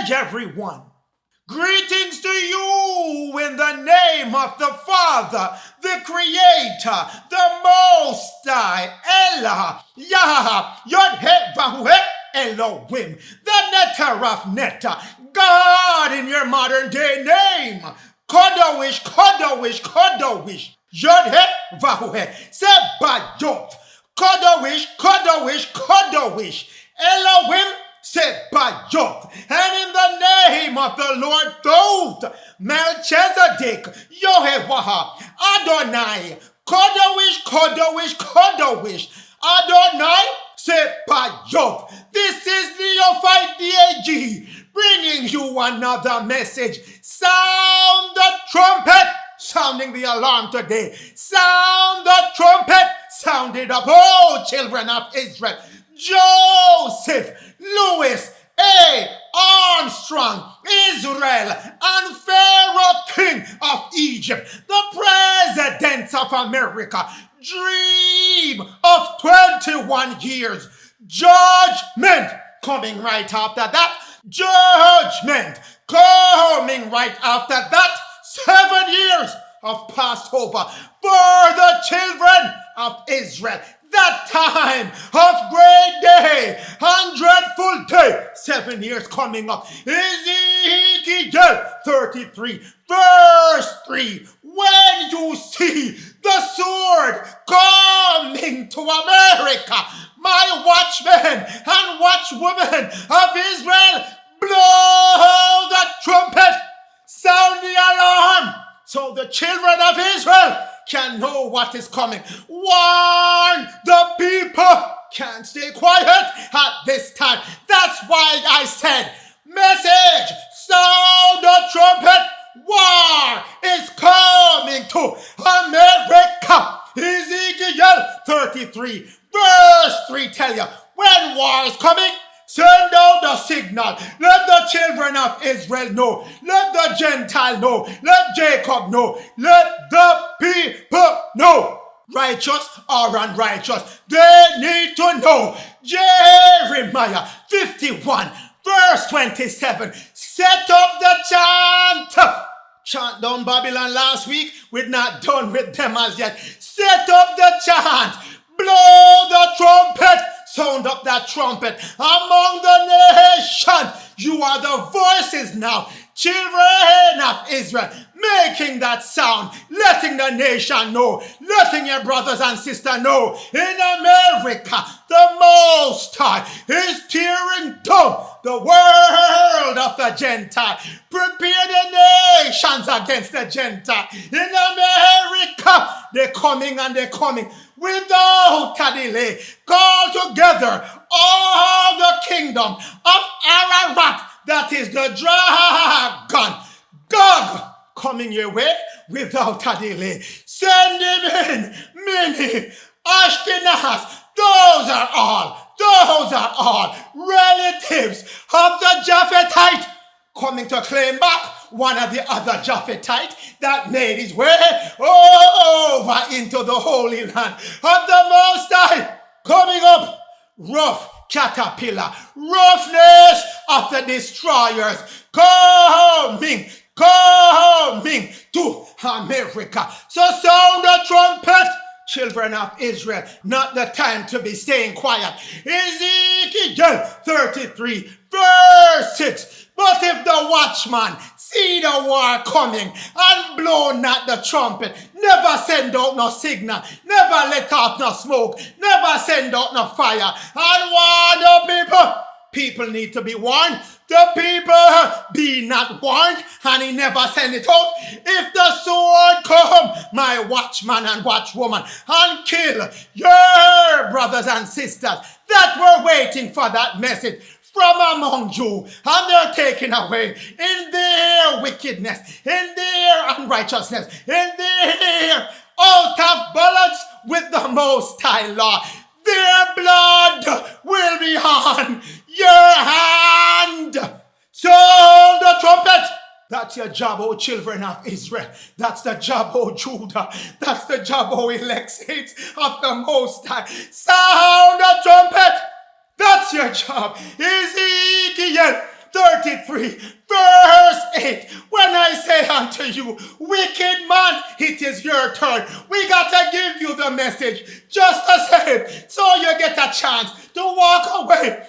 Lineage, everyone. Greetings to you in the name of the Father, the Creator, the Most High, Elah, Yah, Yod-Heh-Vah-Heh, Elohim, the Netter of Netter, God in your modern day name. Kodowish, Kodowish, Kodowish, Yod-Heh-Vah-Heh, Sabaoth, Kodowish, Kodowish, Kodowish, Elohim, Sabaoth, and in the name of the Lord God, Melchizedek, Yehovah, Adonai, Kodowish, Kodowish, Kodowish, Adonai, Sabaoth. This is Neophyte DAG, bringing you another message. Sound the trumpet, sounding the alarm today. Sound the trumpet, sound it up, oh children of Israel. Joseph, Louis, Armstrong, Israel, and Pharaoh, king of Egypt, the presidents of America, dream of 21 years. Judgment coming right after that. Judgment coming right after that. 7 years of Passover for the children of Israel. That time of great day, 100 full day, 7 years coming up. Ezekiel 33, verse 3. When you see the sword coming to America, my watchmen and watchwomen of Israel, blow the trumpet, sound the alarm, so the children of Israel can know what is coming. Warn the people. Can't stay quiet at this time. That's why I said, message, sound the trumpet. War is coming to America. Ezekiel 33 verse 3 tell you, when war is coming, send out the signal. Let the children of Israel know. Let the Gentile know. Let Jacob know. Let the people know. Righteous or unrighteous, they need to know. Jeremiah 51 verse 27. Set up the chant. Chant down Babylon last week. We're not done with them as yet. Set up the chant. Blow the trumpet. Sound up that trumpet among the nations. You are the voices now, children of Israel, making that sound, letting the nation know, letting your brothers and sisters know. In America, the Most High is tearing down the world of the Gentile. Prepare the nations against the Gentile. In America, they're coming and they're coming without a delay. Call together all the kingdom of Ararat, that is the dragon, GOG, coming your way without a delay. Send him in, Mini, Ashkenaz, those are all relatives of the Japhethite coming to claim back one of the other Japhethite that made his way over into the Holy Land of the Most High. Coming up, rough caterpillar, roughness of the destroyers, coming to America. So sound the trumpet, children of Israel. Not the time to be staying quiet. Ezekiel 33 verse 6. But if the watchman see the war coming and blow not the trumpet, never send out no signal, never let off no smoke, never send out no fire, and warn the people. People need to be warned. The people be not warned, and he never send it out. If the sword come, my watchman and watchwoman, and kill your brothers and sisters that were waiting for that message from among you, and they're taken away in their wickedness, in their unrighteousness, in their out of balance with the Most High law. Their blood will be on your hand. Sound the trumpet. That's your job, O children of Israel. That's the job, O Judah. That's the job, O elect saints of the Most High. Sound the trumpet. That's your job. Ezekiel 33, verse 8. When I say unto you, wicked man, it is your turn. We got to give you the message just the same, so you get a chance to walk away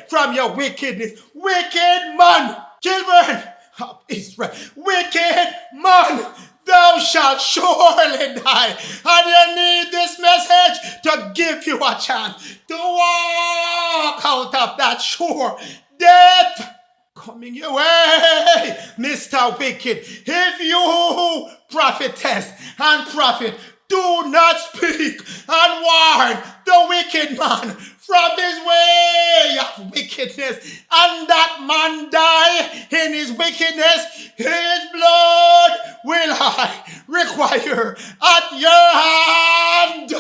from your wickedness. Wicked man, children of Israel, wicked man, thou shalt surely die. And you need this message to give you a chance to walk out of that sure death coming your way, Mr. Wicked. If you prophetess and prophet do not speak and warn the wicked man from his way of wickedness, and that man die in his wickedness, his blood will I require at your hand.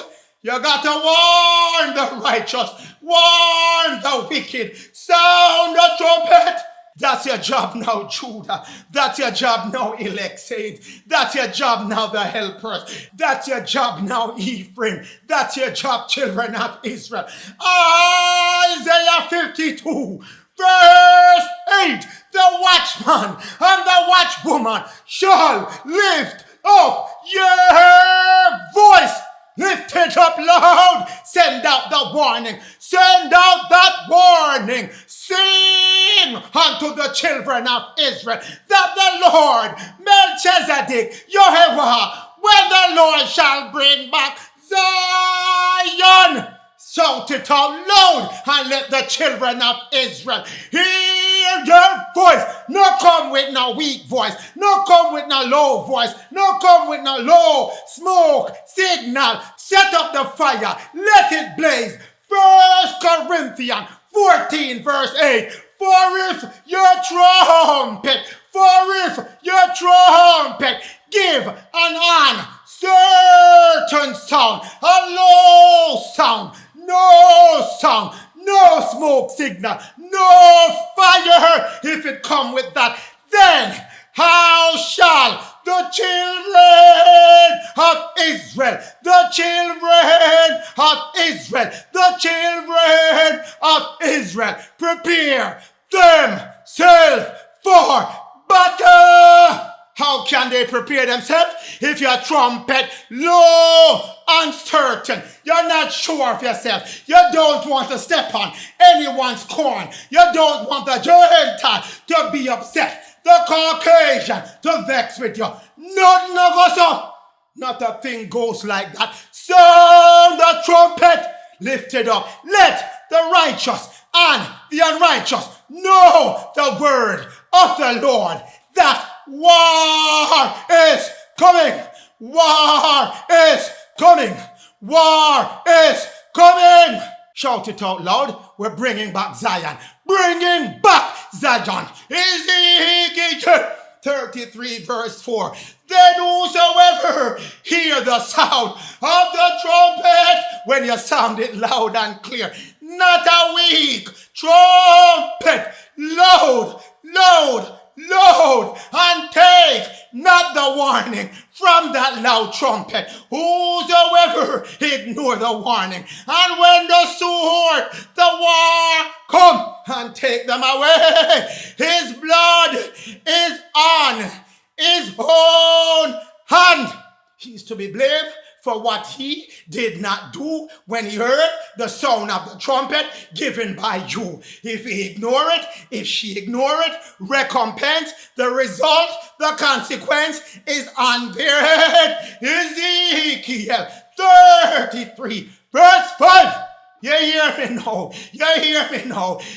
You got to warn the righteous, warn the wicked, sound the trumpet. That's your job now, Judah. That's your job now, elect saints. That's your job now, the helpers. That's your job now, Ephraim. That's your job, children of Israel. Isaiah 52, verse 8. The watchman and the watchwoman shall lift up your voice. Lift it up loud. Send out the warning. Send out that warning. Sing unto the children of Israel that the Lord Melchizedek, Yehovah, when the Lord shall bring back Zion. Shout it out loud and let the children of Israel hear your voice. No come with no weak voice. No come with no low voice. No come with no low smoke signal. Set up the fire. Let it blaze. 1 Corinthians 14 verse 8. For if your trumpet give an uncertain sound, a low sound, no sound, no smoke signal, no fire, if it come with that, then how shall the children of Israel, prepare themselves for battle? How can they prepare themselves? If your trumpet low, uncertain, you're not sure of yourself, you don't want to step on anyone's corn, you don't want the Gentile to be upset, the Caucasian to vex with you. Nothing goes on. Not a thing goes like that. Sound the trumpet, lift it up. Let the righteous and the unrighteous know the word of the Lord, that war is coming. War is coming. War is coming. Shout it out loud. We're bringing back Zion. Bringing back Zion. Ezekiel 33 verse 4. Then whosoever hear the sound of the trumpet, when you sound it loud and clear, not a weak trumpet, loud, and take not the warning from that loud trumpet. Whosoever ignore the warning, and when the sword, the war come and take them away, his blood is on his own hand. He's to be blamed for what he did not do when he heard the sound of the trumpet given by you. If he ignore it, if she ignore it, recompense, the result, the consequence is on their head. Ezekiel 33 verse 5. You hear me now.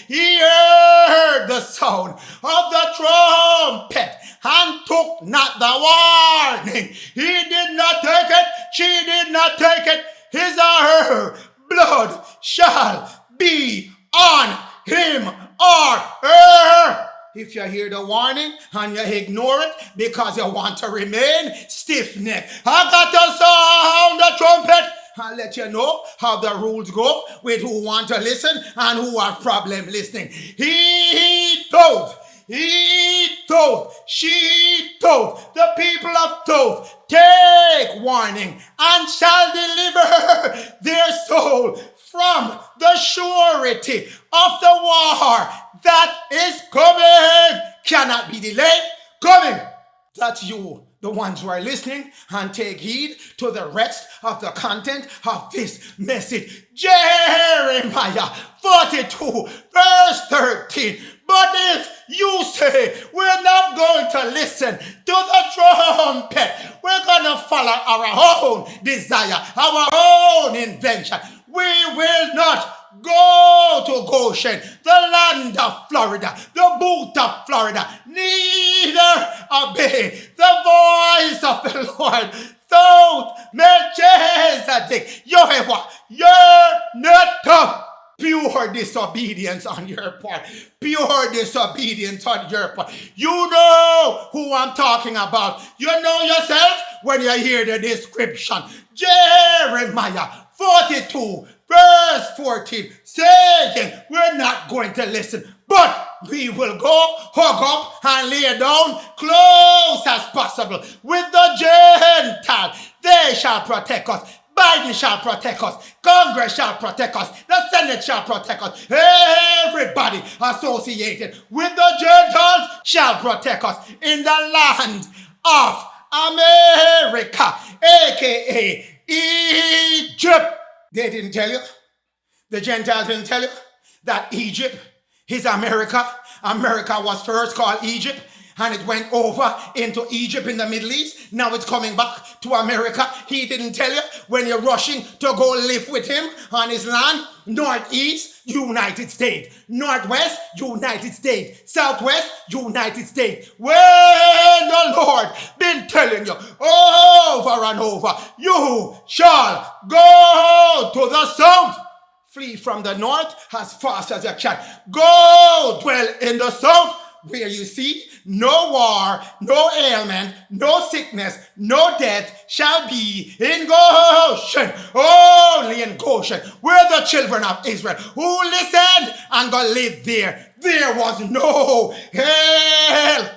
He heard the sound of the trumpet and took not the warning. He did not take it. She did not take it. His or her blood shall be on him or her. If you hear the warning and you ignore it because you want to remain stiff-necked, I got to sound the trumpet. I'll let you know how the rules go with who want to listen and who have problem listening. He told, she told, the people of Toth, take warning and shall deliver their soul from the surety of the war that is coming cannot be delayed. Coming. That's you, the ones who are listening, and take heed to the rest of the content of this message. Jeremiah 42, verse 13. But if you say we're not going to listen to the trumpet, we're going to follow our own desire, our own invention, we will not go to Goshen, the land of Florida, the boot of Florida, neither obey the voice of the Lord. So Melchizedek, Yehovah, you're not pure disobedience on your part. Pure disobedience on your part. You know who I'm talking about. You know yourself when you hear the description. Jeremiah 42, verse 14, saying we're not going to listen, but we will go hug up and lay down close as possible with the Gentiles. They shall protect us. Biden shall protect us. Congress shall protect us. The Senate shall protect us. Everybody associated with the Gentiles shall protect us in the land of America, aka Egypt. They didn't tell you. The Gentiles didn't tell you that Egypt is America. America was first called Egypt, and it went over into Egypt in the Middle East. Now it's coming back to America. He didn't tell you when you're rushing to go live with him on his land. Northeast, United States. Northwest, United States. Southwest, United States. When the Lord been telling you over and over, you shall go to the south. Flee from the north as fast as you can. Go dwell in the south, where you see no war, no ailment, no sickness, no death shall be in Goshen. Only in Goshen, where the children of Israel who listened and go live there. There was no hell.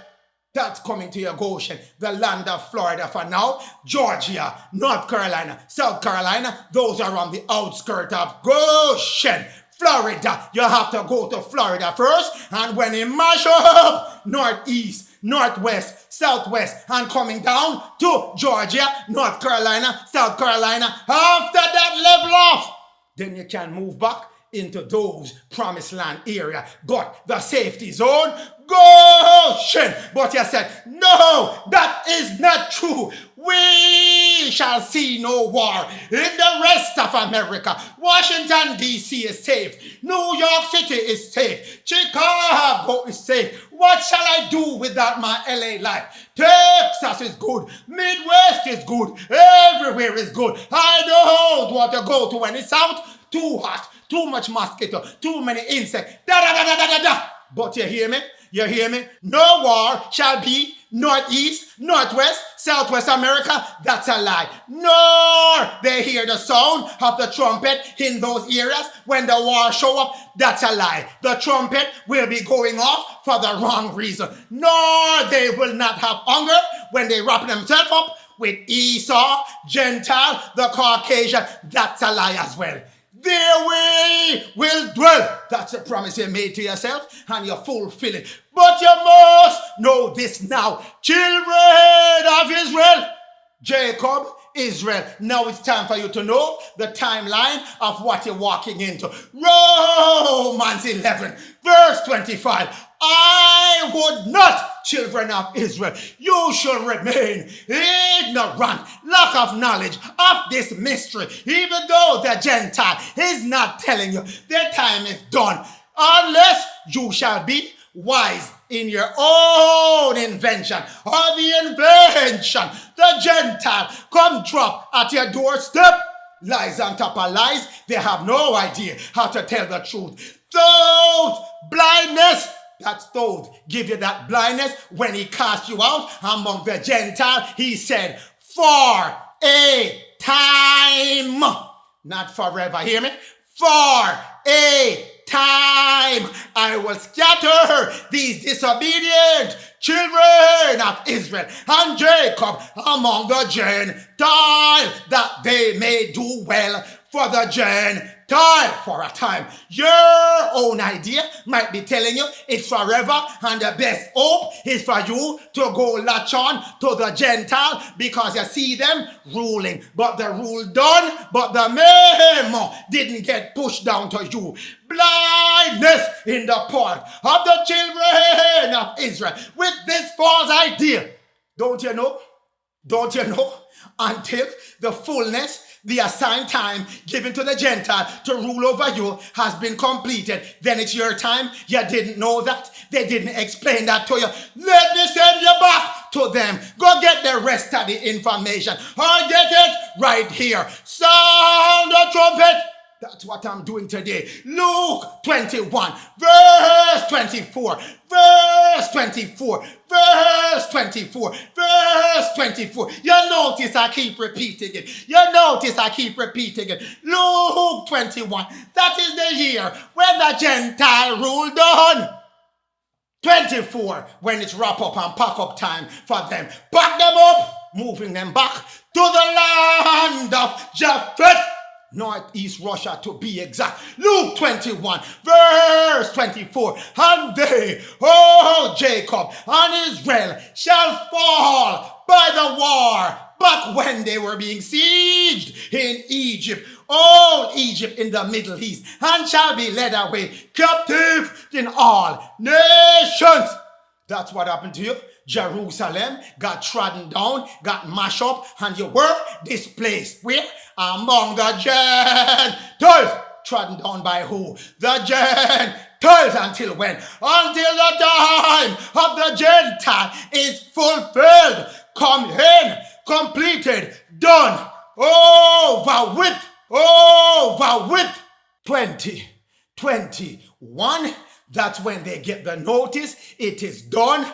That's coming to your Goshen, the land of Florida for now. Georgia, North Carolina, South Carolina, those are on the outskirts of Goshen. Florida, you have to go to Florida first, and when you mash up northeast, northwest, southwest, and coming down to Georgia, North Carolina, South Carolina, after that level off, then you can move back into those promised land area. But the safety zone, Goshen. But you said, no, that is not true. We shall see no war in the rest of America. Washington, D.C. is safe. New York City is safe. Chicago is safe. What shall I do without my LA life? Texas is good. Midwest is good. Everywhere is good. I don't want to go to any south. Too hot. Too much mosquito. Too many insects. But you hear me? You hear me? No war shall be northeast, northwest, southwest America. That's a lie. Nor they hear the sound of the trumpet in those areas when the war show up. That's a lie. The trumpet will be going off for the wrong reason. Nor they will not have hunger when they wrap themselves up with Esau, Gentile, the Caucasian. That's a lie as well. There we will dwell. That's a promise you made to yourself, and you fulfill it. But you must know this now. Children of Israel, Jacob, Israel. Now it's time for you to know the timeline of what you're walking into. Romans 11, verse 25. I would not, children of Israel, you shall remain ignorant, lack of knowledge of this mystery, even though the Gentile is not telling you their time is done, unless you shall be wise in your own invention or the invention. The Gentile come drop at your doorstep. Lies on top of lies. They have no idea how to tell the truth. Those blindness, that's those give you that blindness when he cast you out among the Gentiles. He said, for a time, not forever. Hear me? For a time, I will scatter these disobedient children of Israel and Jacob among the Gentiles, that they may do well for the Gentile for a time. Your own idea might be telling you it's forever and the best hope is for you to go latch on to the Gentile because you see them ruling. But the rule done, but the memo didn't get pushed down to you. Blindness in the part of the children of Israel with this false idea. Don't you know? Don't you know? Until the fullness, the assigned time given to the Gentile to rule over you has been completed. Then it's your time. You didn't know that. They didn't explain that to you. Let me send you back to them. Go get the rest of the information. Or get it right here. Sound the trumpet. That's what I'm doing today. Luke 21, verse 24, verse 24, verse 24, verse 24. You notice I keep repeating it. You notice I keep repeating it. Luke 21, that is the year when the Gentile rule done. 24, when it's wrap up and pack up time for them. Pack them up, moving them back to the land of Japheth. Northeast Russia to be exact. Luke 21 verse 24. And they, Jacob and Israel shall fall by the war back when they were being sieged in Egypt. All Egypt in the Middle East, and shall be led away captive in all nations. That's what happened to you. Jerusalem got trodden down, got mashed up, and you were displaced. Where? Among the Gentiles. Trodden down by who? The Gentiles. Until when? Until the time of the Gentile is fulfilled. Come in, completed, done, over with. 2021. That's when they get the notice. It is done.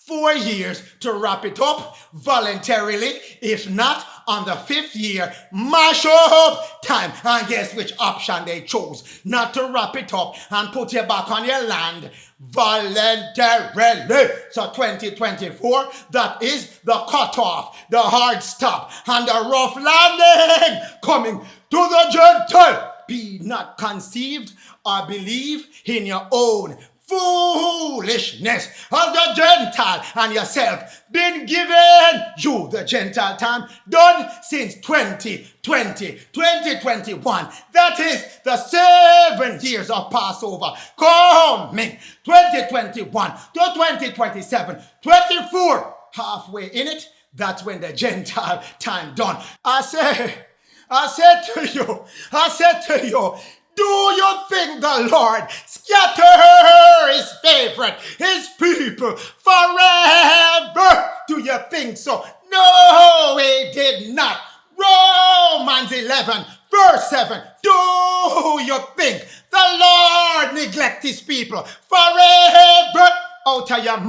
4 years to wrap it up voluntarily. If not, on the 5th year, mash up time. And guess which option they chose? Not to wrap it up and put you back on your land voluntarily. So 2024, that is the cutoff, the hard stop, and the rough landing coming to the Gentile. Be not conceived or believe in your own foolishness of the Gentile and yourself been given you the Gentile time done since 2021. That is the 7 years of Passover coming 2021 to 2027, 24 halfway in it. That's when the Gentile time done. I said to you, do you think the Lord scatter his favorite, his people forever? Do you think so? No, he did not. Romans 11, verse 7. Do you think the Lord neglect his people forever? Out of your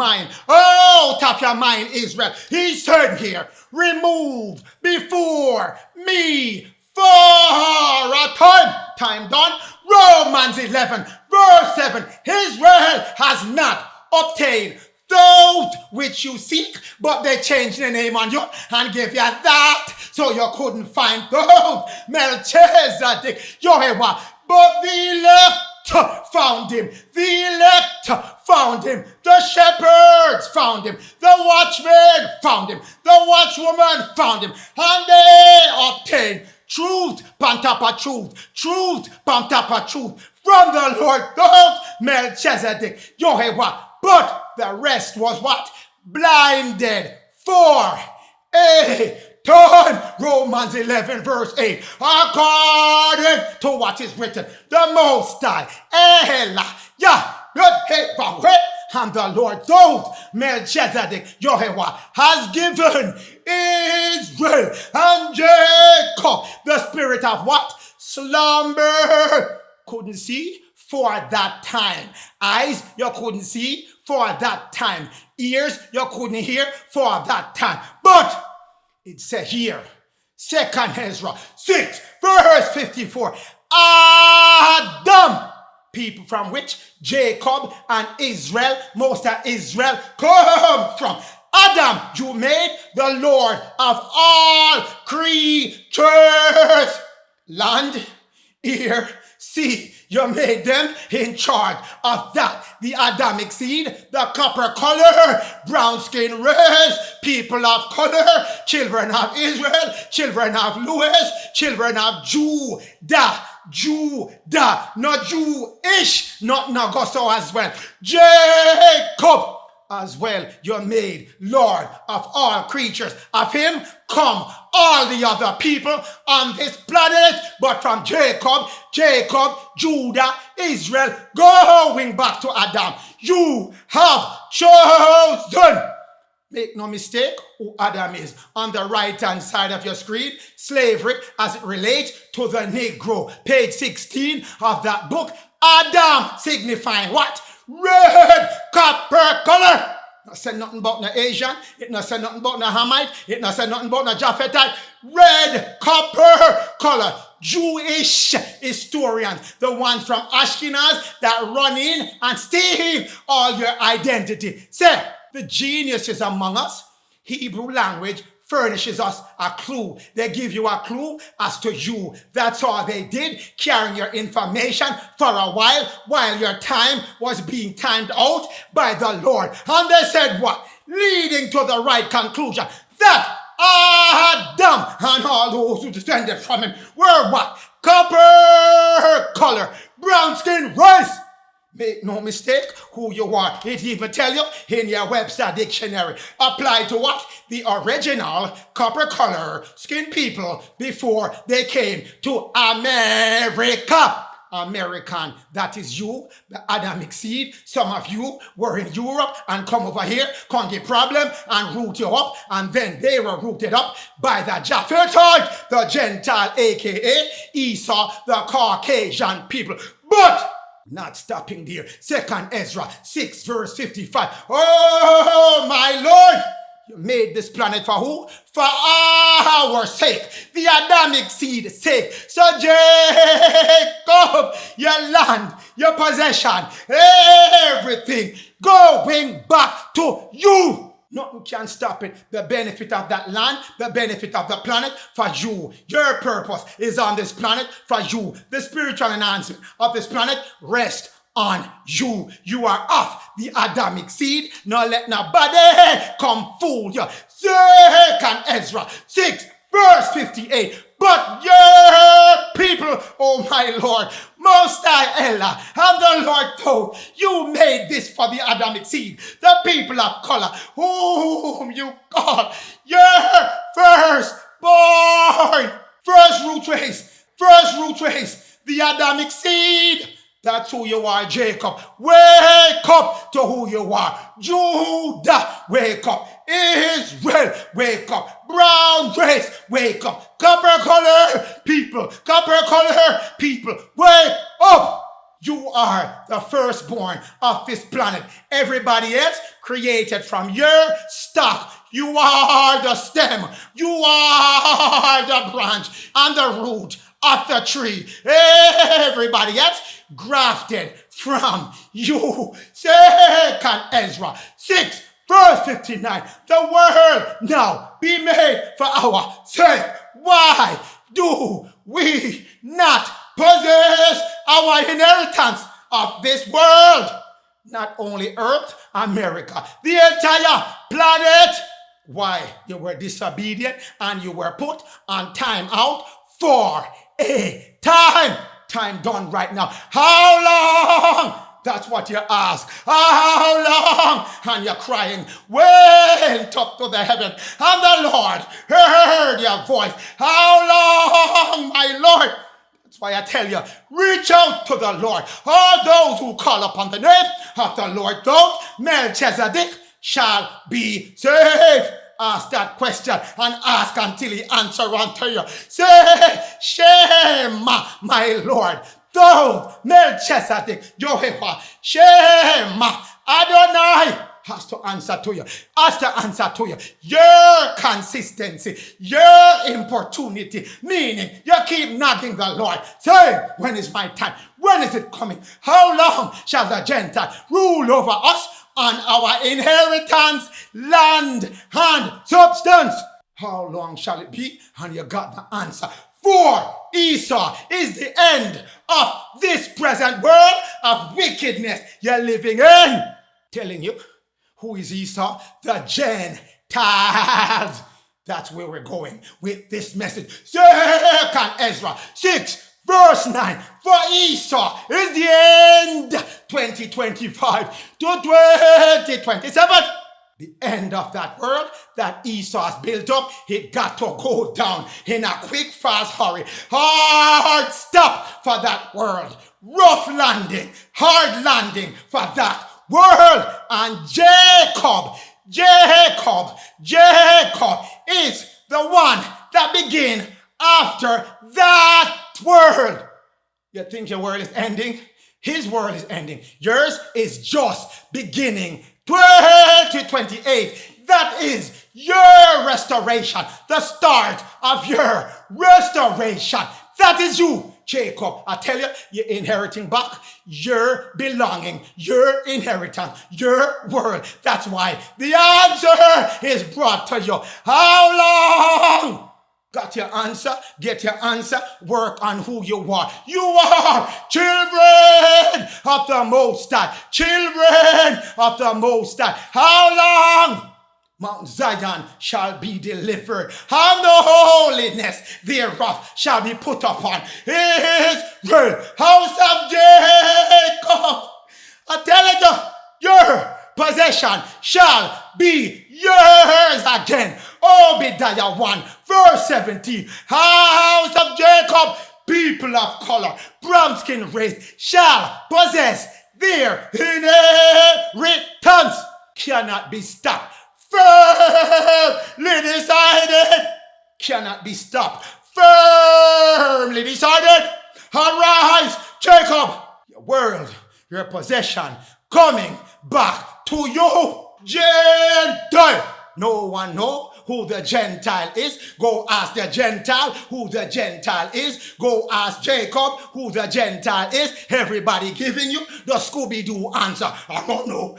mind, Israel. He said here, remove before me for a time done. Romans 11 verse 7. Israel has not obtained those which you seek, but they changed the name on you and gave you that so you couldn't find those. Melchizedek, Jehovah, but the elect found him. The elect found him. The shepherds found him. The watchmen found him. The watchwoman found him. And they obtained truth, upon top of truth, truth, upon top of truth, from the Lord of Melchizedek, Jehovah. But the rest was what? Blinded for a time. Romans 11 verse 8. According to what is written, the Most High, and the Lord of Melchizedek, Jehovah, has given Israel and Jacob the spirit of what? Slumber. Couldn't see for that time. Eyes, you couldn't see for that time. Ears, you couldn't hear for that time. But it said here, 2nd Ezra 6 verse 54. Adam, people from which Jacob and Israel, most of Israel come from. Adam, you made the Lord of all creatures. land, air, sea. You made them in charge of that. The Adamic seed, the copper color, brown skin race, people of color, children of Israel, children of Louis, children of Judah, not Jewish, not Nagoso as well. Jacob as well, you're made Lord of all creatures. Of him come all the other people on this planet, but from Jacob, Judah, Israel, going back to Adam, you have chosen. Make no mistake who Adam is. On the right-hand side of your screen, slavery as it relates to the Negro. Page 16 of that book. Adam signifying what? Red copper color. Not said nothing about no Asian. It not said nothing about no Hamite. It not said nothing about no Japhethite. Red copper color. Jewish historians, the ones from Ashkenaz that run in and steal all your identity. Say, the geniuses among us, Hebrew language furnishes us a clue. They give you a clue as to you. That's all they did, carrying your information for a while your time was being timed out by the Lord. And they said what? Leading to the right conclusion that Adam and all those who descended from him were what? Copper color, brown skin race. Make no mistake who you are. It even tell you in your Webster dictionary. Apply to what? The original copper color skin people before they came to America. American, that is you, the Adamic seed. Some of you were in Europe and come over here, can't get problem and root you up, and then they were rooted up by the Japhethite, the Gentile, aka Esau, the Caucasian people. But not stopping there. 2nd Ezra 6 verse 55. Oh my Lord, you made this planet for who? For our sake, the Adamic seed sake. So Jacob, your land, your possession, everything going back to you. Nothing can stop it. The benefit of that land, the benefit of the planet for you. Your purpose is on this planet for you. The spiritual enhancement of this planet rests on you. You are of the Adamic seed. Now let nobody come fool you. 2nd Ezra 6 verse 58. But your people, oh my Lord, Most High Allah, and the Lord told, you made this for the Adamic seed, the people of color, whom you call your firstborn, first root race, the Adamic seed. That's who you are, Jacob. Wake up to who you are. Judah, wake up. Israel, wake up. Brown race, wake up. Copper color people, wake up. You are the firstborn of this planet. Everybody else created from your stock. You are the stem. You are the branch and the root of the tree. Everybody else grafted from you. 2nd Ezra 6 verse 59. The world now be made for our sake. Why do we not possess our inheritance of this world? Not only Earth, America, the entire planet. Why? You were disobedient and you were put on time out for a time. Time done right now. How long? That's what you ask. How long? And you're crying, went up to the heaven, and the Lord heard your voice. How long, my Lord? That's why I tell you, reach out to the Lord. All those who call upon the name of the Lord, those Melchizedek shall be saved. Ask that question and ask until he answer unto you. Say, Shema, my Lord. Thou Melchizedek, Jehovah, Shema, Adonai has to answer to you. Has to answer to you. Your consistency, your importunity, meaning you keep nagging the Lord, saying, when is my time? When is it coming? How long shall the Gentile rule over us on our inheritance, land, and substance? How long shall it be? And you got the answer. For Esau is the end of this present world of wickedness you're living in. Telling you, who is Esau? The Gentiles. That's where we're going with this message. 2nd Ezra 6 verse 9. For Esau is the end 2025 to 2027. The end of that world that Esau's built up, it got to go down in a quick, fast hurry. Hard stop for that world. Rough landing, hard landing for that world. And Jacob is the one that begin after that world. You think your world is ending? His world is ending. Yours is just beginning. 2028, that is your restoration, the start of your restoration. That is you, Jacob. I tell you, you're inheriting back your belonging, your inheritance, your world. That's why the answer is brought to you. How long? Got your answer? Get your answer. Work on who you are. You are children of the Most High. Children of the Most High. How long? Mount Zion shall be delivered, and the holiness thereof shall be put upon Israel, house of Jacob. I tell you, your possession shall be yours again. Obadiah 1 verse 17. House of Jacob, people of color, brown skin race shall possess their inheritance. Cannot be stopped. Firmly decided. Cannot be stopped. Firmly decided. Arise, Jacob. Your world, your possession coming back to you. Gentile. No one know who the Gentile is. Go ask the Gentile who the Gentile is. Go ask Jacob who the Gentile is. Everybody giving you the Scooby-Doo answer. I don't know.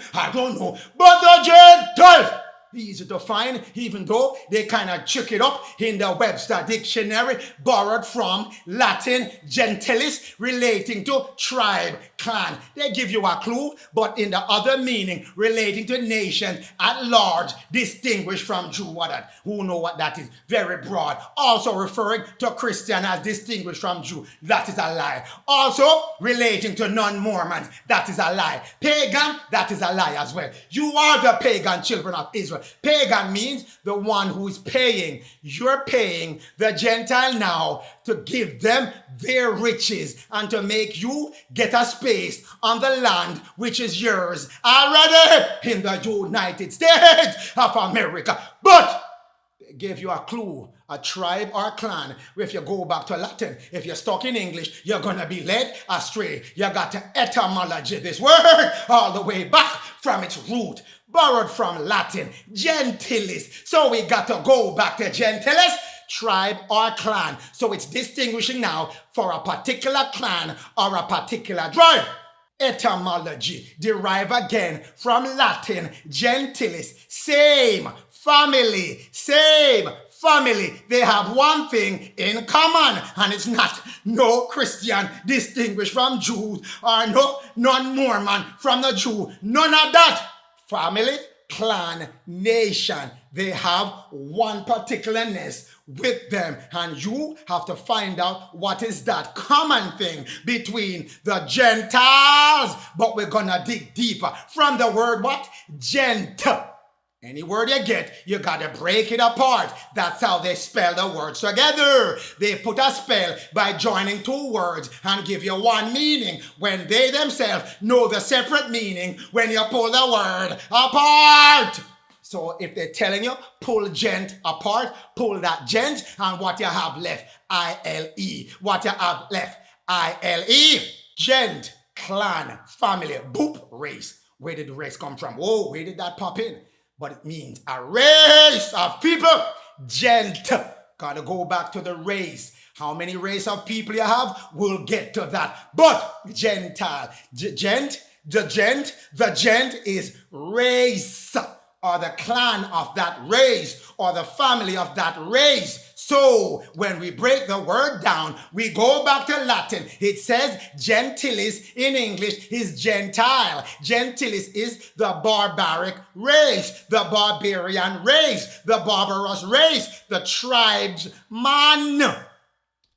But the Gentile, easy to find, even though they kind of check it up in the Webster Dictionary, borrowed from Latin gentilis, relating to tribe, clan. They give you a clue, but in the other meaning, relating to nation at large, distinguished from Jew. Who know what that is? Very broad. Also referring to Christian as distinguished from Jew. That is a lie. Also relating to non-Mormons. That is a lie. Pagan, that is a lie as well. You are the pagan children of Israel. Pagan means the one who is paying. You're paying the Gentile now to give them their riches and to make you get a space on the land which is yours already in the United States of America. But they gave you a clue, a tribe or clan. If you go back to Latin, if you're stuck in English, you're going to be led astray. You got to etymology this word all the way back from its root, borrowed from Latin, gentilis. So we got to go back to gentilis, tribe or clan. So it's distinguishing now for a particular clan or a particular tribe. Etymology, derive again from Latin, gentilis, same family. They have one thing in common, and it's not no Christian distinguished from Jews or no non-Mormon from the Jew. None of that. Family, clan, nation. They have one particularness with them, and you have to find out what is that common thing between the Gentiles. But we're gonna dig deeper from the word what? Gent. Any word you get, you gotta break it apart. That's how they spell the words together. They put a spell by joining two words and give you one meaning when they themselves know the separate meaning when you pull the word apart. So if they're telling you, pull gent apart, pull that gent, and what you have left, I-L-E. What you have left, I-L-E. Gent, clan, family, boop, race. Where did the race come from? Whoa, where did that pop in? But it means a race of people. Gent. Gotta go back to the race. How many race of people you have? We'll get to that. But Gentile. The gent is race, or the clan of that race, or the family of that race. So when we break the word down, we go back to Latin. It says gentilis in English is Gentile. Gentilis is the barbaric race, the barbarian race, the barbarous race, the tribesman.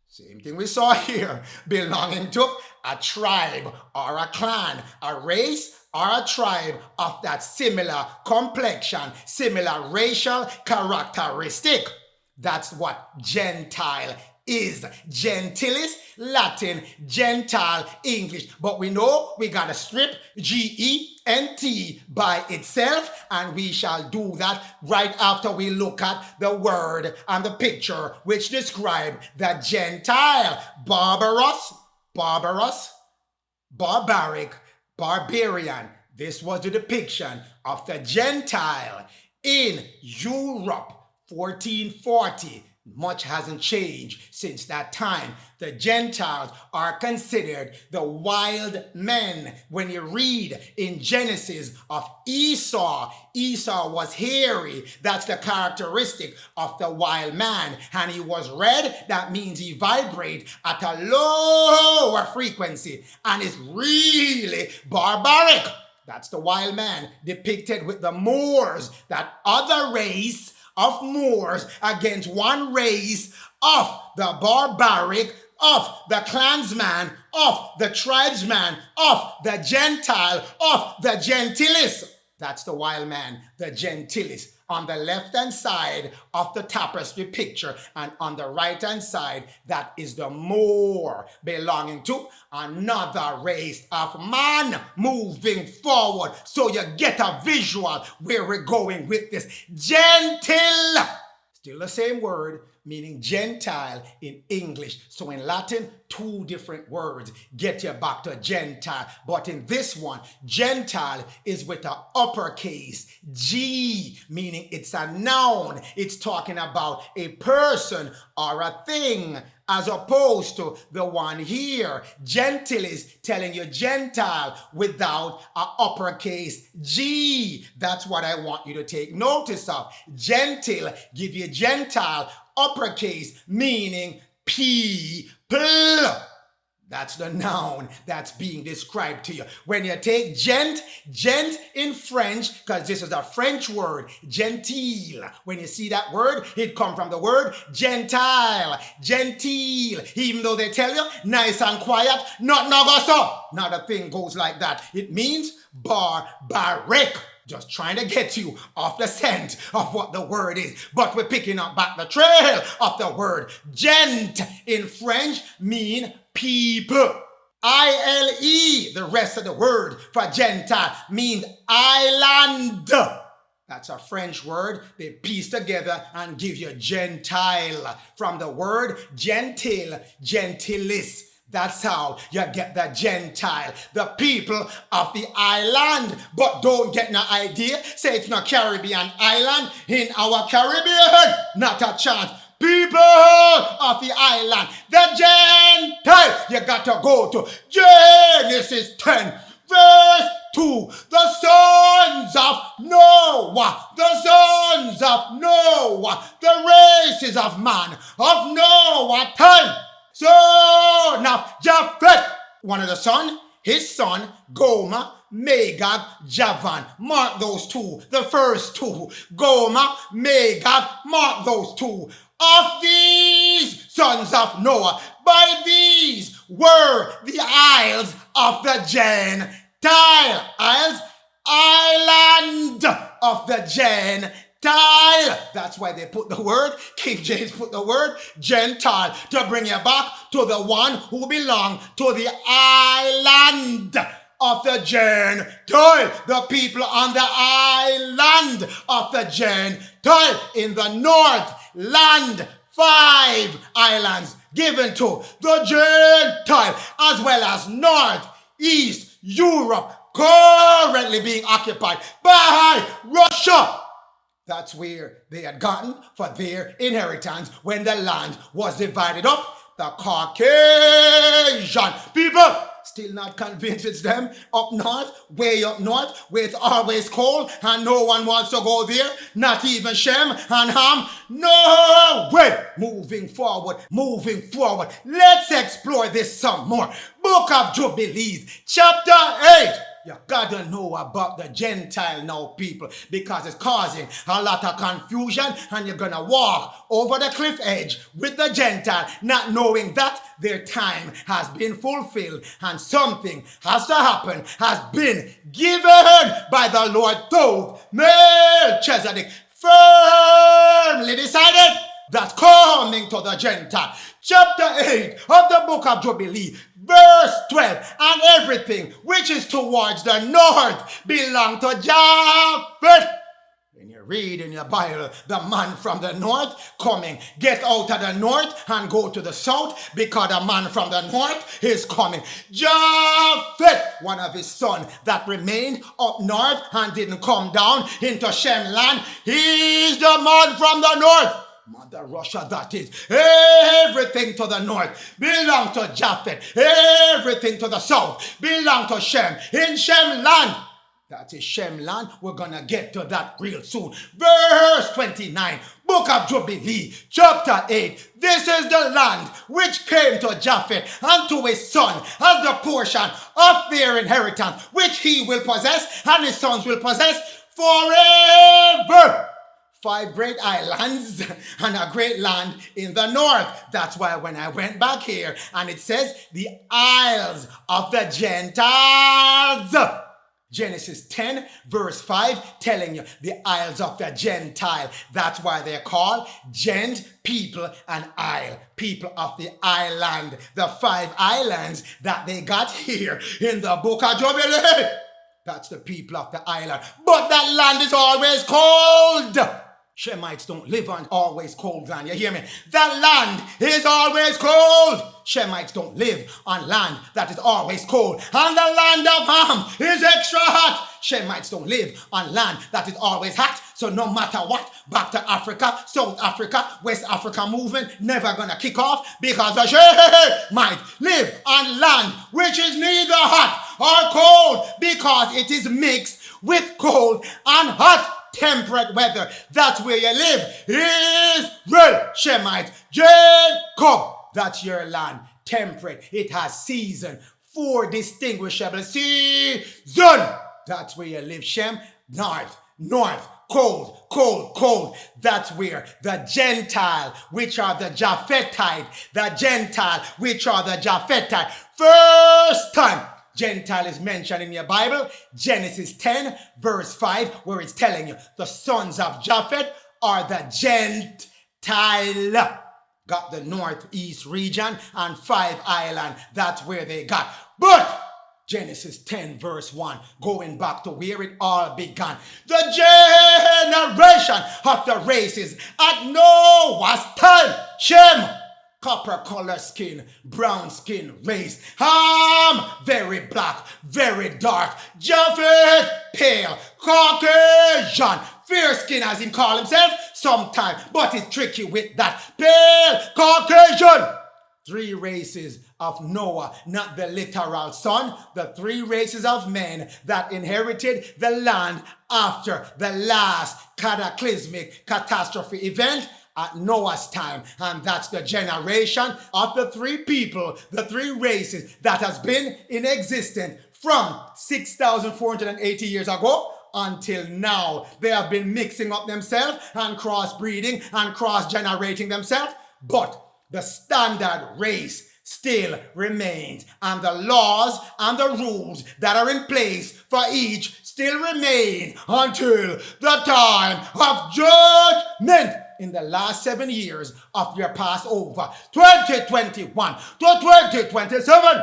Same thing we saw here, belonging to a tribe or a clan, a race or a tribe of that similar complexion, similar racial characteristic. That's what Gentile is. Gentilis, Latin, Gentile, English. But we know we got to strip G-E-N-T by itself, and we shall do that right after we look at the word and the picture which describe the Gentile. Barbarous, barbaric, barbarian. This was the depiction of the Gentile in Europe, 1440. Much hasn't changed since that time. The Gentiles are considered the wild men. When you read in Genesis of Esau, Esau was hairy. That's the characteristic of the wild man. And he was red. That means he vibrates at a lower frequency and is really barbaric. That's the wild man depicted with the Moors, that other race of Moors against one race of the barbaric, of the clansman, of the tribesman, of the Gentile, of the gentilis. That's the wild man, the gentilis. On the left-hand side of the tapestry picture, and on the right-hand side, that is the Moor, belonging to another race of man moving forward. So you get a visual where we're going with this. Gentil, still the same word, meaning Gentile in English. So in Latin, two different words get you back to Gentile. But in this one, Gentile is with an uppercase G, meaning it's a noun. It's talking about a person or a thing, as opposed to the one here. Gentil is telling you Gentile without an uppercase G. That's what I want you to take notice of. Gentil give you Gentile, uppercase, meaning people. That's the noun that's being described to you. When you take gent in French, because this is a French word, gentile. When you see that word, it comes from the word gentile, gentile. Even though they tell you, nice and quiet, not go so. Now the thing goes like that. It means barbaric. Just trying to get you off the scent of what the word is. But we're picking up back the trail of the word. Gent in French mean people. I-L-E, the rest of the word for Gentile, means island. That's a French word. They piece together and give you Gentile. From the word gentil, gentilis. That's how you get the Gentile, the people of the island. But don't get no idea. Say it's not Caribbean island. In our Caribbean, not a chance. People of the island, the Gentile. You got to go to Genesis 10, verse 2. The sons of Noah, the sons of Noah, the races of man of Noah time. Son of Japheth, one of the son, his son, Gomer, Magog, Javan. Mark those two, the first two. Gomer, Magog, mark those two. Of these sons of Noah, by these were the isles of the Gentile. Island of the Gentile. That's why they put the word, King James put the word Gentile, to bring you back to the one who belonged to the island of the Gentile, the people on the island of the Gentile. In the north land, 5 islands given to the Gentile, as well as north, east, Europe, currently being occupied by Russia. That's where they had gotten for their inheritance when the land was divided up. The Caucasian people Still not convinced it's them up north, way up north, where it's always cold and no one wants to go there, not even Shem and Ham. No way! Moving forward. Let's explore this some more. Book of Jubilees, chapter 8. You gotta know about the Gentile now, people, because it's causing a lot of confusion, and you're gonna walk over the cliff edge with the Gentile, not knowing that their time has been fulfilled and something has to happen, has been given by the Lord through Melchizedek, firmly decided that's coming to the Gentile. Chapter 8 of the book of Jubilee, verse 12, and everything which is towards the north belong to Japheth. When you read in your Bible, the man from the north coming, get out of the north and go to the south, because the man from the north is coming. Japheth, one of his sons that remained up north and didn't come down into Shem land, he's the man from the north. Mother Russia, that is. Everything to the north belong to Japheth. Everything to the south belong to Shem. In Shem land. That is Shem land. We're going to get to that real soon. Verse 29, book of Jubilee, chapter 8. This is the land which came to Japheth and to his son as the portion of their inheritance, which he will possess and his sons will possess forever. 5 great islands and a great land in the north. That's why when I went back here and it says the Isles of the Gentiles. Genesis 10 verse 5 telling you the Isles of the Gentile. That's why they're called Gent, people, and Isle. People of the island. The 5 islands that they got here in the book of Jubilee. That's the people of the island. But that land is always cold. Shemites don't live on always cold land. You hear me? That land is always cold. Shemites don't live on land that is always cold. And the land of Ham is extra hot. Shemites don't live on land that is always hot. So no matter what, back to Africa, South Africa, West Africa movement, never gonna kick off, because the Shemites live on land which is neither hot or cold, because it is mixed with cold and hot. Temperate weather, that's where you live. Israel, Shemite, Jacob, that's your land. Temperate, it has season, 4 distinguishable seasons. That's where you live, Shem. North, cold. That's where the Gentile, which are the Japhethite, first time Gentile is mentioned in your Bible, Genesis 10 verse 5, where it's telling you the sons of Japheth are the Gentile. Got the northeast region and 5 island. That's where they got. But Genesis 10 verse 1, going back to where it all began. The generation of the races at Noah's time. Shem, copper color skin, brown skin race. Ham, very black, very dark. Japheth, pale, Caucasian. Fair skin as he call himself sometime, but it's tricky with that. Pale, Caucasian. 3 races of Noah, not the literal son. The 3 races of men that inherited the land after the last cataclysmic catastrophe event at Noah's time. And that's the generation of the 3 people, the 3 races that has been in existence from 6,480 years ago until now. They have been mixing up themselves and crossbreeding and cross-generating themselves. But the standard race still remains. And the laws and the rules that are in place for each still remain until the time of judgment. In the last 7 years of your Passover, 2021 to 2027.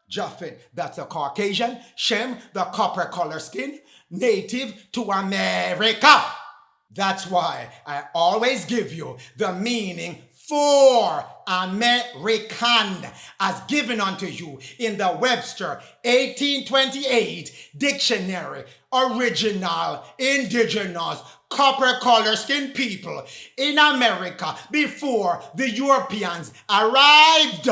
Japheth, that's a Caucasian. Shem, the copper color skin, native to America. That's why I always give you the meaning for American as given unto you in the Webster 1828 dictionary. Original, indigenous, copper color skin people in America before the Europeans arrived.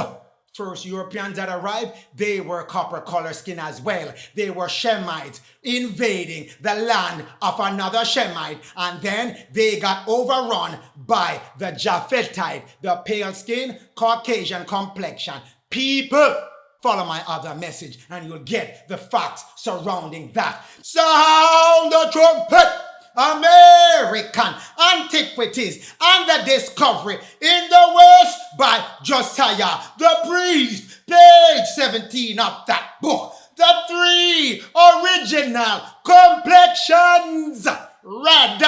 First Europeans that arrived, they were copper color skin as well. They were Shemites invading the land of another Shemite, and then they got overrun by the Japhetite, the pale skin, Caucasian complexion. People, follow my other message and you'll get the facts surrounding that. Sound the trumpet! American Antiquities and the Discovery in the West by Josiah the Priest, page 17 of that book. The three original complexions: red,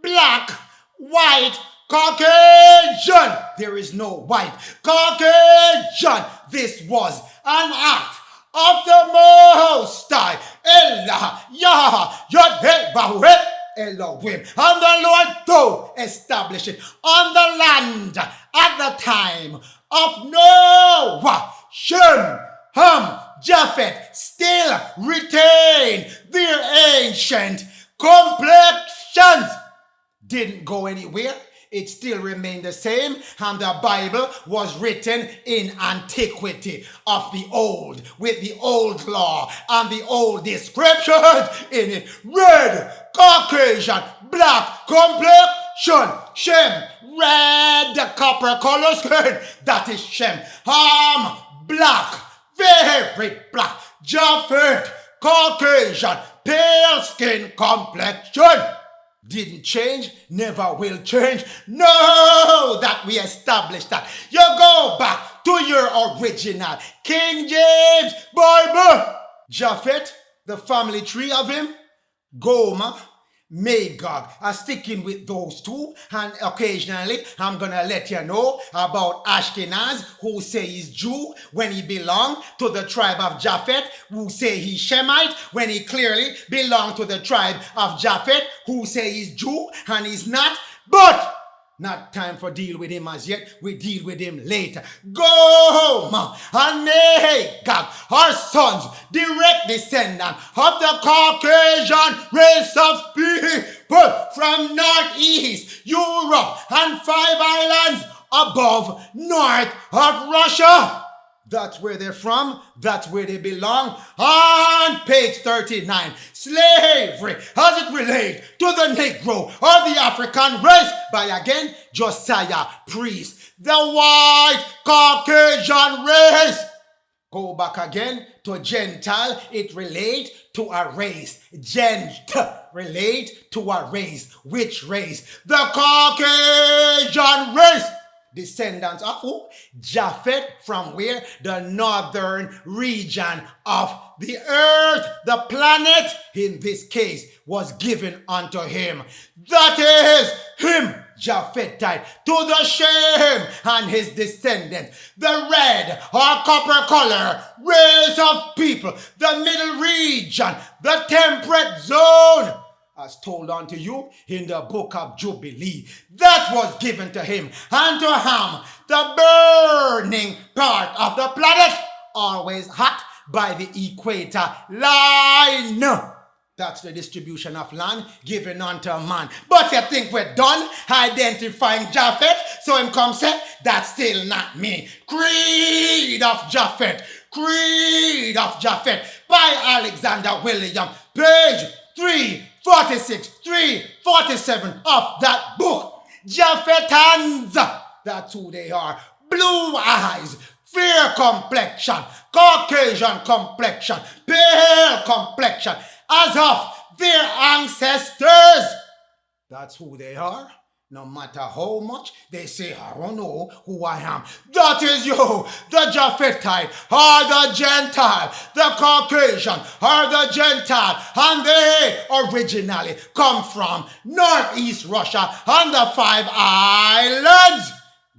black, white, Caucasian. There is no white. Caucasian. This was an act of the Most High, Allah, Yah, Yod, Elohim, and the Lord though established it on the land at the time of Noah. Shem, Ham, Japheth still retain their ancient complexions. Didn't go anywhere. It still remained the same, and the Bible was written in antiquity of the old, with the old law and the old descriptions in it. Red, Caucasian, black, complexion, Shem, red, copper color skin, that is Shem. Ham, black, very black, Japheth, Caucasian, pale skin complexion. Didn't change, never will change. No, that we established that. You go back to your original King James Bible. Japheth, the family tree of him, Gomer, MAGOG. I'm sticking with those two, and occasionally I'm gonna let you know about Ashkenaz, who say he's Jew when he belonged to the tribe of Japheth, who say he's Shemite when he clearly belonged to the tribe of Japheth, who say he's Jew and he's not. But not time for deal with him as yet. We deal with him later. Gomer and MAGOG are sons, direct descendant of the Caucasian race of people from Northeast Europe and 5 islands above north of Russia. That's where they're from. That's where they belong. On page 39, slavery as it relates to the Negro or the African race by, again, Josiah Priest. The white Caucasian race. Go back again to Gentile. It relates to a race. Gent relate to a race. Which race? The Caucasian race. Descendants of who? Japheth, from where? The northern region of the earth, the planet, in this case, was given unto him. That is him, Japhethite, to the Shem and his descendants. The red or copper color race of people, the middle region, the temperate zone, as told unto you in the book of Jubilee. That was given to him, and to Ham, the burning part of the planet, always hot by the equator line. That's the distribution of land given unto man. But you think we're done identifying Japheth? So him come say, that's still not me. Creed of Japheth. Creed of Japheth by Alexander William. Page 346, 347 of that book. Japhethans, that's who they are. Blue eyes, fair complexion, Caucasian complexion, pale complexion, as of their ancestors. That's who they are. No matter how much they say, I don't know who I am. That is you, the Japhethite, or the Gentile, the Caucasian, or the Gentile. And they originally come from Northeast Russia and the 5 islands,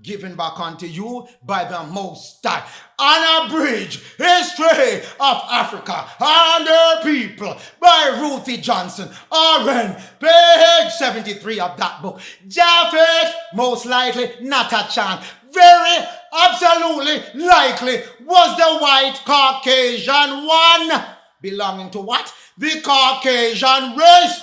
given back unto you by the Most High. Unabridged History of Africa and her People by Ruthie Johnson, RN, page 73 of that book. Japheth, most likely not a chance. Very absolutely likely was the white Caucasian one. Belonging to what? The Caucasian race.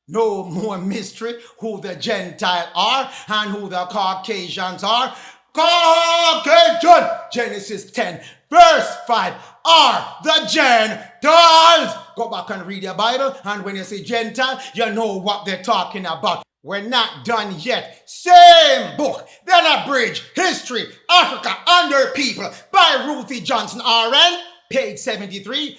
No more mystery who the Gentiles are and who the Caucasians are. Caucasian. Genesis 10, verse 5 are the Gentiles. Go back and read your Bible, and when you say Gentile, you know what they're talking about. We're not done yet. Same book, then abridged History, Africa, and Their People by Ruthie Johnson, RN. Page 73,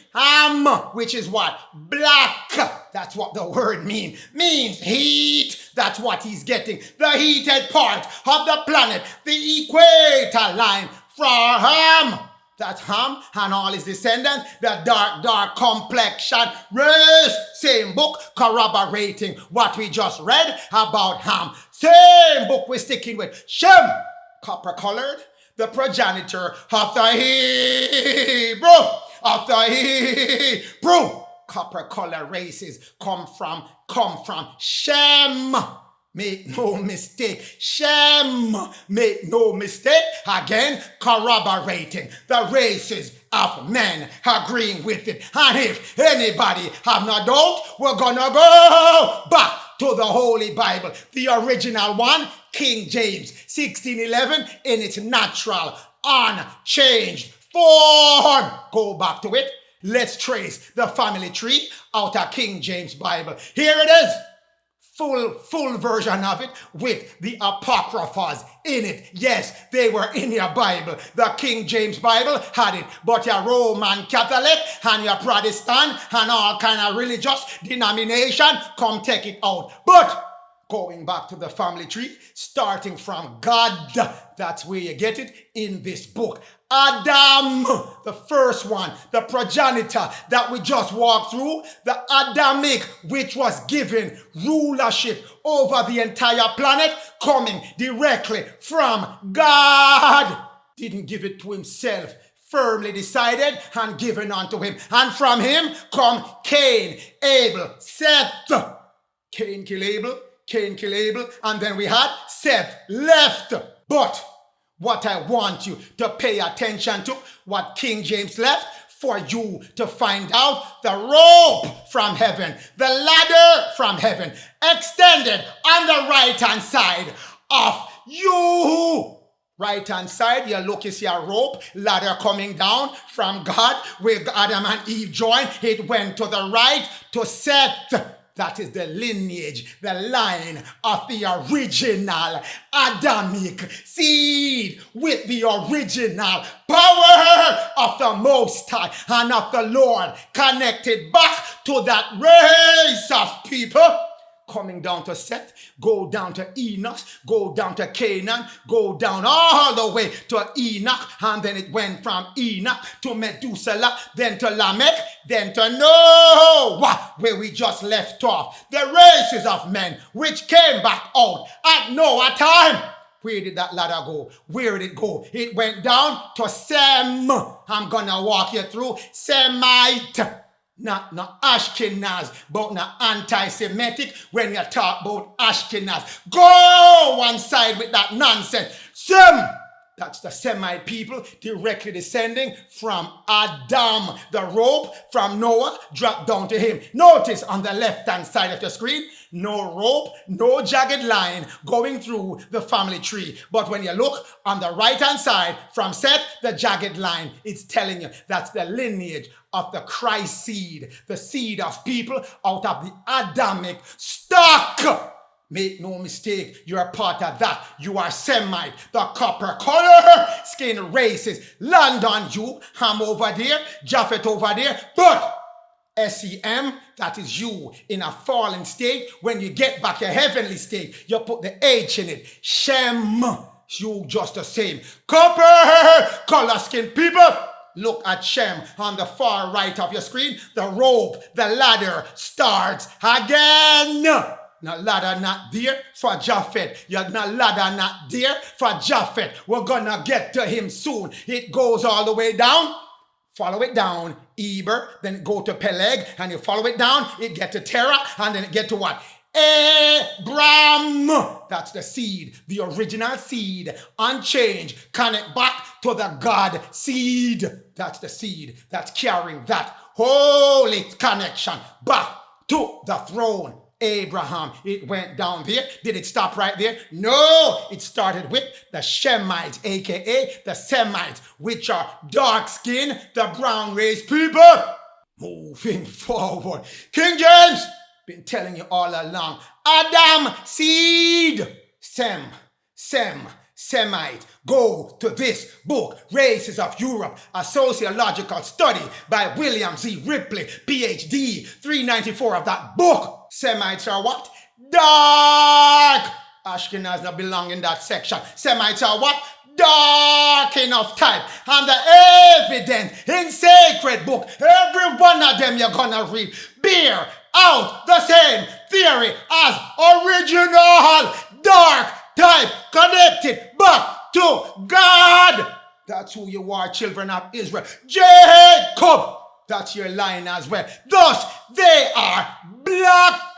which is what? Black. That's what the word means. Means heat. That's what he's getting. The heated part of the planet. The equator line for Ham. That's Ham and all his descendants. The dark complexion race. Same book corroborating what we just read about Ham. Same book we're sticking with. Shem, copper colored. The progenitor of the Hebrew, copper color races come from Shem. Make no mistake. Shem. Make no mistake. Again, corroborating the races of men, agreeing with it. And if anybody have no doubt, we're gonna go back to the Holy Bible, the original one, King James 1611, in its natural, unchanged form. Go back to it. Let's trace the family tree out of King James Bible. Here it is. Full version of it with the apocryphas in it. Yes, they were in your Bible. The King James Bible had it, but your Roman Catholic and your Protestant and all kind of religious denomination come take it out. But going back to the family tree, starting from God, that's where you get it in this book. Adam, the first one, the progenitor that we just walked through, the Adamic, which was given rulership over the entire planet, coming directly from God. Didn't give it to himself. Firmly decided and given unto him. And from him come Cain, Abel, Seth. Cain kill Abel, and then we had Seth left. But what I want you to pay attention to, what King James left, for you to find out the rope from heaven, the ladder from heaven, extended on the right-hand side of you. Right-hand side, you look, you see a rope, ladder coming down from God, where Adam and Eve joined. It went to the right to Seth. That is the lineage, the line of the original Adamic seed with the original power of the Most High and of the Lord, connected back to that race of people. Coming down to Seth, go down to Enoch, go down to Canaan, go down all the way to Enoch, and then it went from Enoch to Methuselah, then to Lamech, then to Noah, where we just left off. The races of men which came back out at Noah time. Where did that ladder go? Where did it go? It went down to Sem. I'm gonna walk you through Semite. Not Ashkenaz, but not anti-Semitic when you talk about Ashkenaz. Go one side with that nonsense. Sem, that's the Semite people directly descending from Adam. The rope from Noah dropped down to him. Notice on the left-hand side of the screen, no rope, no jagged line going through the family tree. But when you look on the right-hand side from Seth, the jagged line, it's telling you that's the lineage of the Christ seed, the seed of people out of the Adamic stock. Make no mistake, you are part of that. You are Semite, the copper color skin races. Land on you, Ham over there, Japhet over there, but SEM, that is you in a fallen state. When you get back your heavenly state, you put the H in it. Shem, you just the same. Copper color skin people. Look at Shem on the far right of your screen. The rope, the ladder starts again. Now ladder not there for Japhet. You're not ladder not there for Japhet. We're gonna get to him soon. It goes all the way down. Follow it down, Eber, then go to Peleg, and you follow it down, it get to Terah, and then it get to what? Abram. That's the seed, the original seed, unchanged. Connect back to the God seed. That's the seed that's carrying that holy connection back to the throne. Abraham. It went down there. Did it stop right there? No, it started with the Shemites, aka the Semites, which are dark skinned, the brown race people. Moving forward. King James, been telling you all along. Adam seed. Semite. Go to this book, Races of Europe, a sociological study by William Z. Ripley, PhD, 394 of that book. Semites are what? Dark. Ashkenaz not belong in that section. Semites are what? Dark enough type. And the evidence in sacred book, every one of them you're gonna read, bear out the same theory as original dark type connected back to God. That's who you are, children of Israel. Jacob, that's your line as well. Thus, they are black.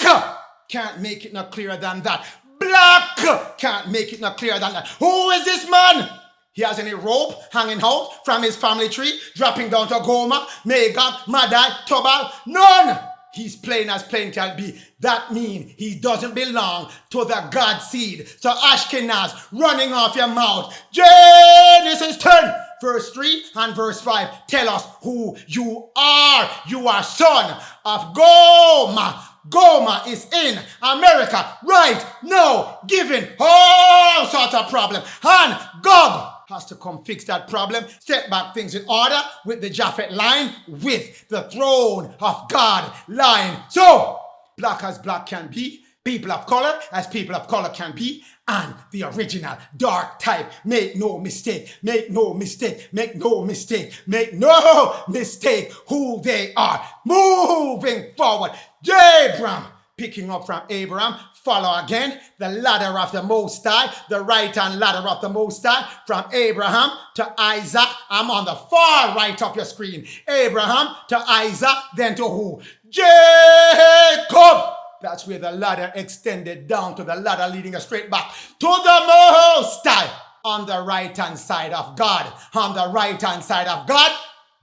Can't make it no clearer than that. Black. Can't make it no clearer than that. Who is this man? He has any rope hanging out from his family tree, dropping down to Gomer, Magog, Madai, Tubal? None. He's plain as plain can be. That means he doesn't belong to the God seed. So Ashkenaz, running off your mouth. Genesis 10, verse 3 and verse 5. Tell us who you are. You are son of Gomer. Gomer is in America right now, giving all sorts of problems. And GOG has to come fix that problem, set back things in order with the Japhet line, with the throne of God line. So, black as black can be, people of color as people of color can be, and the original dark type. Make no mistake, make no mistake, make no mistake, make no mistake who they are. Moving forward, Abram, picking up from Abraham, follow again the ladder of the Most High, the right-hand ladder of the Most High, from Abraham to Isaac. I'm on the far right of your screen. Abraham to Isaac, then to who? Jacob. That's where the ladder extended down to the ladder leading us straight back to the Most High. On the right-hand side of God, on the right-hand side of God,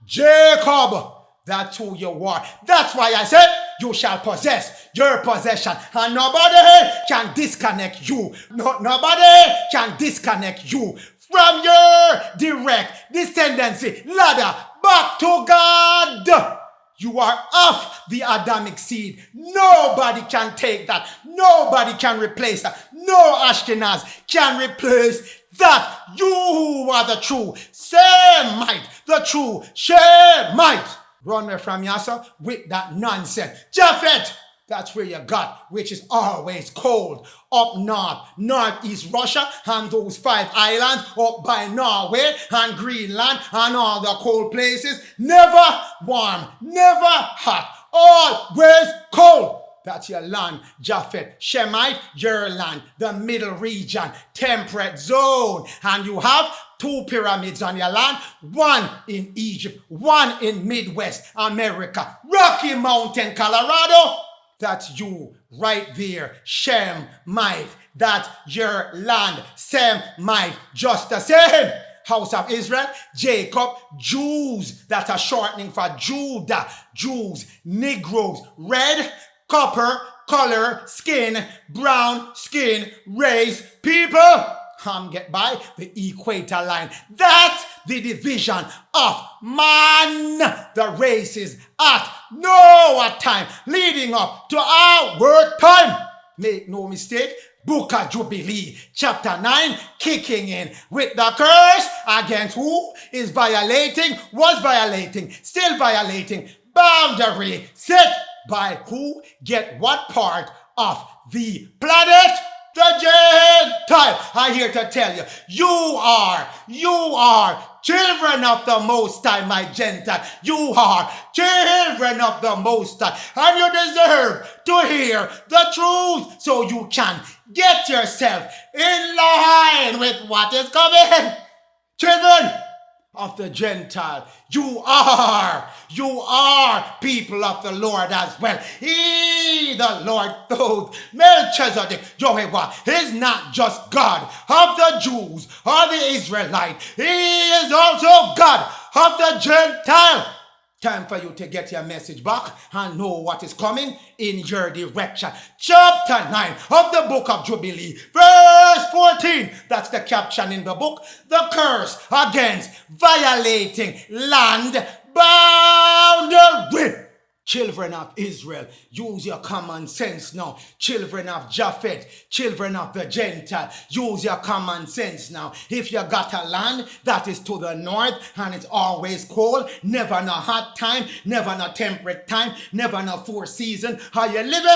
Jacob. That's who you are. That's why I said you shall possess your possession. And nobody can disconnect you. Nobody can disconnect you from your direct descendancy ladder back to God. You are of the Adamic seed. Nobody can take that. Nobody can replace that. No Ashkenaz can replace that. You are the true Semite, the true Shemite. Run me from Yasa with that nonsense. Japhet, that's where you got, which is always cold. Up north, northeast Russia, and those 5 islands up by Norway and Greenland and all the cold places. Never warm, never hot, always cold. That's your land, Japhet. Shemite, your land, the middle region, temperate zone. And you have 2 pyramids on your land, one in Egypt, one in Midwest America, Rocky Mountain, Colorado. That's you right there, Shemite. That's your land, Semite, just the same. House of Israel, Jacob, Jews, that's a shortening for Judah, Jews, Negroes, red, copper, color, skin, brown, skin, race, people. Get by the equator line. That's the division of man. The races at Noah time, leading up to our time. Make no mistake, Book of Jubilee, chapter 9, kicking in with the curse against who is violating, was violating, still violating, boundary set by who get what part of the planet? The Gentile. I'm here to tell you, you are children of the Most High, my Gentile. You are children of the Most High, and you deserve to hear the truth so you can get yourself in line with what is coming. Children of the Gentile, you are people of the Lord as well. He, the Lord, told Melchizedek, Jehovah, is not just God of the Jews or the Israelites. He is also God of the Gentile. Time for you to get your message back and know what is coming in your direction. Chapter 9 of the book of Jubilee, verse 14. That's the caption in the book. The curse against violating land boundary. Children of Israel, use your common sense now. Children of Japheth, children of the Gentiles, use your common sense now. If you got a land that is to the north and it's always cold, never no hot time, never no temperate time, never no four season, are you living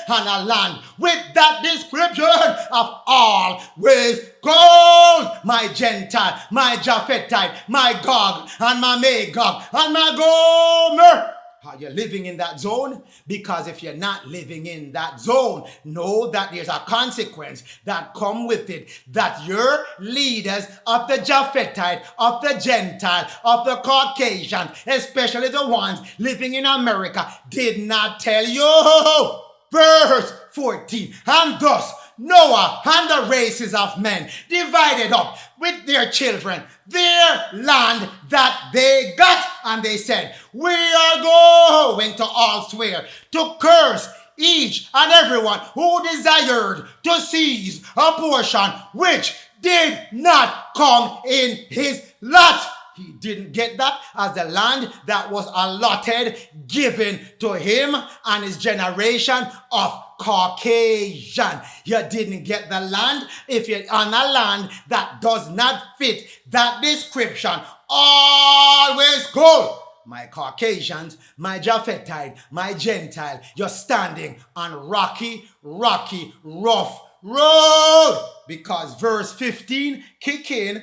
on a land with that description of always cold? My Gentile, my Japhethite, my Gog, and my Magog, and my Gomer. Are you living in that zone? Because if you're not living in that zone, know that there's a consequence that come with it. That your leaders of the Japhethite, of the Gentile, of the Caucasian, especially the ones living in America, did not tell you. Verse 14. And thus Noah and the races of men divided up with their children their land that they got, and they said, we are going to all swear to curse each and everyone who desired to seize a portion which did not come in his lot. He didn't get that as the land that was allotted, given to him and his generation of Caucasian. You didn't get the land if you're on a land that does not fit that description. Always cold. My Caucasians, my Japhethite, my Gentile, you're standing on rocky, rough road. Because verse 15 kick in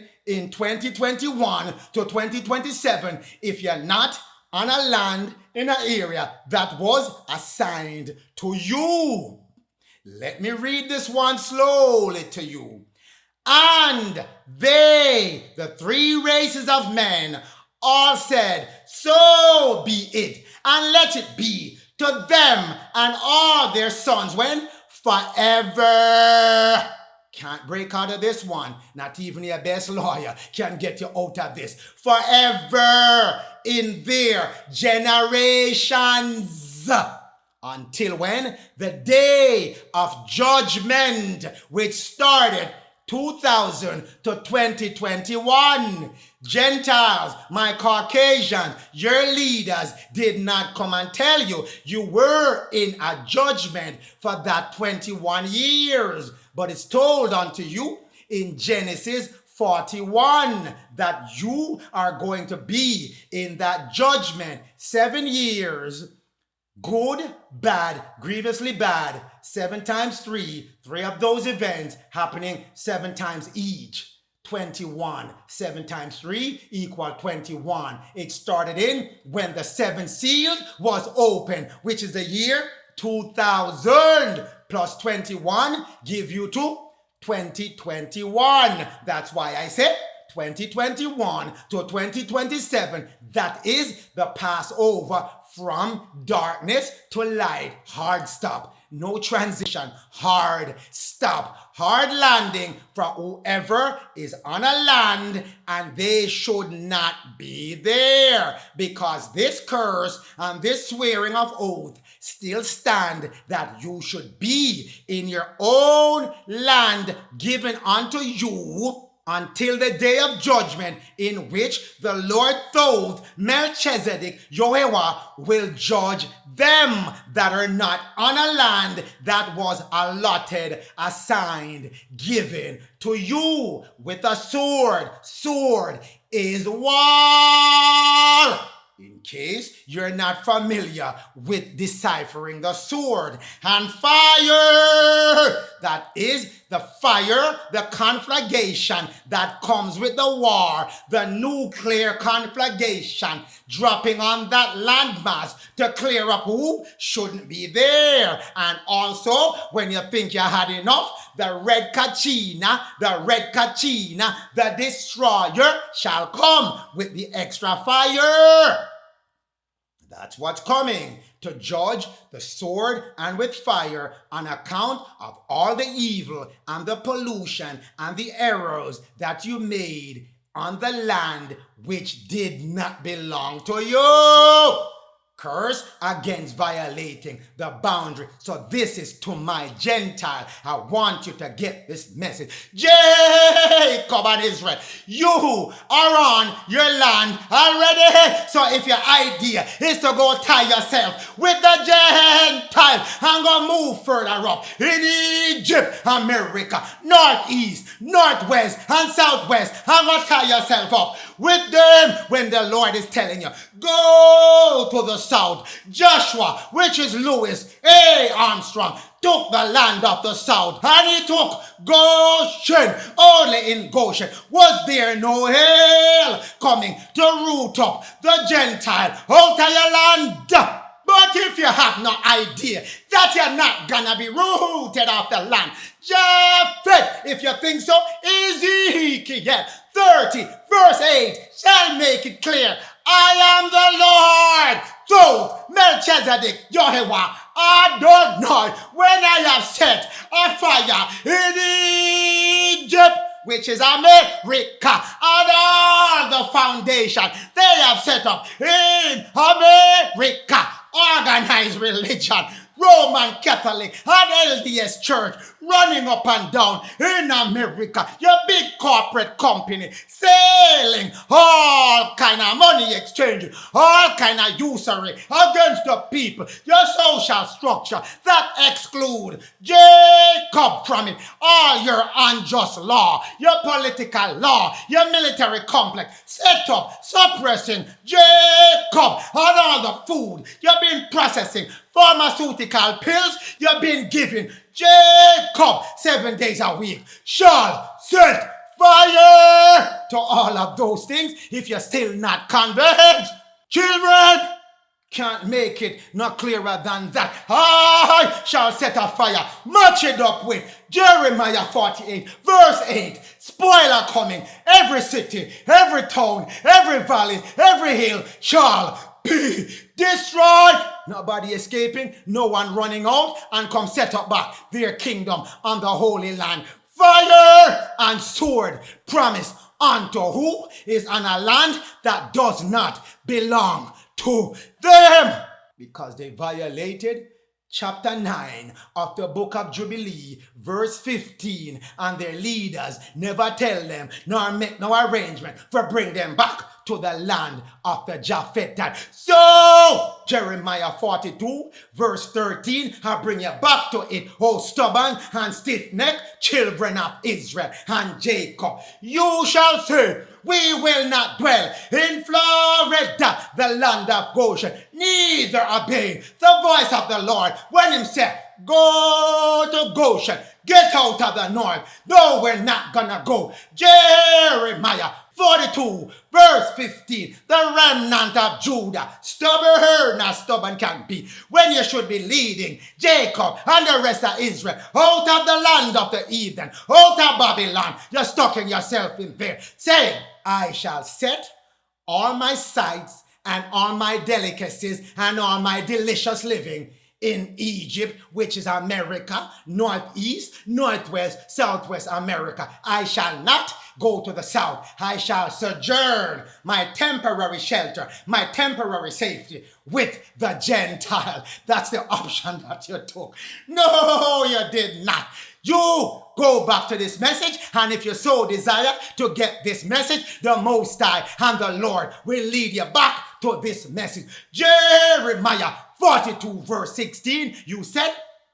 2021 to 2027 if you're not on a land in an area that was assigned to you. Let me read this one slowly to you. And they, the three races of men, all said, so be it, and let it be to them and all their sons, when? Forever. Can't break out of this one. Not even your best lawyer can get you out of this. Forever in their generations. Until when? The day of judgment, which started 2000 to 2021. Gentiles, my Caucasian, your leaders did not come and tell you. You were in a judgment for that 21 years. But it's told unto you in Genesis 41 that you are going to be in that judgment 7 years. Good, bad, grievously bad, 7 times 3, 3 of those events happening 7 times each. 21, 7 times 3 equal 21. It started in when the 7th seal was opened, which is the year 2000 plus 21 give you to 2021. That's why I said 2021 to 2027. That is the Passover from darkness to light. Hard stop. No transition. Hard stop. Hard landing for whoever is on a land and they should not be there. Because this curse and this swearing of oath still stand that you should be in your own land given unto you until the day of judgment, in which the Lord Thoth, Melchizedek, Yahweh, will judge them that are not on a land that was allotted, assigned, given to you with a sword. Sword is war. In case you're not familiar with deciphering the sword. And fire, that is the fire, the conflagration that comes with the war, the nuclear conflagration dropping on that landmass to clear up who shouldn't be there. And also, when you think you had enough, the red kachina, the destroyer shall come with the extra fire. That's what's coming, to judge the sword and with fire on account of all the evil and the pollution and the errors that you made on the land which did not belong to you. Curse against violating the boundary. So this is to my Gentile. I want you to get this message. Jacob and Israel, you are on your land already. So if your idea is to go tie yourself with the Gentile and go move further up in Egypt, America, northeast, northwest, and southwest, and go tie yourself up with them when the Lord is telling you, go to the south. Joshua, which is Lewis A. Armstrong, took the land of the south, and he took Goshen. Only in Goshen was there no hail coming to root up the Gentile out of your land. But if you have no idea that you're not gonna be rooted off the land, Japhet, if you think so, Ezekiel 30 verse 8 shall make it clear. I am the Lord, so Melchizedek, Yehovah, Adonai, when I have set a fire in Egypt, which is America, and all the foundation they have set up in America, organized religion, Roman Catholic, and LDS Church running up and down in America, your big corporate company selling all kind of money exchange, all kind of usury against the people, your social structure that exclude Jacob from it, all your unjust law, your political law, your military complex set up suppressing Jacob and all the food you've been processing, pharmaceutical pills you've been giving Jacob 7 days a week shall set fire to all of those things if you're still not convinced. Children can't make it no clearer than that. I shall set a fire. Match it up with Jeremiah 48 verse 8. Spoiler coming. Every city, every town, every valley, every hill shall be destroyed. Nobody escaping, no one running out and come set up back their kingdom on the Holy Land. Fire and sword promise unto who is on a land that does not belong to them, because they violated chapter 9 of the book of Jubilee, verse 15, and their leaders never tell them nor make no arrangement for bring them back to the land of the Japhetite. So Jeremiah 42 verse 13, I bring you back to it, O stubborn and stiff-necked children of Israel and Jacob. You shall say, we will not dwell in Florida, the land of Goshen, neither obey the voice of the Lord when him said, go to Goshen, get out of the north. No, we're not gonna go. Jeremiah 42 verse 15, the remnant of Judah, stubborn as stubborn can be, when you should be leading Jacob and the rest of Israel out of the land of the heathen, out of Babylon. You're stuck yourself in there, saying, I shall set all my sights and all my delicacies and all my delicious living in Egypt, which is America, northeast, northwest, southwest America. I shall not go to the south. I shall sojourn my temporary shelter, my temporary safety with the Gentile. That's the option that you took. No, you did not. You go back to this message, and if you so desire to get this message, the Most High and the Lord will lead you back to this message. Jeremiah 42 verse 16, you said,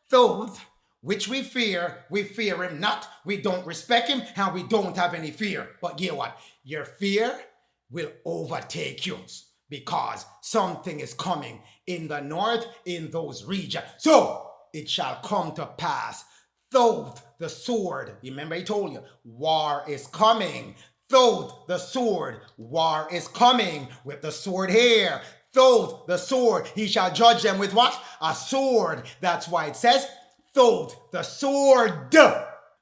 those which we fear him not. We don't respect him, and we don't have any fear. But guess what? Your fear will overtake you, because something is coming in the north, in those regions. So it shall come to pass. Though the sword, remember he told you, war is coming. Though the sword, war is coming with the sword here. Though the sword, he shall judge them with what? A sword. That's why it says, though the sword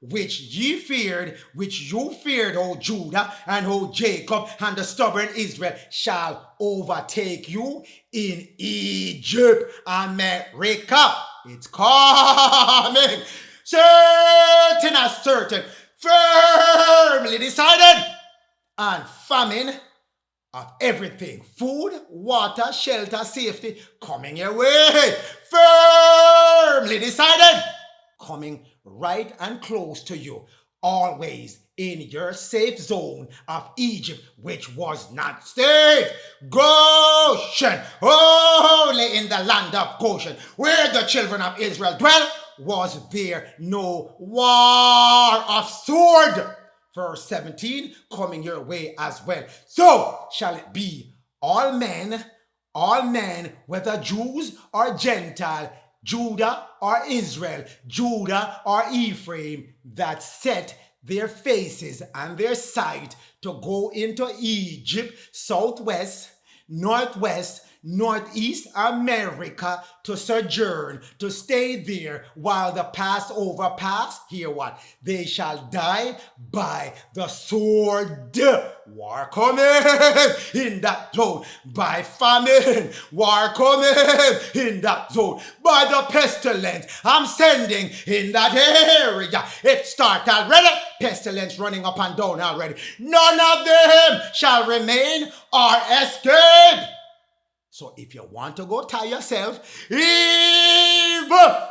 which ye feared, which you feared, O Judah and O Jacob and the stubborn Israel, shall overtake you in Egypt, America. It's coming. Certain as certain, firmly decided, and famine of everything. Food, water, shelter, safety coming your way. Firmly decided. Coming right and close to you. Always in your safe zone of Egypt, which was not safe. Goshen, only in the land of Goshen, where the children of Israel dwell, was there no war of sword. Verse 17, coming your way as well. So shall it be, all men, whether Jews or Gentile, Judah or Israel, Judah or Ephraim, that set their faces and their sight to go into Egypt, southwest, northwest, northeast America, to sojourn, to stay there while the Passover pass. Hear what? They shall die by the sword. War coming in that zone. By famine. War coming in that zone. By the pestilence I'm sending in that area. It started already. Pestilence running up and down already. None of them shall remain or escape. So if you want to go tie yourself, evil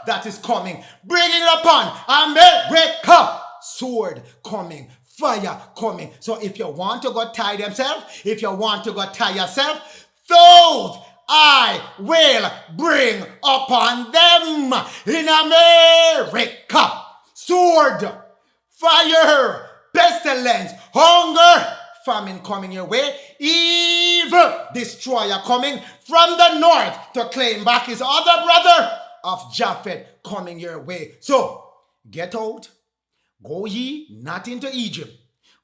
that is coming, bringing upon America, sword coming, fire coming. So if you want to go tie themselves, if you want to go tie yourself, those I will bring upon them in America. Sword, fire, pestilence, hunger, famine coming your way, evil destroyer coming from the north to claim back his other brother of Japheth coming your way. So get out, go ye not into Egypt.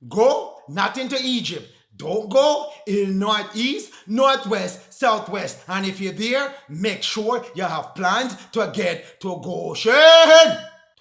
Go not into Egypt. Don't go in northeast, northwest, southwest. And if you're there, make sure you have plans to get to Goshen.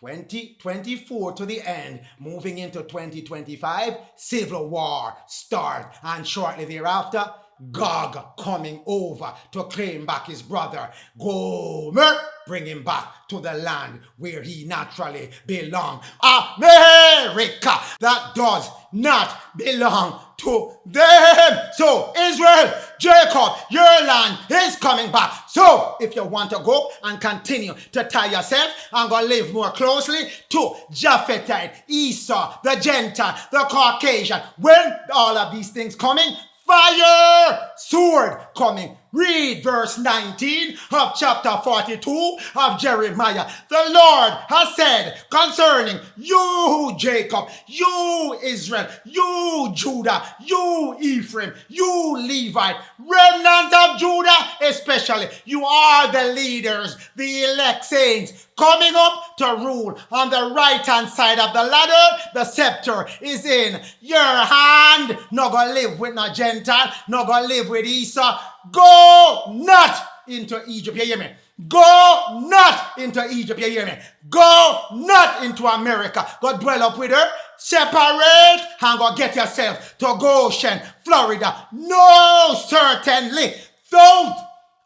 2024 to the end, moving into 2025, civil war start, and shortly thereafter, GOG coming over to claim back his brother Gomer, bring him back to the land where he naturally belongs. America, that does not belong to them. So Israel, Jacob, your land is coming back. So if you want to go and continue to tie yourself and go live more closely to Japhethite, Esau, the Gentile, the Caucasian, when all of these things coming, fire, sword coming. Read verse 19 of chapter 42 of Jeremiah. The Lord has said concerning you, Jacob, you, Israel, you, Judah, you, Ephraim, you, Levite, remnant of Judah especially. You are the leaders, the elect saints, coming up to rule on the right-hand side of the ladder. The scepter is in your hand. Not gonna live with no Gentile, not gonna live with Esau. Go not into Egypt, you hear me? Go not into Egypt, you hear me? Go not into America. Go dwell up with her, separate, and go get yourself to Goshen, Florida. No, certainly don't.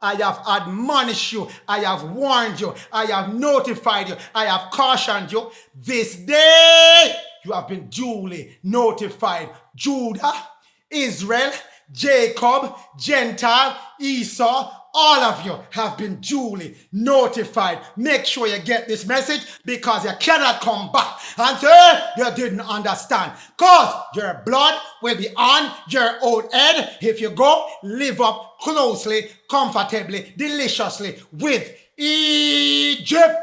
I have admonished you, I have warned you, I have notified you, I have cautioned you. This day you have been duly notified. Judah, Israel, Jacob, Gentile, Esau, all of you have been duly notified. Make sure you get this message, because you cannot come back and say you didn't understand. Because your blood will be on your own head if you go live up closely, comfortably, deliciously with Egypt.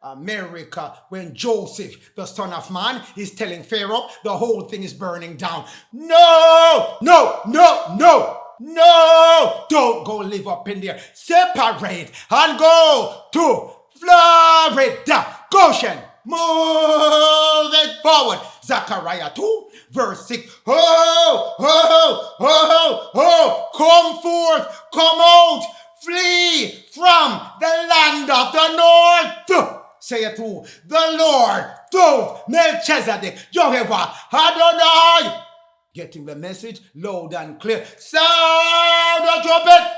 America, when Joseph, the son of man, is telling Pharaoh the whole thing is burning down. No, no, no, no, no, don't go live up in there. Separate and go to Florida, Goshen. Move it forward. Zechariah 2, verse 6. Oh, oh, oh, oh, come forth, come out, flee from the land of the north. Say it to the Lord, to Melchizedek, Jehovah, Adonai. Getting the message loud and clear. Sound the trumpet.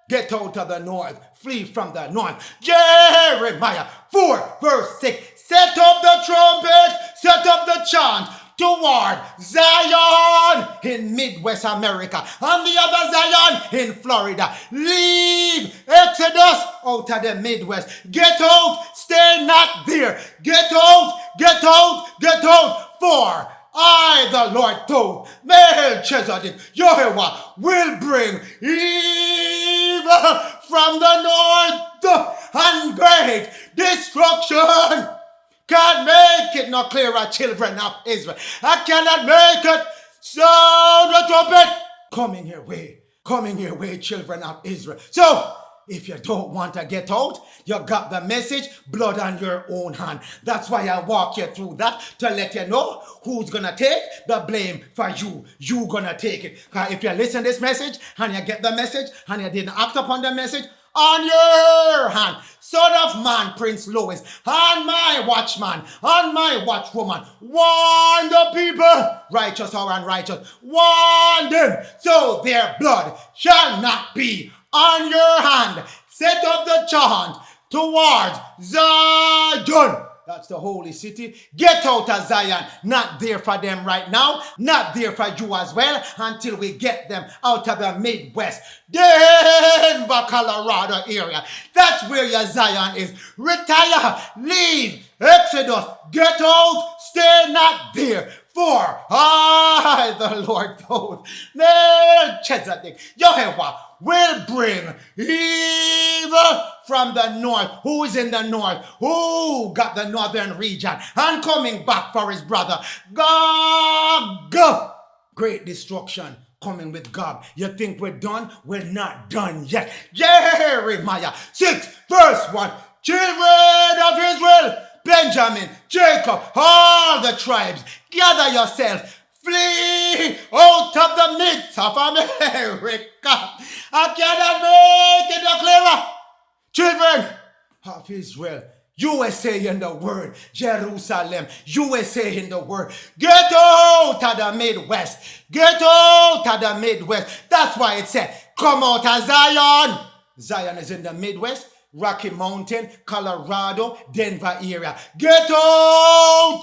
Get out of the north. Flee from the north. Jeremiah 4, verse 6. Set up the trumpet. Set up the chant. toward Zion in Midwest America and the other Zion in Florida. Leave Exodus out of the Midwest. Get out, stay not there. Get out, get out, get out. For I, the Lord, told Melchizedek, Yahweh will bring evil from the north and great destruction. Can't make it no clearer, children of Israel. I cannot make it. Sound the trumpet. Coming your way, children of Israel. So, if you don't want to get out, you got the message, blood on your own hand. That's why I walk you through that, to let you know who's going to take the blame for you. You going to take it. Because if you listen to this message, and you get the message, and you didn't act upon the message, on your hand, Son of Man, Prince Louis, and my watchman, and my watchwoman, warn the people, righteous or unrighteous, warn them, so their blood shall not be on your hand. Set up the chant towards Zion. That's the holy city. Get out of Zion. Not there for them right now. Not there for you as well, until we get them out of the Midwest. Denver, Colorado area. That's where your Zion is. Retire. Leave. Exodus. Get out. Stay not there. For I, the Lord, both Melchizedek, Yahweh, will bring evil from the north. Who is in the north? Who got the northern region and coming back for his brother? GOG. Great destruction coming with GOG. You think we're done? We're not done yet. Jeremiah 6 verse 1. Children of Israel, Benjamin, Jacob, all the tribes, gather yourself, flee out of the midst of America. I cannot make it no clearer. Children of Israel, USA in the word, Jerusalem, USA in the word. Get out of the Midwest. Get out of the Midwest. That's why it said, come out of Zion. Zion is in the Midwest. Rocky Mountain, Colorado, Denver area. Get out!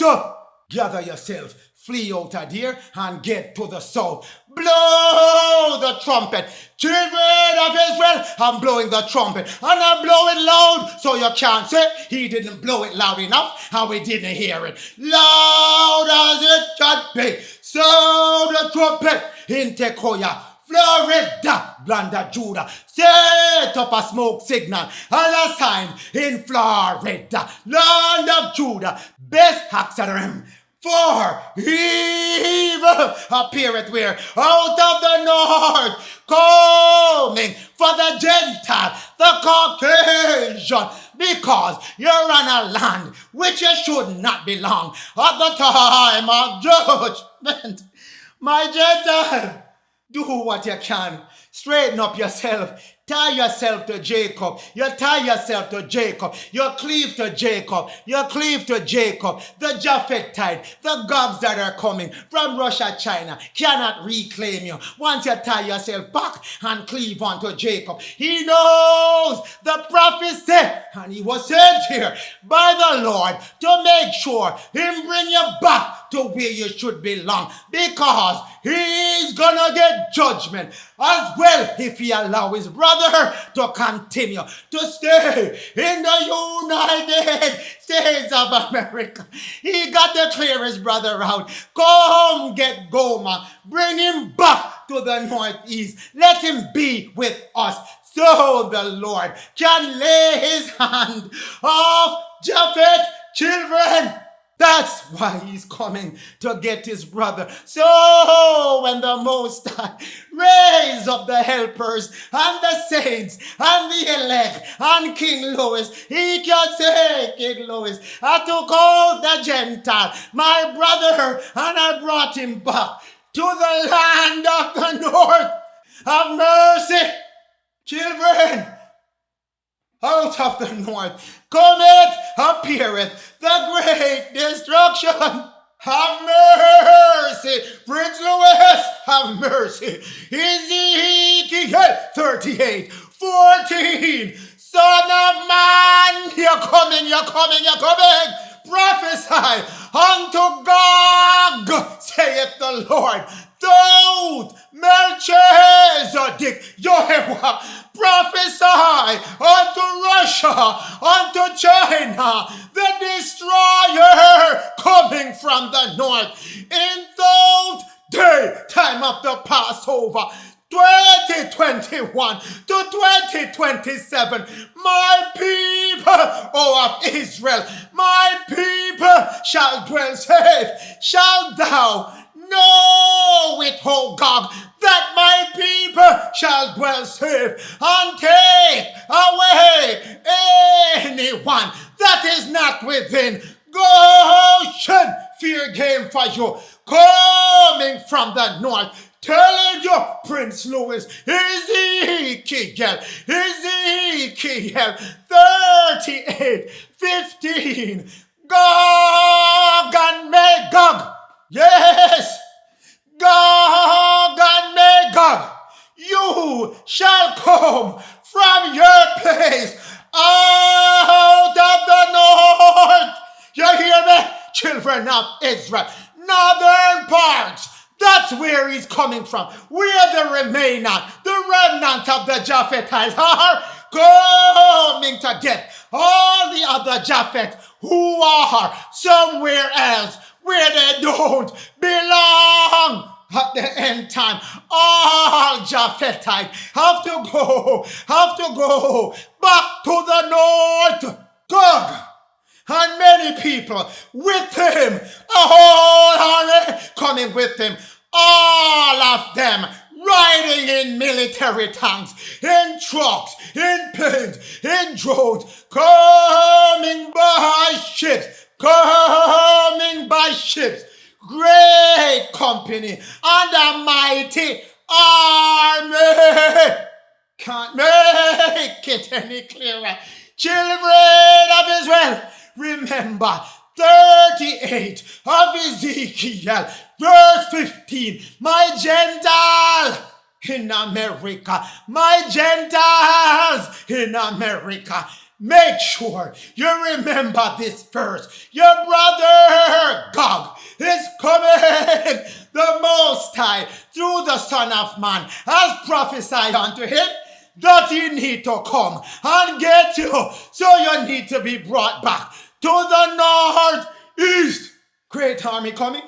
Gather yourself, flee out of here and get to the south. Blow the trumpet. Children of Israel, I'm blowing the trumpet. And I blow it loud so you can't say he didn't blow it loud enough and we didn't hear it. Loud as it can be. Sound the trumpet in Tekoya, Florida, Blanda, Judah. Set up a smoke signal and a sign in Florida, land of Judah. Best Haxarim. For evil appeareth where? Out of the north, coming for the Gentile, the Caucasian, because you're on a land which you should not belong at the time of judgment. My Gentile, do what you can. Straighten up yourself. Tie yourself to Jacob. You tie yourself to Jacob. You cleave to Jacob. You cleave to Jacob. The Japhethite, the gods that are coming from Russia, China cannot reclaim you. Once you tie yourself back and cleave onto Jacob, he knows the prophecy, and he was sent here by the Lord to make sure him bring you back to where you should belong, because he's gonna get judgment as well if he allow his brother to continue to stay in the United States of America. He got to clear his brother out. Come get Gomer. Bring him back to the northeast. Let him be with us, so the Lord can lay his hand off Japheth, children. That's why he's coming to get his brother. So when the Most High raise up the helpers and the saints and the elect and King Louis, he can say, King Louis, I took out the Gentile, my brother, and I brought him back to the land of the north. Have mercy, children. Out of the north cometh, appeareth the great destruction. Have mercy, Prince Louis, have mercy. Ezekiel 38:14. Son of man, you're coming. prophesy unto GOG, saith the Lord. Thou Melchizedek, Jehovah, prophesy unto Russia, unto China, the destroyer coming from the north. In those day, time of the Passover, 2021 to 2027, my people, O of Israel, my people shall dwell safe. Shall thou know it, O God, that my people shall dwell safe, and take away anyone that is not within Goshen. Fear game for you, coming from the north, telling you, Prince Louis, Ezekiel 38:15, Gog and Magog, yes, Gog and Magog, you shall come from your place out of the north. You hear me, children of Israel? Northern parts. That's where he's coming from. Where the remnant of the Japhetites are coming to get all the other Japhets who are somewhere else where they don't belong. At the end time, all Japhetites have to go back to the north. Gog and many people with him, a whole army coming with him, all of them riding in military tanks, in trucks, in planes, in drones, coming by ships, great company and a mighty army. Can't make it any clearer. Children of Israel, remember 38 of Ezekiel, verse 15. My Gentile in America, my Gentiles in America. Make sure you remember this verse. Your brother Gog is coming. The Most High, through the Son of Man, has prophesied unto him that you need to come and get you. So you need to be brought back to the northeast. Great army coming,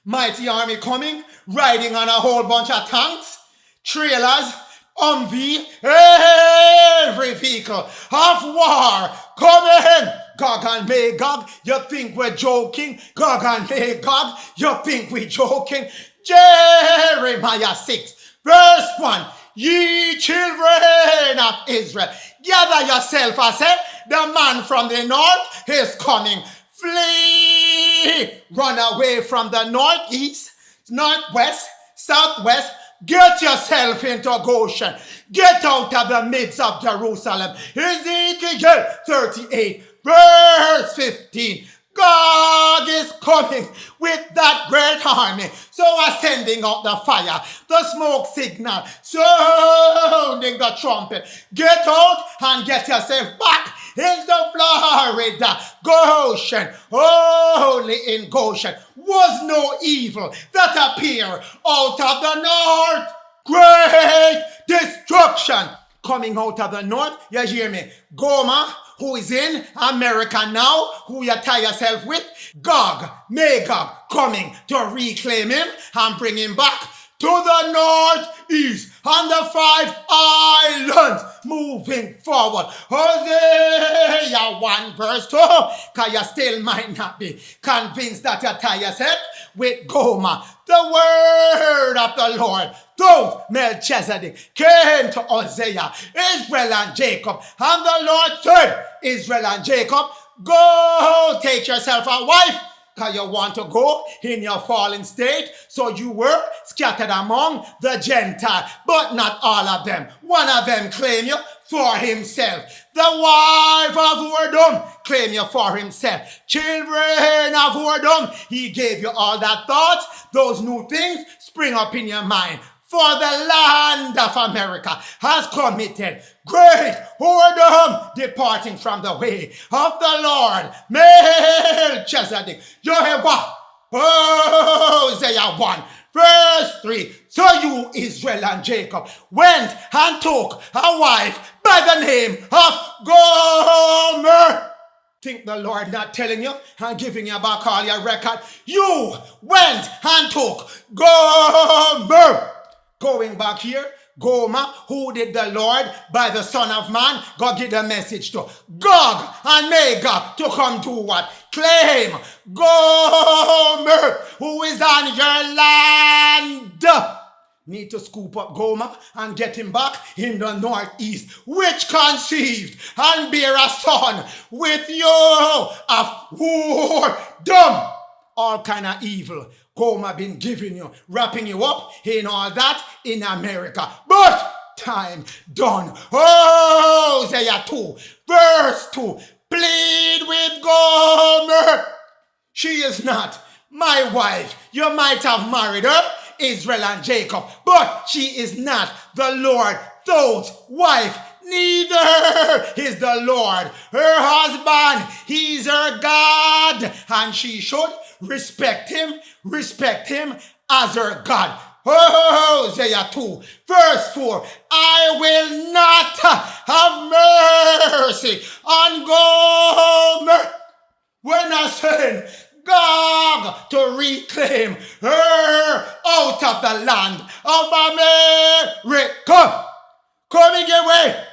mighty army coming, riding on a whole bunch of tanks, trailers, Humvee, every vehicle of war coming. Gog and Magog, you think we're joking? Gog and Magog, you think we're joking? Jeremiah 6, verse 1. Ye children of Israel, gather yourself, I said, the man from the north is coming. Flee, run away from the northeast, northwest, southwest. Get yourself into Goshen. Get out of the midst of Jerusalem. Ezekiel 38, verse 15. God is coming with that great army. So sending out the fire, the smoke signal, sounding the trumpet. Get out and get yourself back into Florida. Goshen, only in Goshen was no evil that appeared out of the north. Great destruction coming out of the north. You hear me? Gomer, who is in America now, who you tie yourself with. Gog, Magog, coming to reclaim him and bring him back to the northeast and the 5 islands. Moving forward. Hosea 1 verse 2. Because you still might not be convinced that you tie yourself with Gomer. The word of the Lord, those Melchizedek came to Hosea, Israel and Jacob. And the Lord said, Israel and Jacob, go take yourself a wife. Because you want to go in your fallen state. So you were scattered among the Gentiles, but not all of them. One of them claim you for himself. The wife of whoredom claim you for himself. Children of whoredom, he gave you all that thoughts. Those new things spring up in your mind. For the land of America has committed great whoredom, departing from the way of the Lord. Melchizedek, Jehovah, Hosea 1, verse 3. So you, Israel and Jacob, went and took a wife by the name of Gomer. Think the Lord not telling you and giving you back all your record? You went and took Gomer. Going back here, Gomer, who did the Lord by the Son of Man, God give the message to GOG and MAGOG to come do what? Claim Gomer, who is on your land. Need to scoop up Gomer and get him back in the northeast, which conceived and bear a son with you of whoredom. All kind of evil Gomer been giving you, wrapping you up in all that in America. But time done. Hosea 2, verse 2. Plead with Gomer. She is not my wife. You might have married her, Israel and Jacob, but she is not the Lord Thoth's wife. Neither is the Lord her husband. He's her God, and she should respect him as her God. Hosea 2, verse 4. I will not have mercy on Gomer when I send GOG to reclaim her out of the land of America. Coming your way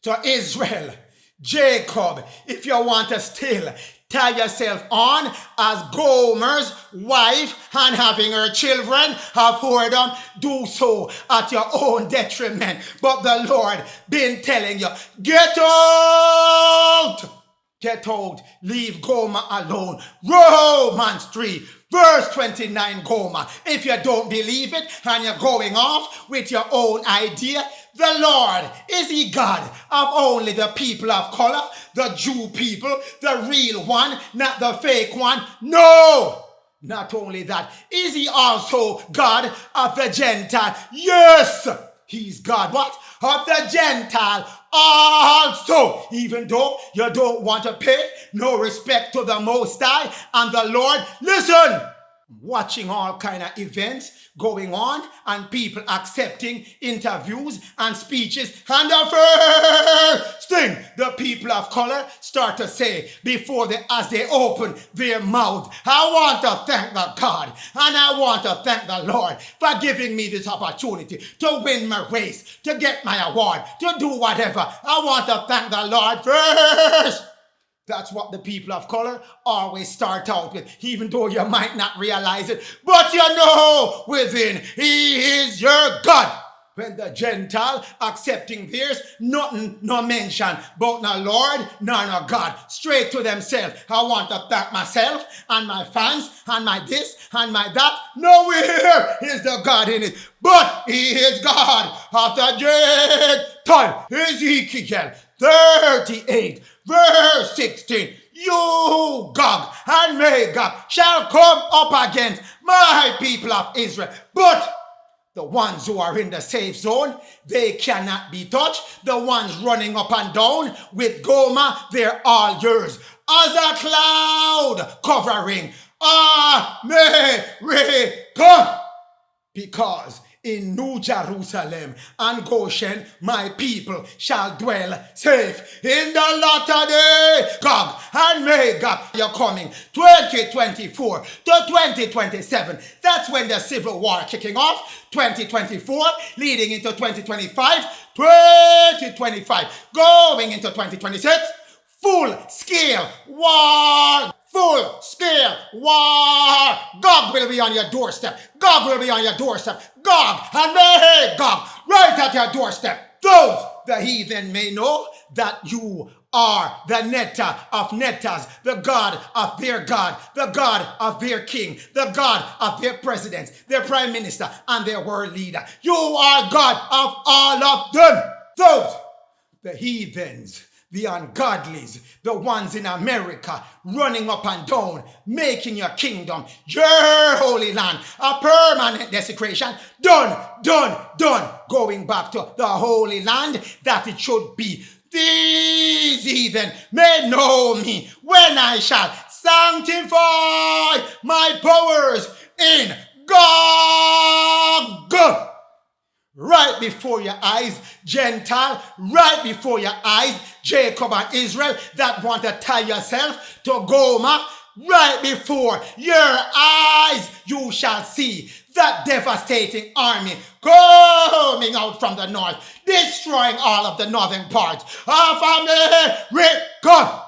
to Israel, Jacob, if you want to still tie yourself on as Gomer's wife and having her children of whoredom, do so at your own detriment. But the Lord been telling you, get out! Get out. Leave Gomer alone. Romans 3, verse 29, Gomer. If you don't believe it and you're going off with your own idea, the Lord, is he God of only the people of color, the Jew people, the real one, not the fake one? No! Not only that, is he also God of the Gentile? Yes! He's God, what? Of the Gentile also. Even though you don't want to pay no respect to the Most High and the Lord, listen! Watching all kind of events going on and people accepting interviews and speeches, and the first thing the people of color start to say as they open their mouth, I want to thank the God and I want to thank the Lord for giving me this opportunity to win my race, to get my award, to do whatever. I want to thank the Lord first. That's what the people of color always start out with, even though you might not realize it. But you know within, he is your God. When the Gentile accepting theirs, nothing no mention about no Lord, nor no God. Straight to themselves. I want to thank myself and my fans and my this and my that. Nowhere is the God in it. But he is God of the Gentile. Ezekiel 38, verse 16. You, Gog and Magog, shall come up against my people of Israel. But the ones who are in the safe zone, they cannot be touched. The ones running up and down with Gomer, they're all yours. As a cloud covering America. Because in New Jerusalem and Goshen, my people shall dwell safe. In the latter day, Gog and Magog, you're coming 2024 to 2027. That's when the civil war kicking off. 2024 leading into 2025, 2025 going into 2026. Full scale war. Full scale war. God will be on your doorstep. God will be on your doorstep. God and Magog right at your doorstep. Those the heathen may know that you are the netter of netters, the God of their God, the God of their king, the God of their presidents, their prime minister, and their world leader. You are God of all of them. Those the heathens the ungodlies, the ones in America, running up and down, making your kingdom, your holy land, a permanent desecration. Done, done, done. Going back to the holy land that it should be. These heathen may know me when I shall sanctify my powers in GOG. Right before your eyes, Gentile, right before your eyes, Jacob and Israel that want to tie yourself to Gomer, right before your eyes, you shall see that devastating army coming out from the north, destroying all of the northern parts of America.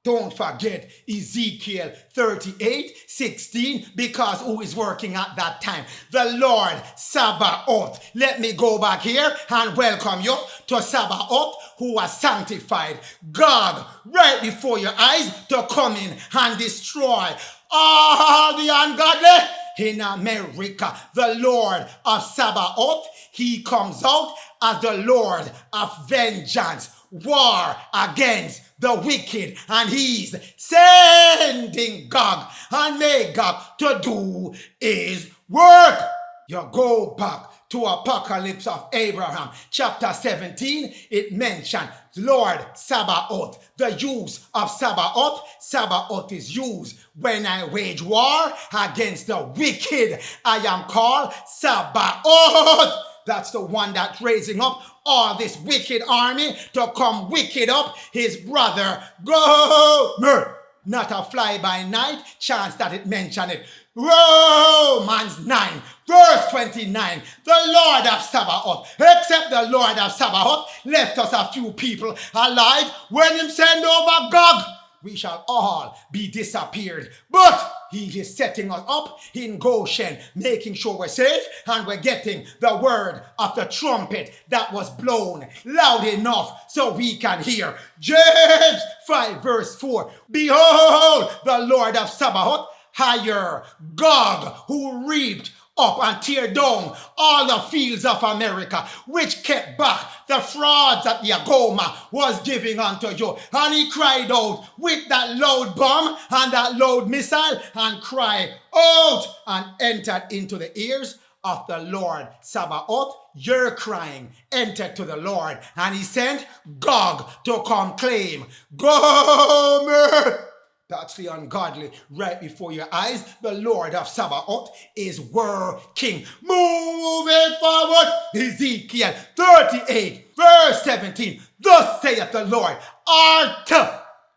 Don't forget Ezekiel 38:16, because who is working at that time? The Lord Sabaoth. Let me go back here and welcome you to Sabaoth, who was sanctified. God, right before your eyes, to come in and destroy all the ungodly in America. The Lord of Sabaoth, he comes out as the Lord of vengeance, war against the wicked, and he's sending Gog and Magog to do his work. You go back to Apocalypse of Abraham, chapter 17, it mentioned Lord Sabaoth, the use of Sabaoth. Sabaoth is used when I wage war against the wicked. I am called Sabaoth. That's the one that's raising up all this wicked army to come wicked up his brother Gomer. Not a fly-by-night chance that it mentioned it. Romans 9, verse 29. The Lord of Sabaoth, except the Lord of Sabaoth left us a few people alive when him send over Gog, we shall all be disappeared. But he is setting us up in Goshen, making sure we're safe, and we're getting the word of the trumpet that was blown loud enough so we can hear. James 5 verse 4. Behold, the Lord of Sabaoth hire Gog, who reaped up and tear down all the fields of America, which kept back the frauds that the Gomer was giving unto you. And he cried out with that loud bomb and that loud missile, and cried out and entered into the ears of the Lord Sabaoth. Your crying entered to the Lord, and he sent Gog to come claim Gomer. That's the ungodly right before your eyes. The Lord of Sabaoth is working. Moving forward, Ezekiel 38, verse 17. Thus saith the Lord, art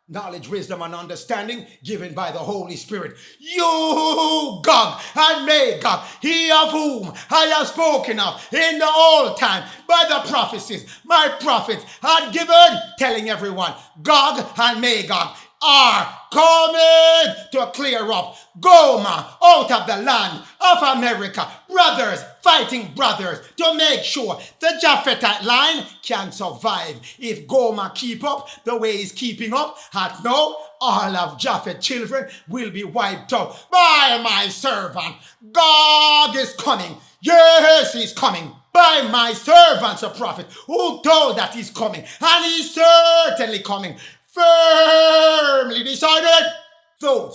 knowledge, wisdom, and understanding given by the Holy Spirit. You, Gog and Magog, he of whom I have spoken of in the old time by the prophecies my prophets had given, telling everyone, Gog and Magog are coming to clear up Gomer out of the land of America. Brothers fighting brothers to make sure the Japhethite line can survive. If Gomer keep up the way he's keeping up, at now all of Japheth's children will be wiped out by my servant. God is coming. Yes, he's coming. By my servants, a prophet, who told that he's coming, and he's certainly coming. Firmly decided, thought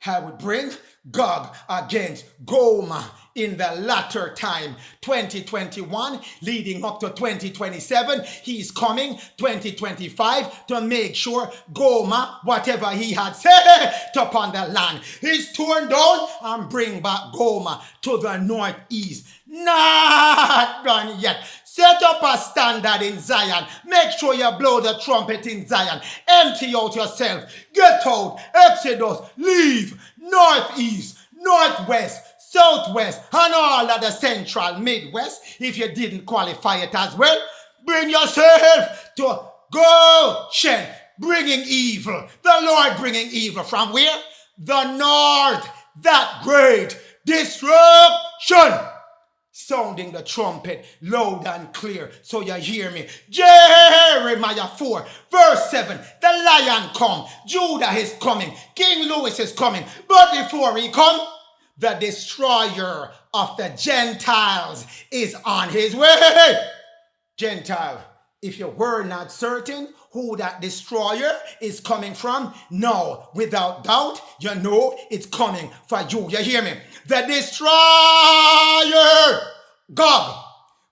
I would bring Gog against Gomer in the latter time, 2021 leading up to 2027. He's coming 2025 to make sure Gomer, whatever he had set upon the land, is torn down, and bring back Gomer to the northeast. Not done yet. Set up a standard in Zion. Make sure you blow the trumpet in Zion. Empty out yourself. Get out. Exodus. Leave. Northeast, northwest, southwest, and all of the central Midwest. If you didn't qualify it as well, bring yourself to Goshen. Bringing evil. The Lord bringing evil from where? The north. That great destruction. Sounding the trumpet loud and clear so you hear me. Jeremiah 4 verse 7. The lion come. Judah is coming. King Louis is coming. But before he come, the destroyer of the Gentiles is on his way. Gentile, If you were not certain who that destroyer is coming from, now, without doubt, you know it's coming for you. You hear me? The destroyer, GOG,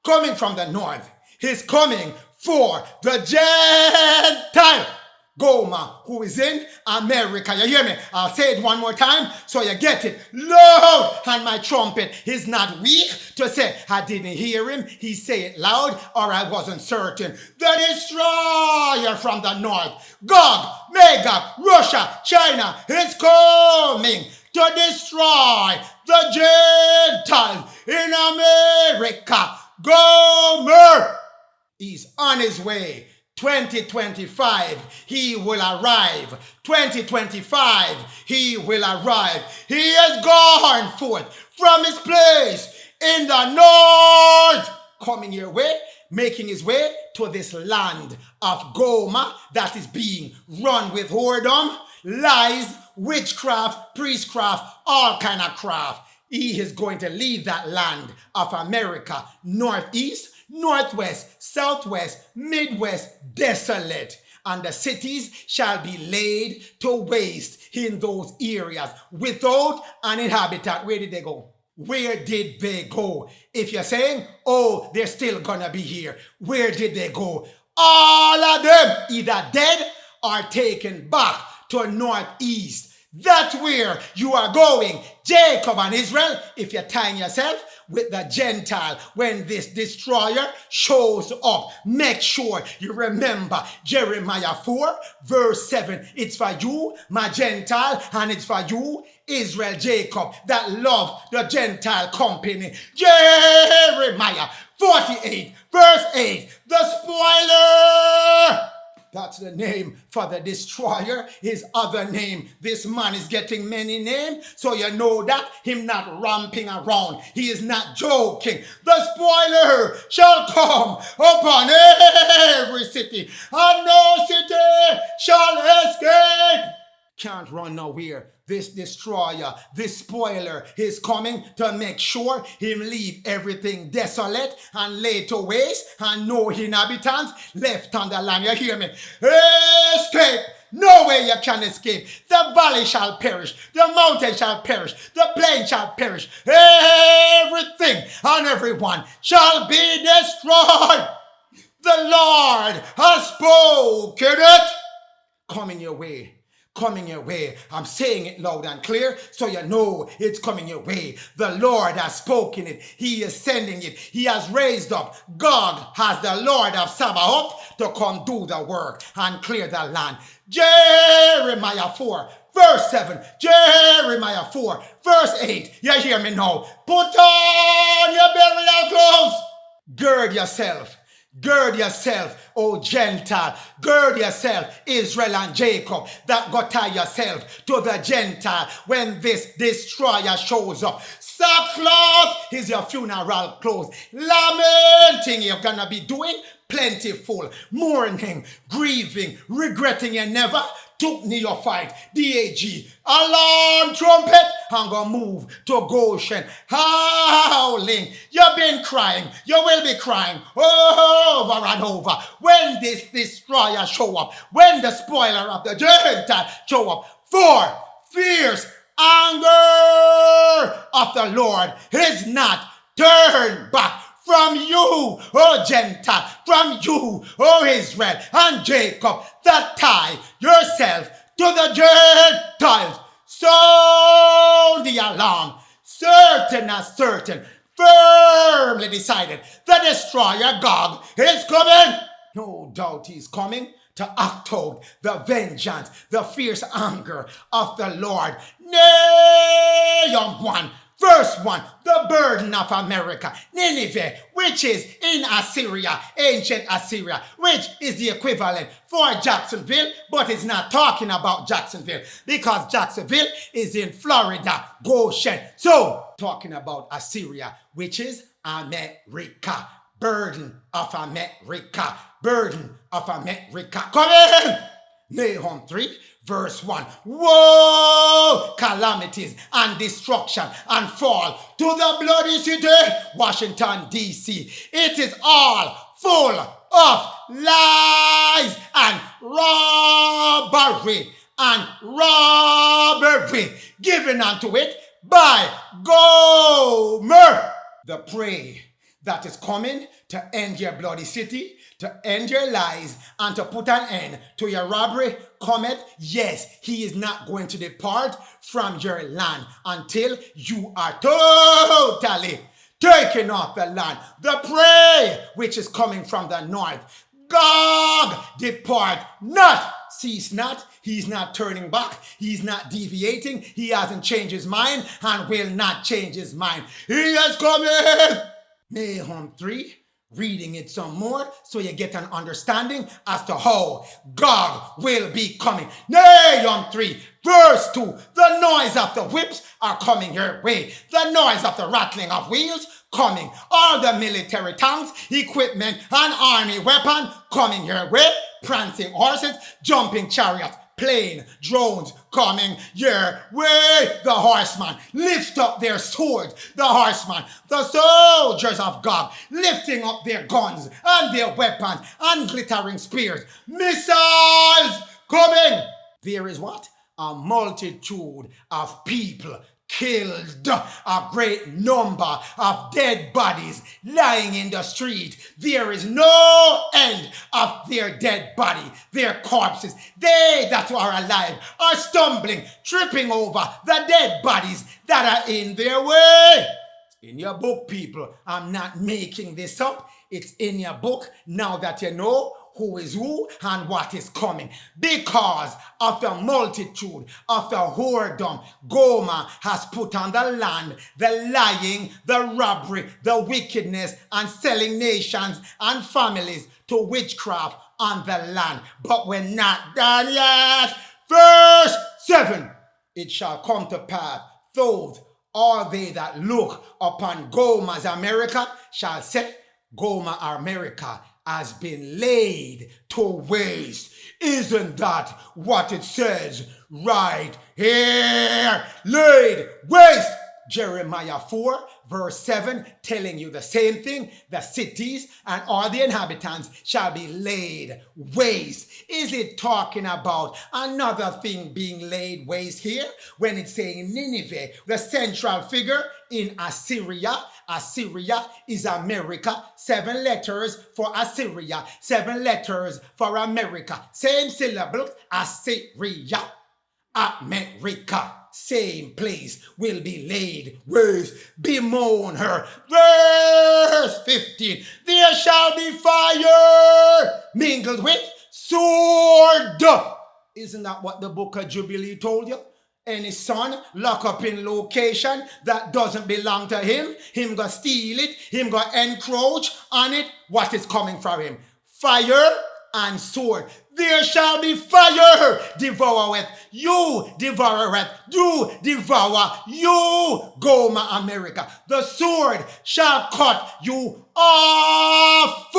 coming from the north. He's coming for the Gentile Gomer, who is in America. You hear me? I'll say it one more time so you get it. Lord, and my trumpet is not weak to say, I didn't hear him. He say it loud, or I wasn't certain. The destroyer from the north, GOG, MAGOG, Russia, China, is coming to destroy the Gentiles in America. Gomer, he's on his way. 2025, he will arrive. 2025, he will arrive. He has gone forth from his place in the north, coming your way, making his way to this land of Gomer that is being run with whoredom, lies, witchcraft, priestcraft, all kind of craft. He is going to leave that land of America, northeast, northwest, southwest, midwest, desolate, and the cities shall be laid to waste in those areas without an inhabitant. Where did they go? Where did they go? If you're saying, oh, they're still gonna be here, where did they go? All of them either dead or taken back to northeast. That's where you are going, Jacob and Israel, if you're tying yourself with the Gentile. When this destroyer shows up, make sure you remember Jeremiah 4 verse 7. It's for you, my Gentile, and it's for you, Israel, Jacob, that love the Gentile company. Jeremiah 48 verse 8, the spoiler. That's the name for the destroyer. His other name. This man is getting many names, so you know that him not ramping around. He is not joking. The spoiler shall come upon every city, and no city shall escape. Can't run nowhere. This destroyer, this spoiler is coming to make sure him leave everything desolate and laid to waste and no inhabitants left on the land. You hear me? Escape! No way you can escape. The valley shall perish. The mountain shall perish. The plain shall perish. Everything and everyone shall be destroyed. The Lord has spoken it. Coming your way. Coming your way. I'm saying it loud and clear so you know it's coming your way. The Lord has spoken it. He is sending it. He has raised up. God has the Lord of Sabaoth to come do the work and clear the land. Jeremiah 4 verse 7. Jeremiah 4 verse 8. You hear me now? Put on your burial clothes. Gird yourself. Gird yourself, O Gentile. Gird yourself, Israel and Jacob, that go tie yourself to the Gentile when this destroyer shows up. Sackcloth is your funeral clothes. Lamenting you're gonna be doing plentiful. Mourning, grieving, regretting you never took neophyte, DAG, alarm trumpet, and go move to Goshen, howling. You've been crying, you will be crying over and over. When this destroyer show up, when the spoiler of the Gentile show up, for fierce anger of the Lord is not turned back from you, O Gentile, from you, O Israel and Jacob, that tie yourself to the Gentiles. Sound the alarm, certain as certain, firmly decided, the destroyer GOG is coming. No doubt he's coming to act out the vengeance, the fierce anger of the Lord. Nahum 1 verse 1, the burden of America, Nineveh, which is in Assyria, ancient Assyria, which is the equivalent for Jacksonville, but it's not talking about Jacksonville because Jacksonville is in Florida, Goshen. So, talking about Assyria, which is America, burden of America, burden of America. Come in! Nahum 3 verse 1. Woe! Calamities and destruction and fall to the bloody city, Washington, D.C. It is all full of lies and robbery given unto it by Gomer, the prey that is coming to end your bloody city, to end your lies, and to put an end to your robbery, cometh. Yes, he is not going to depart from your land until you are totally taken off the land. The prey which is coming from the north, GOG, depart not, cease not. He's not turning back. He's not deviating. He hasn't changed his mind and will not change his mind. He is coming. Nahum 3, reading it some more so you get an understanding as to how GOG will be coming. Nahum 3, verse 2, the noise of the whips are coming your way. The noise of the rattling of wheels coming. All the military tanks, equipment, and army weapon coming your way. Prancing horses, jumping chariots, plane, drones coming your way. The horsemen lift up their swords. The horsemen, the soldiers of God, lifting up their guns and their weapons and glittering spears. Missiles coming. There is what? A multitude of people killed, a great number of dead bodies lying in the street. There is no end of their dead body, their corpses. They that are alive are stumbling, tripping over the dead bodies that are in their way. In your book, people, I'm not making this up. It's in your book now that you know who is who and what is coming. Because of the multitude of the whoredom Gomer has put on the land, the lying, the robbery, the wickedness, and selling nations and families to witchcraft on the land. But we're not done yet. Verse 7, it shall come to pass, those all they that look upon Gomer's America shall say, Gomer America has been laid to waste. Isn't that what it says right here? Laid waste. Jeremiah 4 verse 7 telling you the same thing. The cities and all the inhabitants shall be laid waste. Is it talking about another thing being laid waste here? When it's saying Nineveh, the central figure in Assyria. Assyria is America. 7 letters for Assyria. 7 letters for America. Same syllable. Assyria. America. Same place will be laid waste. Bemoan her. Verse 15. There shall be fire mingled with sword. Isn't that what the book of Jubilee told you? Any son lock up in location that doesn't belong to him go steal it, him go encroach on it, what is coming from him? Fire and sword. There shall be fire devoureth you, devoureth you, devour you, Gomer America. The sword shall cut you off.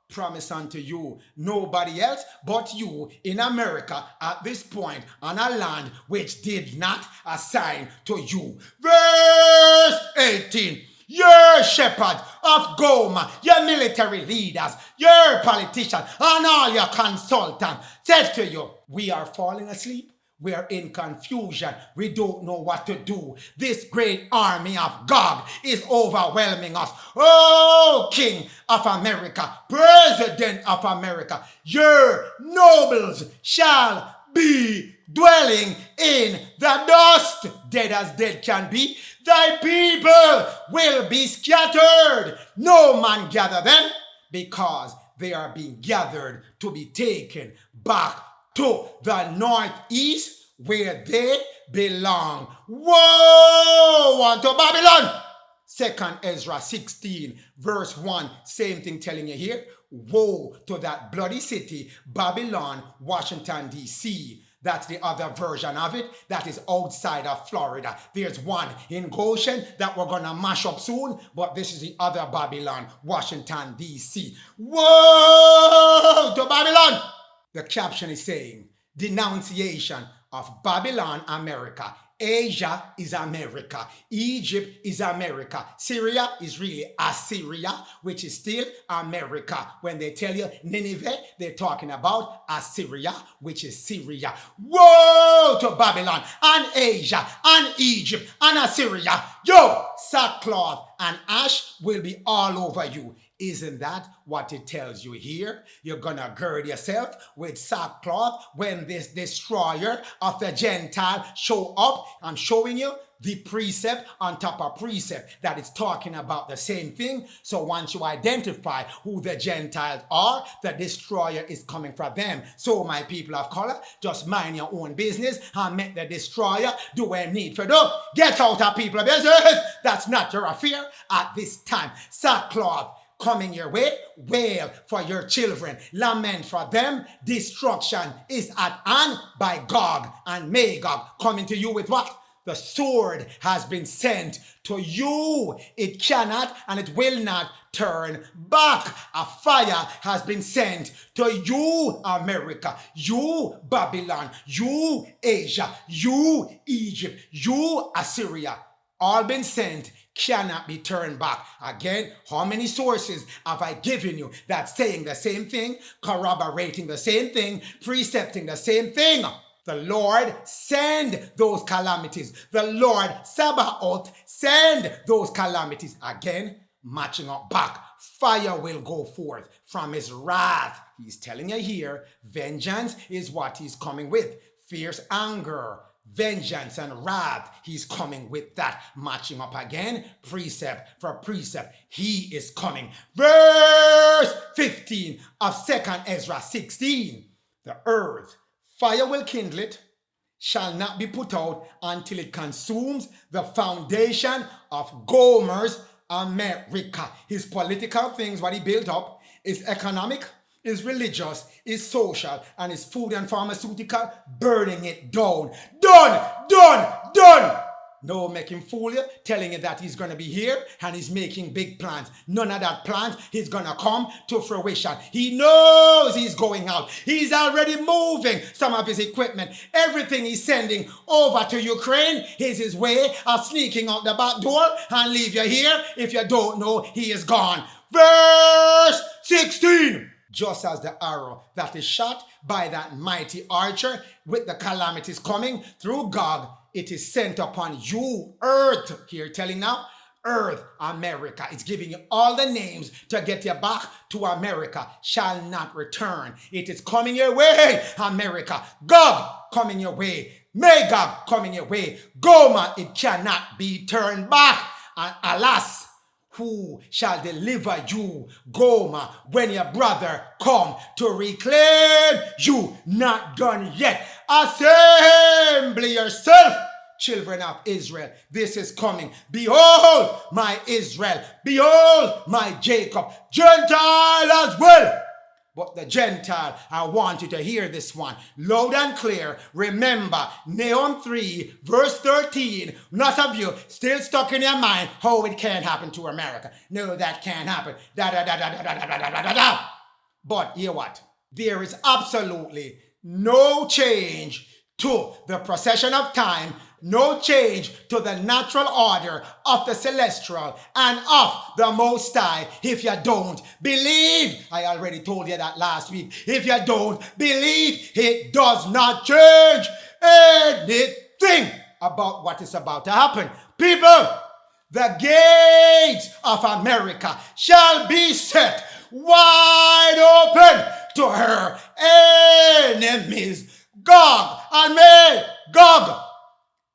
Promise unto you, nobody else but you in America at this point on a land which did not assign to you. Verse 18. Your shepherd of Gomer, your military leaders, your politicians, and all your consultants said to you, we are falling asleep. We are in confusion. We don't know what to do. This great army of God is overwhelming us. Oh, King of America, President of America, your nobles shall be dwelling in the dust, dead as dead can be. Thy people will be scattered. No man gather them, because they are being gathered to be taken back to the northeast where they belong. Woe unto Babylon! 2nd Ezra 16 verse 1, same thing telling you here. Woe to that bloody city, Babylon, Washington, D.C. That's the other version of it that is outside of Florida. There's one in Goshen that we're going to mash up soon, but this is the other Babylon, Washington, D.C. Woe to Babylon! The caption is saying, denunciation of Babylon, America Asia is America. Egypt is America. Syria is really Assyria, which is still America. When they tell you Nineveh, they're talking about Assyria, which is Syria. Woe to Babylon and Asia and Egypt and Assyria. Yo, sackcloth and ash will be all over you. Isn't that what it tells you here? You're gonna gird yourself with sackcloth when this destroyer of the Gentile show up. I'm showing you the precept on top of precept that is talking about the same thing. So once you identify who the Gentiles are, the destroyer is coming for them. So my people of color, just mind your own business and make the destroyer do what need for do. Get out of people's business. That's not your affair at this time. Sackcloth coming your way, wail for your children, lament for them. Destruction is at hand by GOG and MAGOG. Coming to you with what? The sword has been sent to you. It cannot and it will not turn back. A fire has been sent to you, America, you, Babylon, you, Asia, you, Egypt, you, Assyria. All been sent, cannot be turned back. Again, how many sources have I given you that's saying the same thing, corroborating the same thing, precepting the same thing? The Lord send those calamities. The Lord Sabaoth send those calamities. Again, matching up back. Fire will go forth from his wrath. He's telling you here, vengeance is what he's coming with. Fierce anger, vengeance and wrath, he's coming with that. Matching up again, precept for precept, he is coming. Verse 15 of 2nd Ezra 16. The earth, fire will kindle it, shall not be put out until it consumes the foundation of Gomer's America. His political things, what he built up, is economic, is religious, is social, and is food and pharmaceutical, burning it down. Done, done, done. No make him fool you, telling you that he's going to be here and he's making big plans. None of that plans is going to come to fruition. He knows he's going out. He's already moving some of his equipment. Everything he's sending over to Ukraine is his way of sneaking out the back door and leave you here. If you don't know, he is gone. Verse 16. Just as the arrow that is shot by that mighty archer with the calamities coming through GOG, it is sent upon you, earth. Here telling now, earth, America. It's giving you all the names to get you back to America. Shall not return. It is coming your way, America. GOG coming your way. MAGOG coming your way. Gomer, it cannot be turned back. And alas, who shall deliver you, Gomer, when your brother come to reclaim you? Not done yet. Assemble yourself, children of Israel. This is coming. Behold my Israel. Behold my Jacob. Gentile as well. But the Gentile, I want you to hear this one loud and clear. Remember, Nahum 3, verse 13. Not of you, still stuck in your mind, how it can't happen to America. No, that can't happen. But hear what? There is absolutely no change to the procession of time, no change to the natural order of the celestial and of the Most High. If you don't believe, I already told you that last week, if you don't believe, it does not change anything about what is about to happen. People, the gates of America shall be set wide open to her enemies. GOG and MAGOG.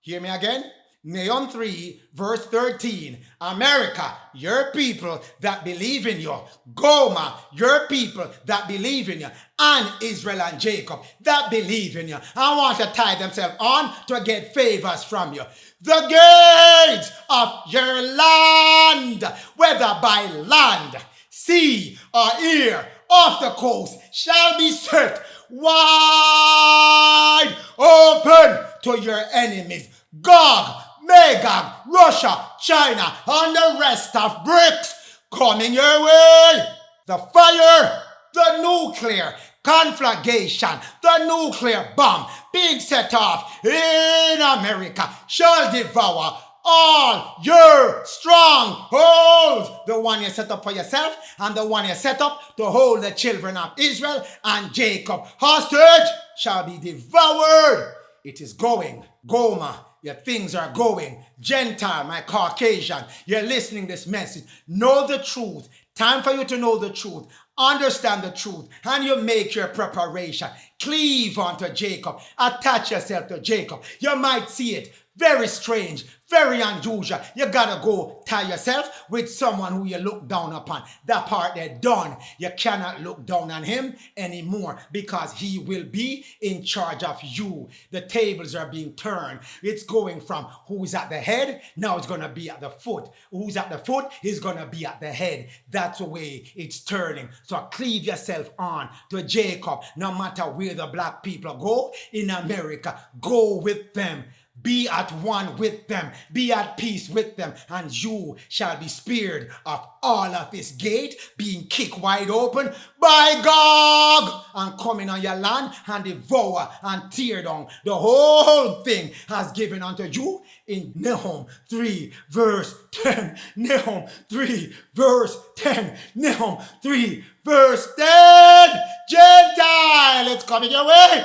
Hear me again? Nahum 3, verse 13. America, your people that believe in you. Gomer, your people that believe in you. And Israel and Jacob that believe in you. I want to tie themselves on to get favors from you. The gates of your land, whether by land, sea, or air, off the coast, shall be set wide open to your enemies. GOG, MAGOG, Russia, China, and the rest of BRICS coming your way. The fire, the nuclear, conflagration, the nuclear bomb being set off in America shall devour all your strongholds. The one you set up for yourself and the one you set up to hold the children of Israel and Jacob hostage shall be devoured. It is going. Gomer, your things are going. Gentile, my Caucasian, you're listening to this message. Know the truth. Time for you to know the truth. Understand the truth. And you make your preparation. Cleave unto Jacob. Attach yourself to Jacob. You might see it. Very strange. Very unusual. You gotta go tie yourself with someone who you look down upon. That part they're done. You cannot look down on him anymore because he will be in charge of you. The tables are being turned. It's going from who's at the head, now it's gonna be at the foot. Who's at the foot is gonna be at the head. That's the way it's turning. So cleave yourself on to Jacob. No matter where the black people go in America, go with them. Be at one with them. Be at peace with them. And you shall be spared of all of this gate being kicked wide open by GOG and coming on your land and devour and tear down the whole thing has given unto you in Nahum 3 verse 10. Nahum 3 verse 10. Nahum 3 verse 10. Gentile, it's coming your way.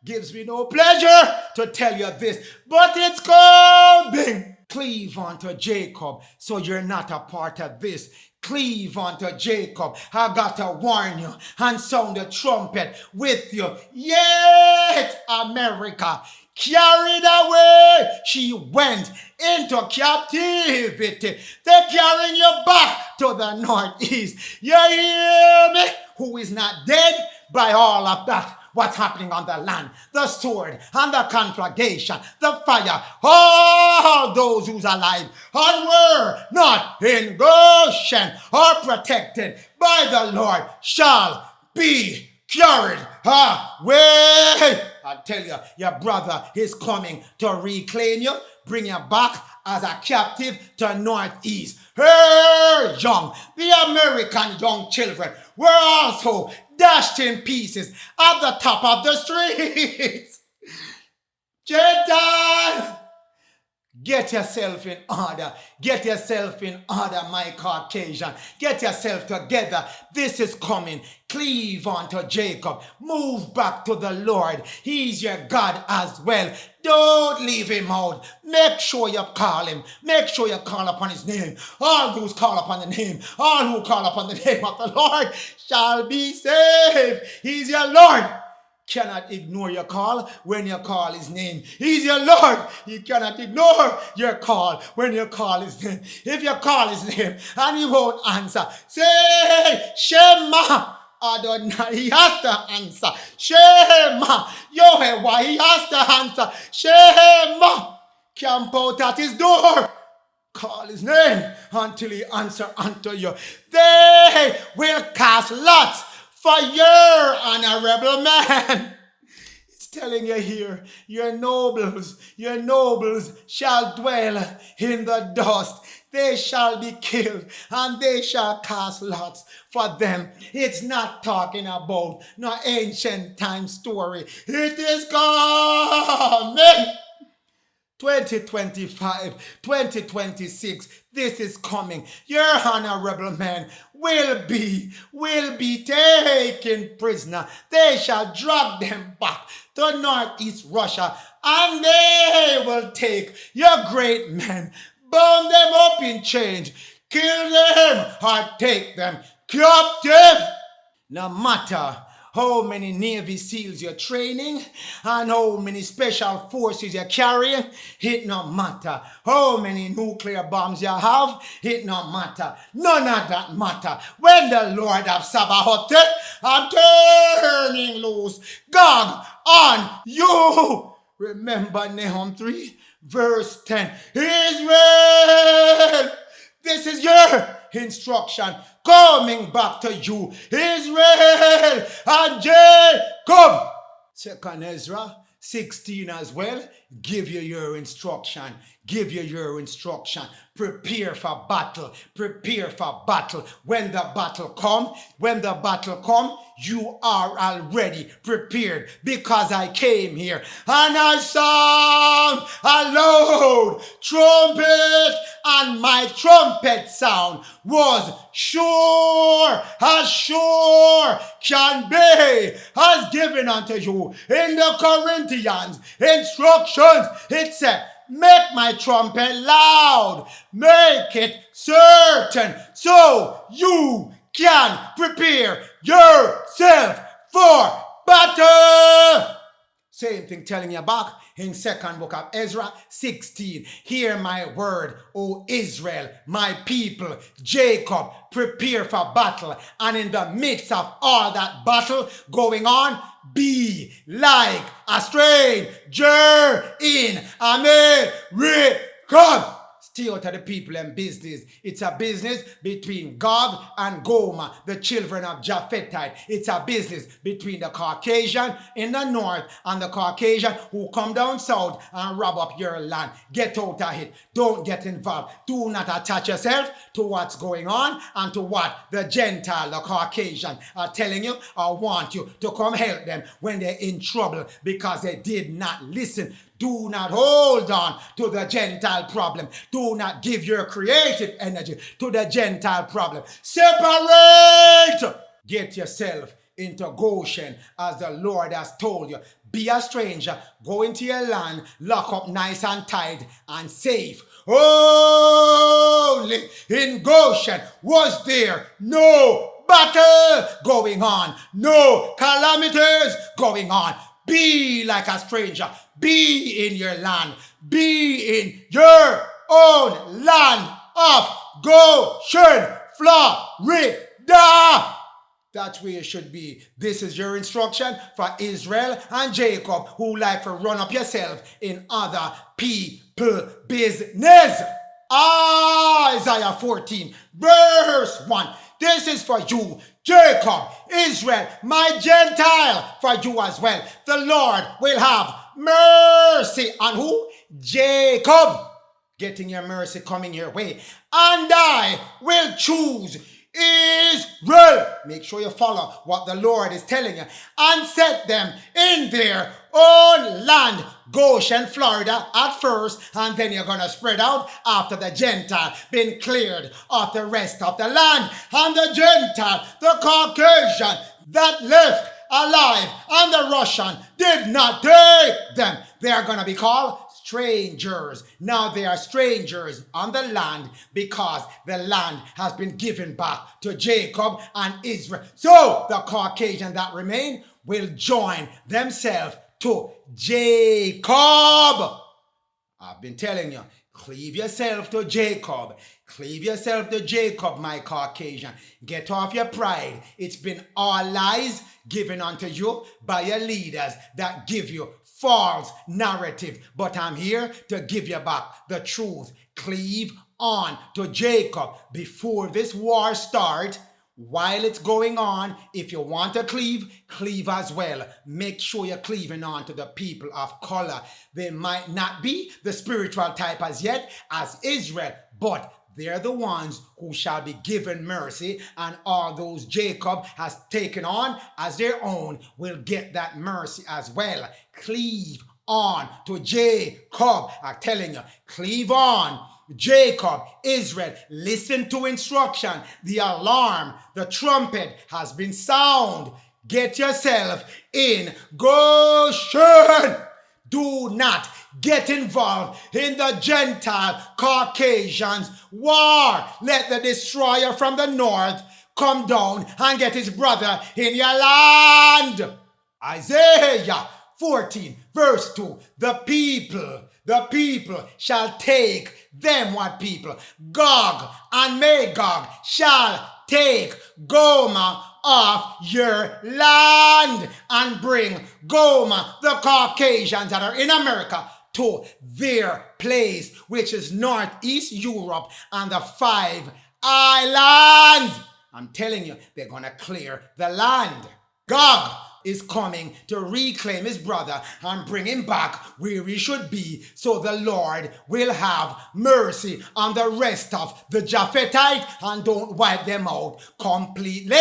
Gives me no pleasure to tell you this, but it's coming. Cleave unto Jacob, so you're not a part of this. Cleave unto Jacob. I got to warn you and sound the trumpet with you. Yet America, carried away, she went into captivity. They're carrying you back to the northeast. You hear me? Who is not dead by all of that? What's happening on the land, the sword and the conflagration, the fire, all those who's alive and were not in Goshen are protected by the Lord shall be carried away. I tell you, your brother is coming to reclaim you, bring you back as a captive to northeast. Her young, the American young children were also dashed in pieces at the top of the streets. Gentile, get yourself in order. Get yourself in order, my Caucasian. Get yourself together. This is coming. Cleave unto Jacob. Move back to the Lord. He's your God as well. Don't leave him out. Make sure you call him. Make sure you call upon his name. All those call upon the name. All who call upon the name of the Lord shall be saved. He's your Lord. Cannot ignore your call when you call his name. He's your Lord. You cannot ignore your call when you call his name. If you call his name and he won't answer, say Shema Adonai. He has to answer. Shema Yehovah. He has to answer. Shema. Camp out at his door. Call his name until he answer unto you. They will cast lots for your honorable man. It's telling you here, your nobles shall dwell in the dust. They shall be killed and they shall cast lots for them. It's not talking about no ancient time story. It is coming. 2025, 2026, this is coming. Your honorable man will be taken prisoner. They shall drag them back to northeast Russia, and they will take your great men, bound them up in chains, kill them, or take them captive. No matter how many Navy SEALs you're training and how many special forces you're carrying, it no matter. How many nuclear bombs you have, it no matter. None of that matter. When the Lord of Sabaoth, I'm turning loose GOG on you. Remember Nahum 3 verse 10. Israel, this is your instruction coming back to you. Israel and Jacob. 2 Ezra 16 as well, give you your instruction. Give you your instruction. Prepare for battle. Prepare for battle. When the battle come, you are already prepared, because I came here and I sound a loud trumpet, and my trumpet sound was sure can be, as given unto you in the Corinthians instructions. It said, make my trumpet loud, make it certain, so you can prepare yourself for battle. Same thing telling you back in second book of Ezra 16. Hear my word, O Israel, my people, Jacob, prepare for battle. And in the midst of all that battle going on, be like a stranger in America. Stay out of the people and business. It's a business between Gog and Gomer, the children of Japhethite. It's a business between the Caucasian in the north and the Caucasian who come down south and rob up your land. Get out of it. Don't get involved. Do not attach yourself to what's going on and to what the Gentile, the Caucasian, are telling you or want you to come help them when they're in trouble because they did not listen. Do not hold on to the Gentile problem. Do not give your creative energy to the Gentile problem. Separate! Get yourself into Goshen as the Lord has told you. Be a stranger. Go into your land. Lock up nice and tight and safe. Only in Goshen was there no battle going on. No calamities going on. Be like a stranger. Be in your land. Be in your own land of Goshen, Florida. That's where you should be. This is your instruction for Israel and Jacob, who like to run up yourself in other people business. Isaiah 14, verse 1. This is for you, Jacob, Israel, my Gentile, for you as well. The Lord will have mercy on who? Jacob. Getting your mercy coming your way. And I will choose Israel. Make sure you follow what the Lord is telling you. And set them in their own land. Goshen, Florida at first, and then you're going to spread out after the Gentile been cleared of the rest of the land. And the Gentile, the Caucasian that left alive, and the Russian did not take them. They are going to be called strangers. Now they are strangers on the land because the land has been given back to Jacob and Israel. So the Caucasian that remain will join themselves to Jacob. I've been telling you, cleave yourself to Jacob. Cleave yourself to Jacob, my Caucasian. Get off your pride. It's been all lies given unto you by your leaders that give you false narrative. But I'm here to give you back the truth. Cleave on to Jacob before this war starts. While it's going on, if you want to cleave, cleave as well. Make sure you're cleaving on to the people of color. They might not be the spiritual type as yet as Israel, but they're the ones who shall be given mercy, and all those Jacob has taken on as their own will get that mercy as well. Cleave on to Jacob. I'm telling you, cleave on. Jacob, Israel, listen to instruction. The alarm, the trumpet has been sound. Get yourself in Goshen. Do not get involved in the Gentile Caucasians war. Let the destroyer from the north come down and get his brother in your land. Isaiah 14 verse 2. The people shall take them, what people? Gog and Magog shall take Gomer off your land and bring Gomer, the Caucasians that are in America, to their place, which is Northeast Europe and the 5 islands. I'm telling you, they're going to clear the land. Gog, is coming to reclaim his brother and bring him back where he should be, so the Lord will have mercy on the rest of the Japhetite and don't wipe them out completely.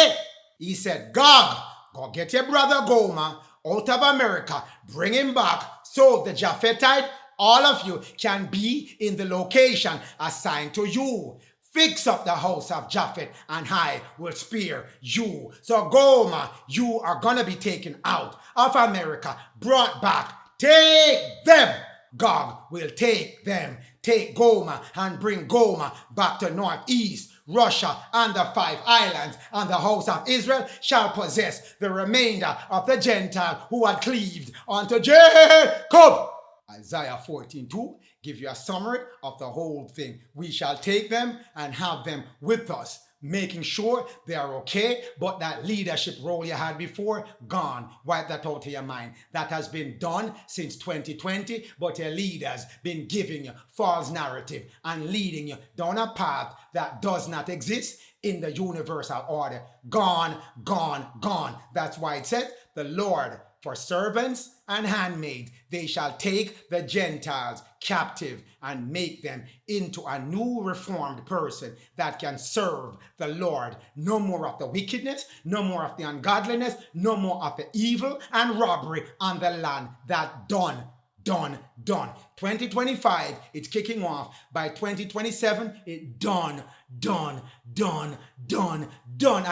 He said, GOG, go get your brother Gomer out of America, bring him back so the Japhetite, all of you, can be in the location assigned to you. Fix up the house of Japhet and I will spare you. So Gomer, you are going to be taken out of America, brought back. Take them. GOG will take them. Take Gomer and bring Gomer back to northeast Russia and the 5 islands, and the house of Israel shall possess the remainder of the Gentile who had cleaved unto Jacob. Isaiah 14:2 give you a summary of the whole thing. We shall take them and have them with us, making sure they are okay, but that leadership role you had before, gone. Wipe that out of your mind. That has been done since 2020, but your leaders been giving you false narrative and leading you down a path that does not exist in the universal order. Gone, gone, gone. That's why it said, the Lord, for servants and handmaids, they shall take the Gentiles captive and make them into a new reformed person that can serve the Lord. No more of the wickedness, no more of the ungodliness, no more of the evil and robbery on the land. That done. 2025, it's kicking off. By 2027, it done. I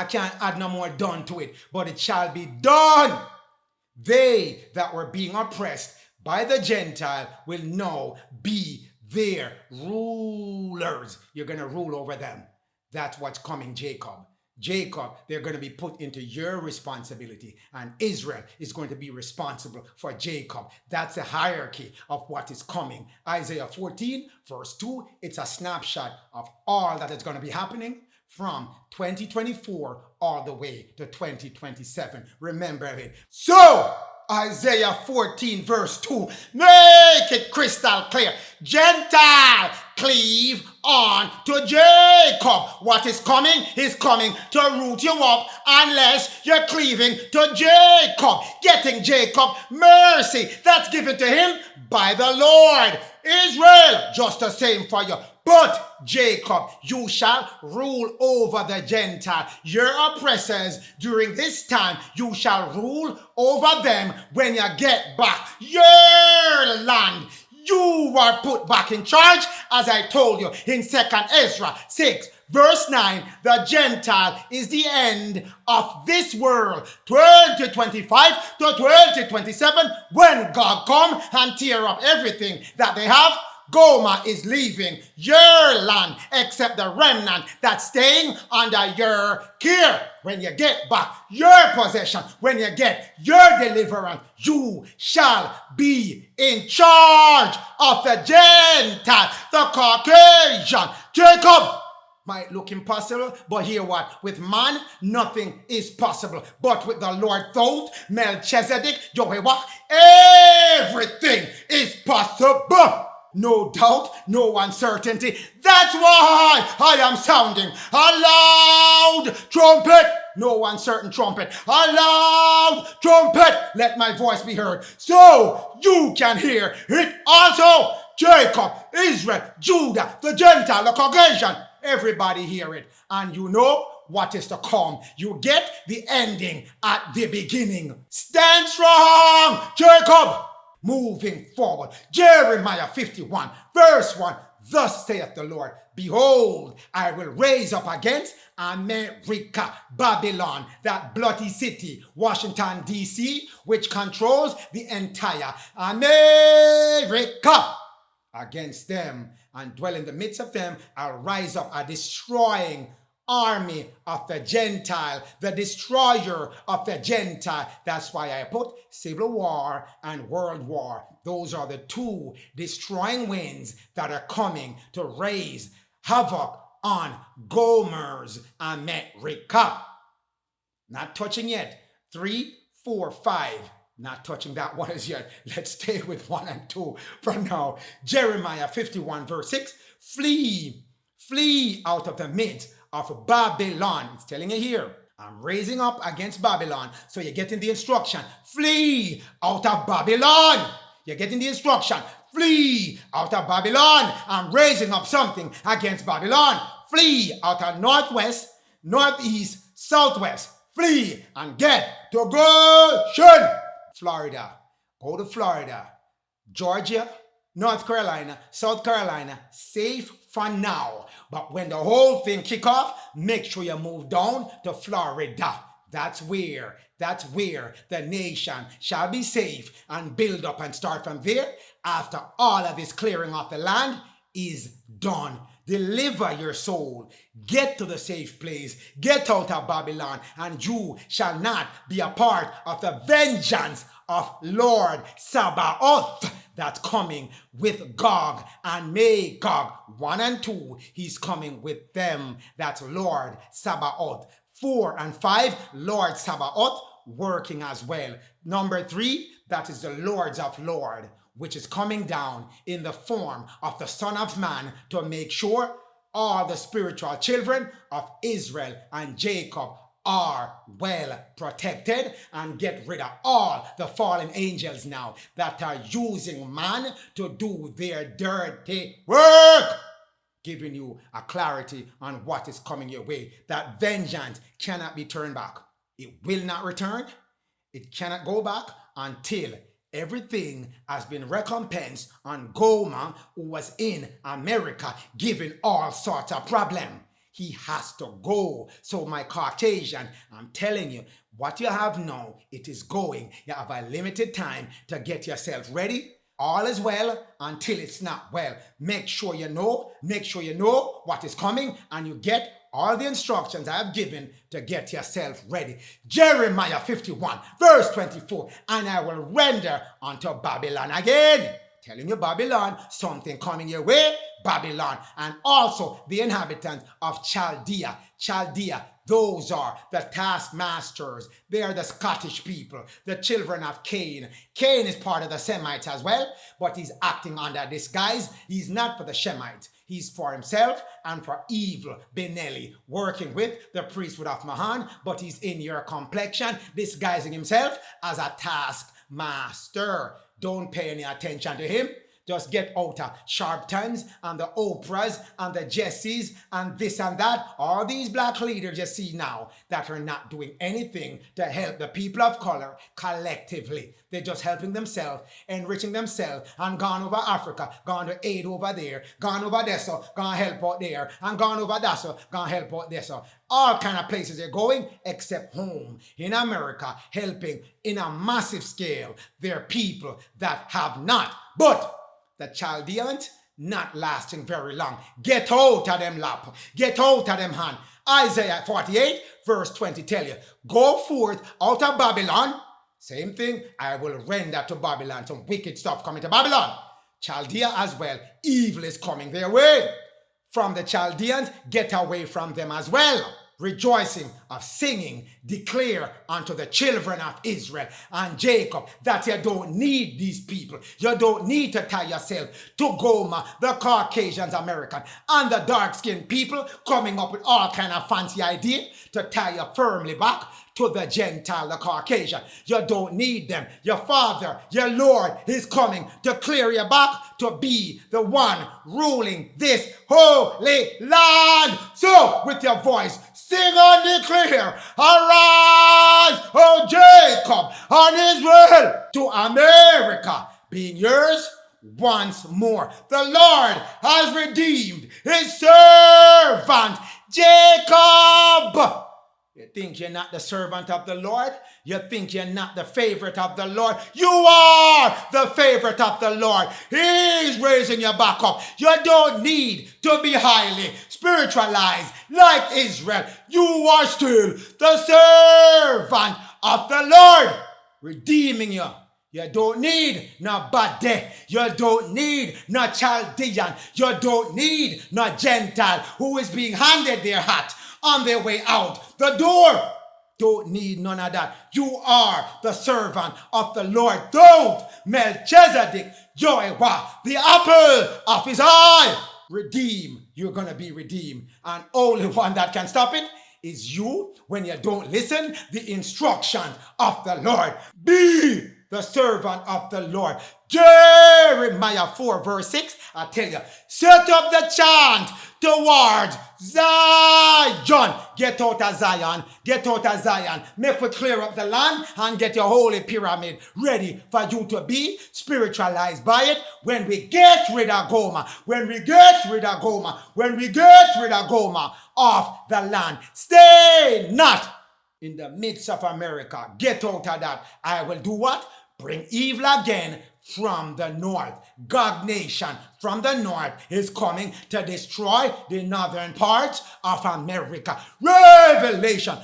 can't add no more done to it, but it shall be done. They that were being oppressed by the Gentile will now be their rulers. You're going to rule over them. That's what's coming, Jacob. Jacob, they're going to be put into your responsibility, and Israel is going to be responsible for Jacob. That's the hierarchy of what is coming. Isaiah 14, verse 2, it's a snapshot of all that is going to be happening from 2024 all the way to 2027. Remember it. So, Isaiah 14 verse 2, make it crystal clear. Gentile, cleave on to Jacob. What is coming is coming to root you up unless you're cleaving to Jacob. Getting Jacob mercy that's given to him by the Lord. Israel, just the same for you. But Jacob, you shall rule over the Gentile. Your oppressors during this time, you shall rule over them when you get back your land. You were put back in charge, as I told you in 2nd Ezra 6, verse 9. The Gentile is the end of this world, 2025 to 2027, when God come and tear up everything that they have. Gomer is leaving your land, except the remnant that's staying under your care. When you get back your possession, when you get your deliverance, you shall be in charge of the Gentile, the Caucasian. Jacob might look impossible, but hear what? With man, nothing is possible. But with the Lord Thoth, Melchizedek, Jehovah, everything is possible. No doubt, no uncertainty. That's why I am sounding a loud trumpet. No uncertain trumpet. A loud trumpet. Let my voice be heard so you can hear it also. Jacob, Israel, Judah, the Gentile, the Caucasian. Everybody hear it. And you know what is to come. You get the ending at the beginning. Stand strong, Jacob. Moving forward, Jeremiah 51, verse 1, thus saith the Lord, behold, I will raise up against America, Babylon, that bloody city, Washington, D.C., which controls the entire America. Against them and dwell in the midst of them, I'll rise up a destroying army of the Gentile, the destroyer of the Gentile. That's why I put civil war and world war. Those are the two destroying winds that are coming to raise havoc on Gomer's America. Not touching yet. 3, 4, 5. Not touching that one as yet. Let's stay with 1 and 2 for now. Jeremiah 51 verse 6. Flee out of the midst of Babylon. It's telling you here. I'm raising up against Babylon. So you're getting the instruction, flee out of Babylon. You're getting the instruction, flee out of Babylon. I'm raising up something against Babylon. Flee out of northwest, northeast, southwest. Flee and get to Goshen. Florida. Go to Florida. Georgia, North Carolina, South Carolina, safe for now. But when the whole thing kick off, make sure you move down to Florida. That's where the nation shall be safe and build up and start from there after all of this clearing of the land is done. Deliver your soul. Get to the safe place. Get out of Babylon, and you shall not be a part of the vengeance of Lord Sabaoth that's coming with GOG and MAGOG 1 and 2. He's coming with them. That's Lord Sabaoth. 4 and 5, Lord Sabaoth working as well. Number 3, that is the Lords of Lord, which is coming down in the form of the Son of Man to make sure all the spiritual children of Israel and Jacob are well protected, and get rid of all the fallen angels now that are using man to do their dirty work. Giving you a clarity on what is coming your way. That vengeance cannot be turned back. It will not return. It cannot go back until everything has been recompensed on Gomer, who was in America giving all sorts of problem. He has to go. So my Caucasian, I'm telling you, what you have now, it is going. You have a limited time to get yourself ready. All is well until it's not well. Make sure you know what is coming, and you get all the instructions I have given to get yourself ready. Jeremiah 51 verse 24, and I will render unto Babylon again. Telling you, Babylon, something coming your way, Babylon, and also the inhabitants of Chaldea. Chaldea, those are the taskmasters. They are the Scottish people, the children of Cain. Cain is part of the Semites as well, but he's acting under disguise. He's not for the Shemites. He's for himself and for evil Benelli, working with the priesthood of Mahan, but he's in your complexion, disguising himself as a taskmaster. Don't pay any attention to him. Just get out of Sharptons and the Oprahs and the Jessies and this and that. All these black leaders you see now that are not doing anything to help the people of color collectively. They're just helping themselves, enriching themselves, and gone over Africa, gone to aid over there, gone over there, so gone help out there, and gone over there, so gone help out there, so all kind of places they're going except home in America, helping in a massive scale their people that have not. But the Chaldeans not lasting very long. Get out of them lap. Get out of them hand. Isaiah 48 verse 20 tell you, go forth out of Babylon. Same thing, I will render to Babylon some wicked stuff coming to Babylon. Chaldea as well. Evil is coming their way. From the Chaldeans, get away from them as well. Rejoicing of singing, declare unto the children of Israel and Jacob that you don't need these people. You don't need to tie yourself to Gomer, the Caucasians, American, and the dark-skinned people coming up with all kind of fancy idea to tie you firmly back to the Gentile, the Caucasian. You don't need them. Your Father, your Lord is coming to clear you back to be the one ruling this holy land. So, with your voice, sing and declare, arise, O Jacob and Israel, to America being yours once more. The Lord has redeemed his servant Jacob. You think you're not the servant of the Lord? You think you're not the favorite of the Lord? You are the favorite of the Lord. He's raising you back up. You don't need to be highly spiritualized like Israel. You are still the servant of the Lord, redeeming you. You don't need no bad. You don't need no Chaldean. You don't need no Gentile who is being handed their hat on their way out the door. Don't need none of that. You are the servant of the Lord. Don't Melchizedek, Jehovah, the apple of his eye. Redeem. You're going to be redeemed. And only one that can stop it is you when you don't listen the instructions of the Lord. Be the servant of the Lord. Jeremiah 4 verse 6, I tell you, set up the chant towards Zion. Get out of Zion. Get out of Zion. Make we clear up the land and get your holy pyramid ready for you to be spiritualized by it. When we get rid of Gomer, when we get rid of Gomer, when we get rid of Gomer off the land, stay not in the midst of America. Get out of that. I will do what? Bring evil again from the north. GOG nation from the north is coming to destroy the northern parts of America. Revelation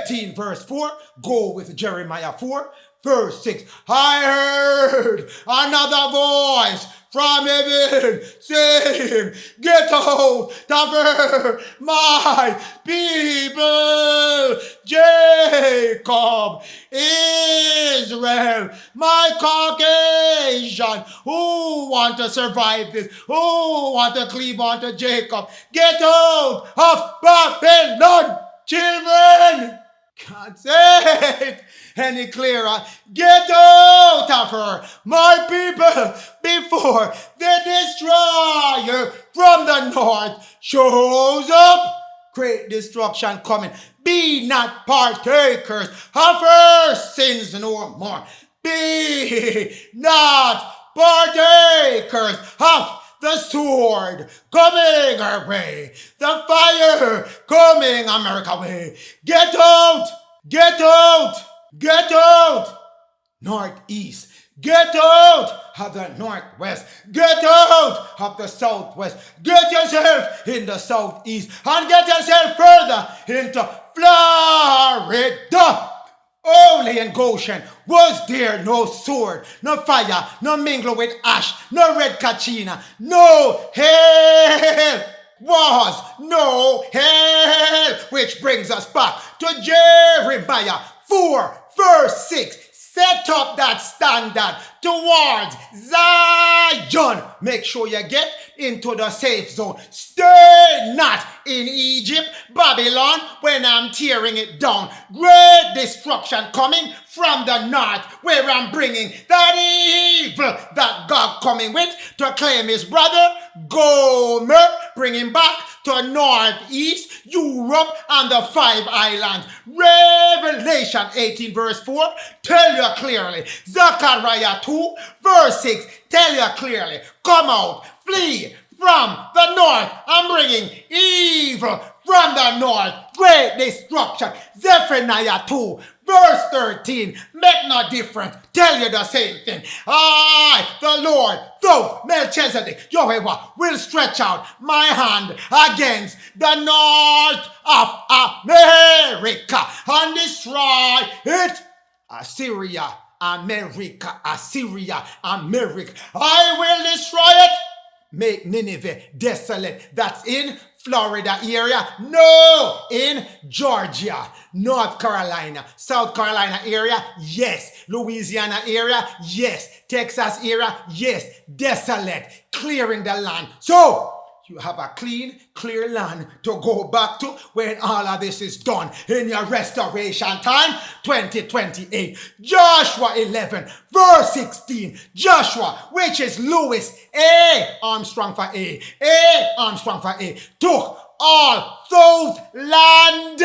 18 verse 4. Go with Jeremiah 4 verse 6. I heard another voice from heaven saying, get out of her, my people, Jacob, Israel, my Caucasian, who want to survive this, who want to cleave on to Jacob, get out of Babylon, children. Can't say it any clearer. Get out of her, my people, before the destroyer from the north shows up. Great destruction coming. Be not partakers of her sins no more. Be not partakers of the sword coming our way, the fire coming America way. Get out, get out, get out. Northeast, get out of the northwest, get out of the southwest, get yourself in the southeast, and get yourself further into Florida. Only in Goshen was there no sword, no fire, no mingle with ash, no red kachina, no hell was no hell. Which brings us back to Jeremiah 4 verse 6. Set up that standard towards Zion. Make sure you get into the safe zone. Stay not in Egypt, Babylon, when I'm tearing it down. Great destruction coming from the north, where I'm bringing that evil that God coming with to claim his brother Gomer, bring him back to northeast Europe and the 5 islands. Revelation 18 verse 4 tell you clearly. Zechariah 2 verse 6 tell you clearly. Come out, flee from the north. I'm bringing evil from the north. Great destruction. Zephaniah 2 verse 13 make no difference. Tell you the same thing. I, the Lord, though Melchizedek, Jehovah, will stretch out my hand against the north of America and destroy it. Assyria, America, Assyria, America. I will destroy it. Make Nineveh desolate. That's in Florida area. No, in Georgia, North Carolina, South Carolina area. Yes. Louisiana area. Yes. Texas area. Yes. Desolate. Clearing the land. So you have a clean, clear land to go back to when all of this is done in your restoration time, 2028. Joshua 11, verse 16. Joshua, which is Lewis, A. Armstrong for A. A. Armstrong for A. Took all those land.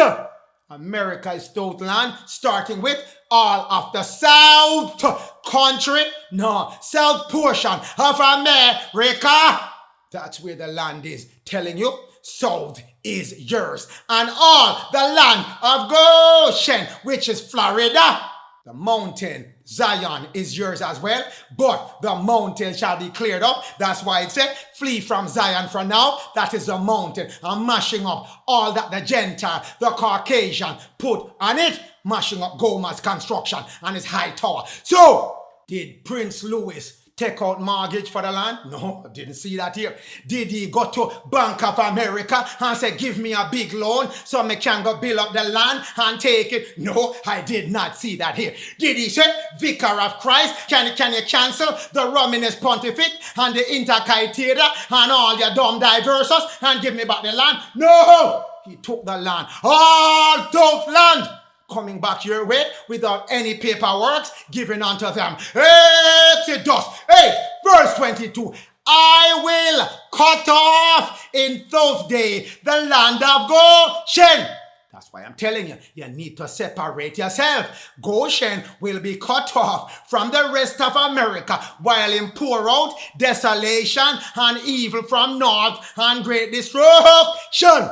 America is those land, starting with all of the south country, no, south portion of America. That's where the land is. Telling you, south is yours. And all the land of Goshen, which is Florida, the mountain, Zion, is yours as well. But the mountain shall be cleared up. That's why it said, flee from Zion for now. That is the mountain. I'm mashing up all that the Gentile, the Caucasian put on it. Mashing up Gomer's construction and his high tower. So, did Prince Louis take out mortgage for the land? No, I didn't see that here. Did he go to Bank of America and say, give me a big loan so I can go build up the land and take it? No, I did not see that here. Did he say, Vicar of Christ, can you cancel the Romanist Pontificate and the Intercaetera and all your dumb diversos and give me back the land? No, he took the land. All those land coming back your way without any paperwork given unto them. Exodus 8, verse 22. I will cut off in those days the land of Goshen. That's why I'm telling you, you need to separate yourself. Goshen will be cut off from the rest of America, while in pour out desolation and evil from north and great destruction.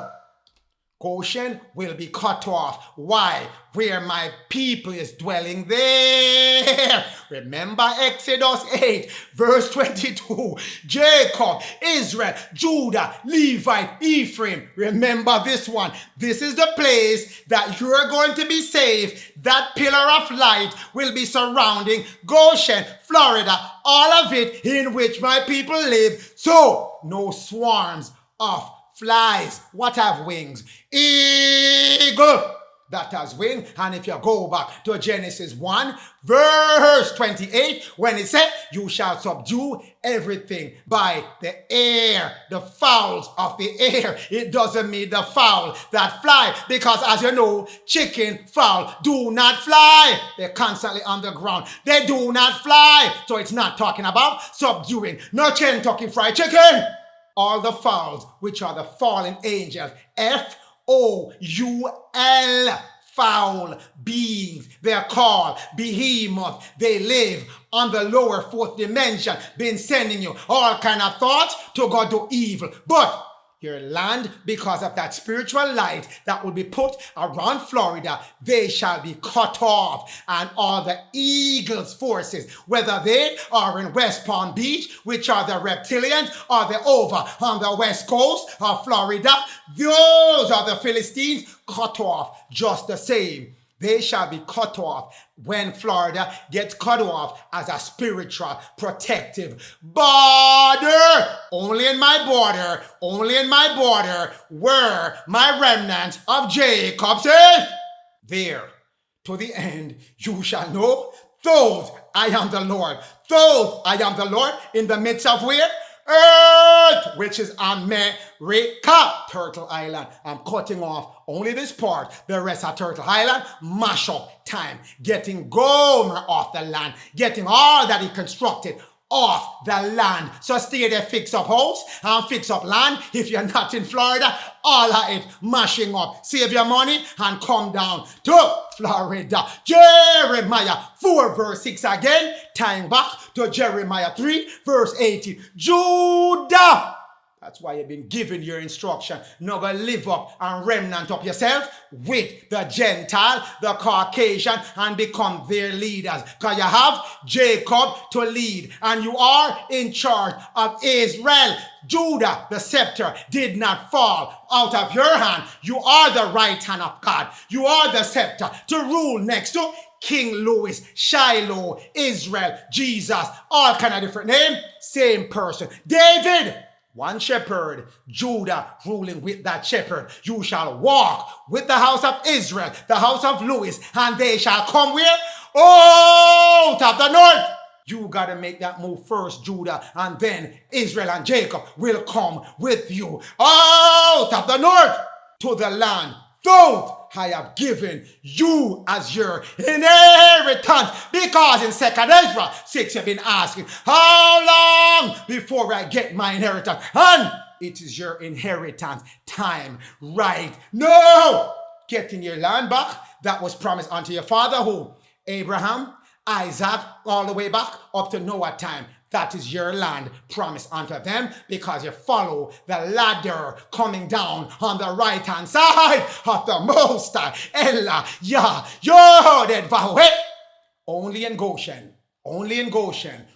Goshen will be cut off. Why? Where my people is dwelling there. Remember Exodus 8, verse 22. Jacob, Israel, Judah, Levite, Ephraim. Remember this one. This is the place that you're going to be saved. That pillar of light will be surrounding Goshen, Florida, all of it in which my people live. So, no swarms of flies. What have wings? Eagle that has wings. And if you go back to Genesis 1, verse 28, when it said, you shall subdue everything by the air, the fowls of the air. It doesn't mean the fowl that fly, because as you know, chicken, fowl do not fly. They're constantly on the ground. They do not fly. So it's not talking about subduing. No Kentucky Fried Chicken. All the fowls, which are the fallen angels, Foul, foul beings. They are called behemoth. They live on the lower fourth dimension, been sending you all kind of thoughts to go do evil. But your land, because of that spiritual light that will be put around Florida, they shall be cut off. And all the eagle's forces, whether they are in West Palm Beach, which are the reptilians, or they're over on the west coast of Florida, those are the Philistines, cut off just the same. They shall be cut off when Florida gets cut off as a spiritual protective border. Only in my border, where my remnant of Jacob says, there to the end you shall know, those I am the Lord. Those I am the Lord in the midst of where? Earth, which is America, Turtle Island. I'm cutting off only this part. The rest of Turtle Island, mash up time. Getting Gomer off the land. Getting all that he constructed off the land. So stay there, fix up house and fix up land. If you're not in Florida, all of it mashing up. Save your money and come down to Florida. Jeremiah 4 verse 6 again. Tying back to Jeremiah 3 verse 18. Judah. That's why you've been given your instruction. Now go live up and remnant up yourself with the Gentile, the Caucasian, and become their leaders. Because you have Jacob to lead, and you are in charge of Israel. Judah, the scepter, did not fall out of your hand. You are the right hand of God. You are the scepter to rule next to King Louis, Shiloh, Israel, Jesus, all kind of different name, same person. David, one shepherd, Judah ruling with that shepherd. You shall walk with the house of Israel, the house of Louis, and they shall come where? Out of the north. You got to make that move first, Judah, and then Israel and Jacob will come with you out of the north to the land. Those I have given you as your inheritance. Because in 2nd Ezra 6 you've been asking, how long before I get my inheritance? And it is your inheritance time right now. Getting your land back that was promised unto your father who? Abraham, Isaac, all the way back up to Noah time. That is your land promised unto them because you follow the ladder coming down on the right-hand side of the Most High. Ella, Yah, Yod, only in Goshen,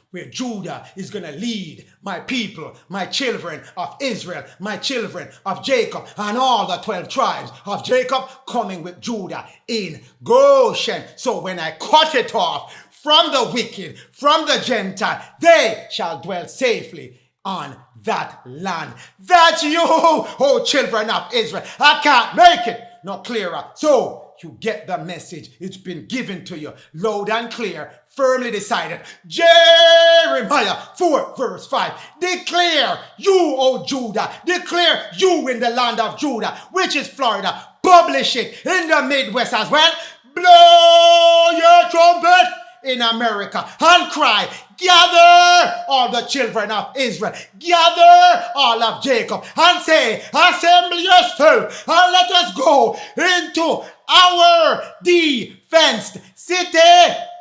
where Judah is going to lead my people, my children of Israel, my children of Jacob, and all the 12 tribes of Jacob coming with Judah in Goshen. So when I cut it off from the wicked, from the Gentile, they shall dwell safely on that land. That's you, oh children of Israel. I can't make it no clearer. So you get the message. It's been given to you loud and clear, firmly decided. Jeremiah 4 verse 5. Declare you, O Judah. Declare you in the land of Judah, which is Florida. Publish it in the Midwest as well. Blow your trumpet in America and cry, gather all the children of Israel, gather all of Jacob, and say, assemble yourself and let us go into our defenced city.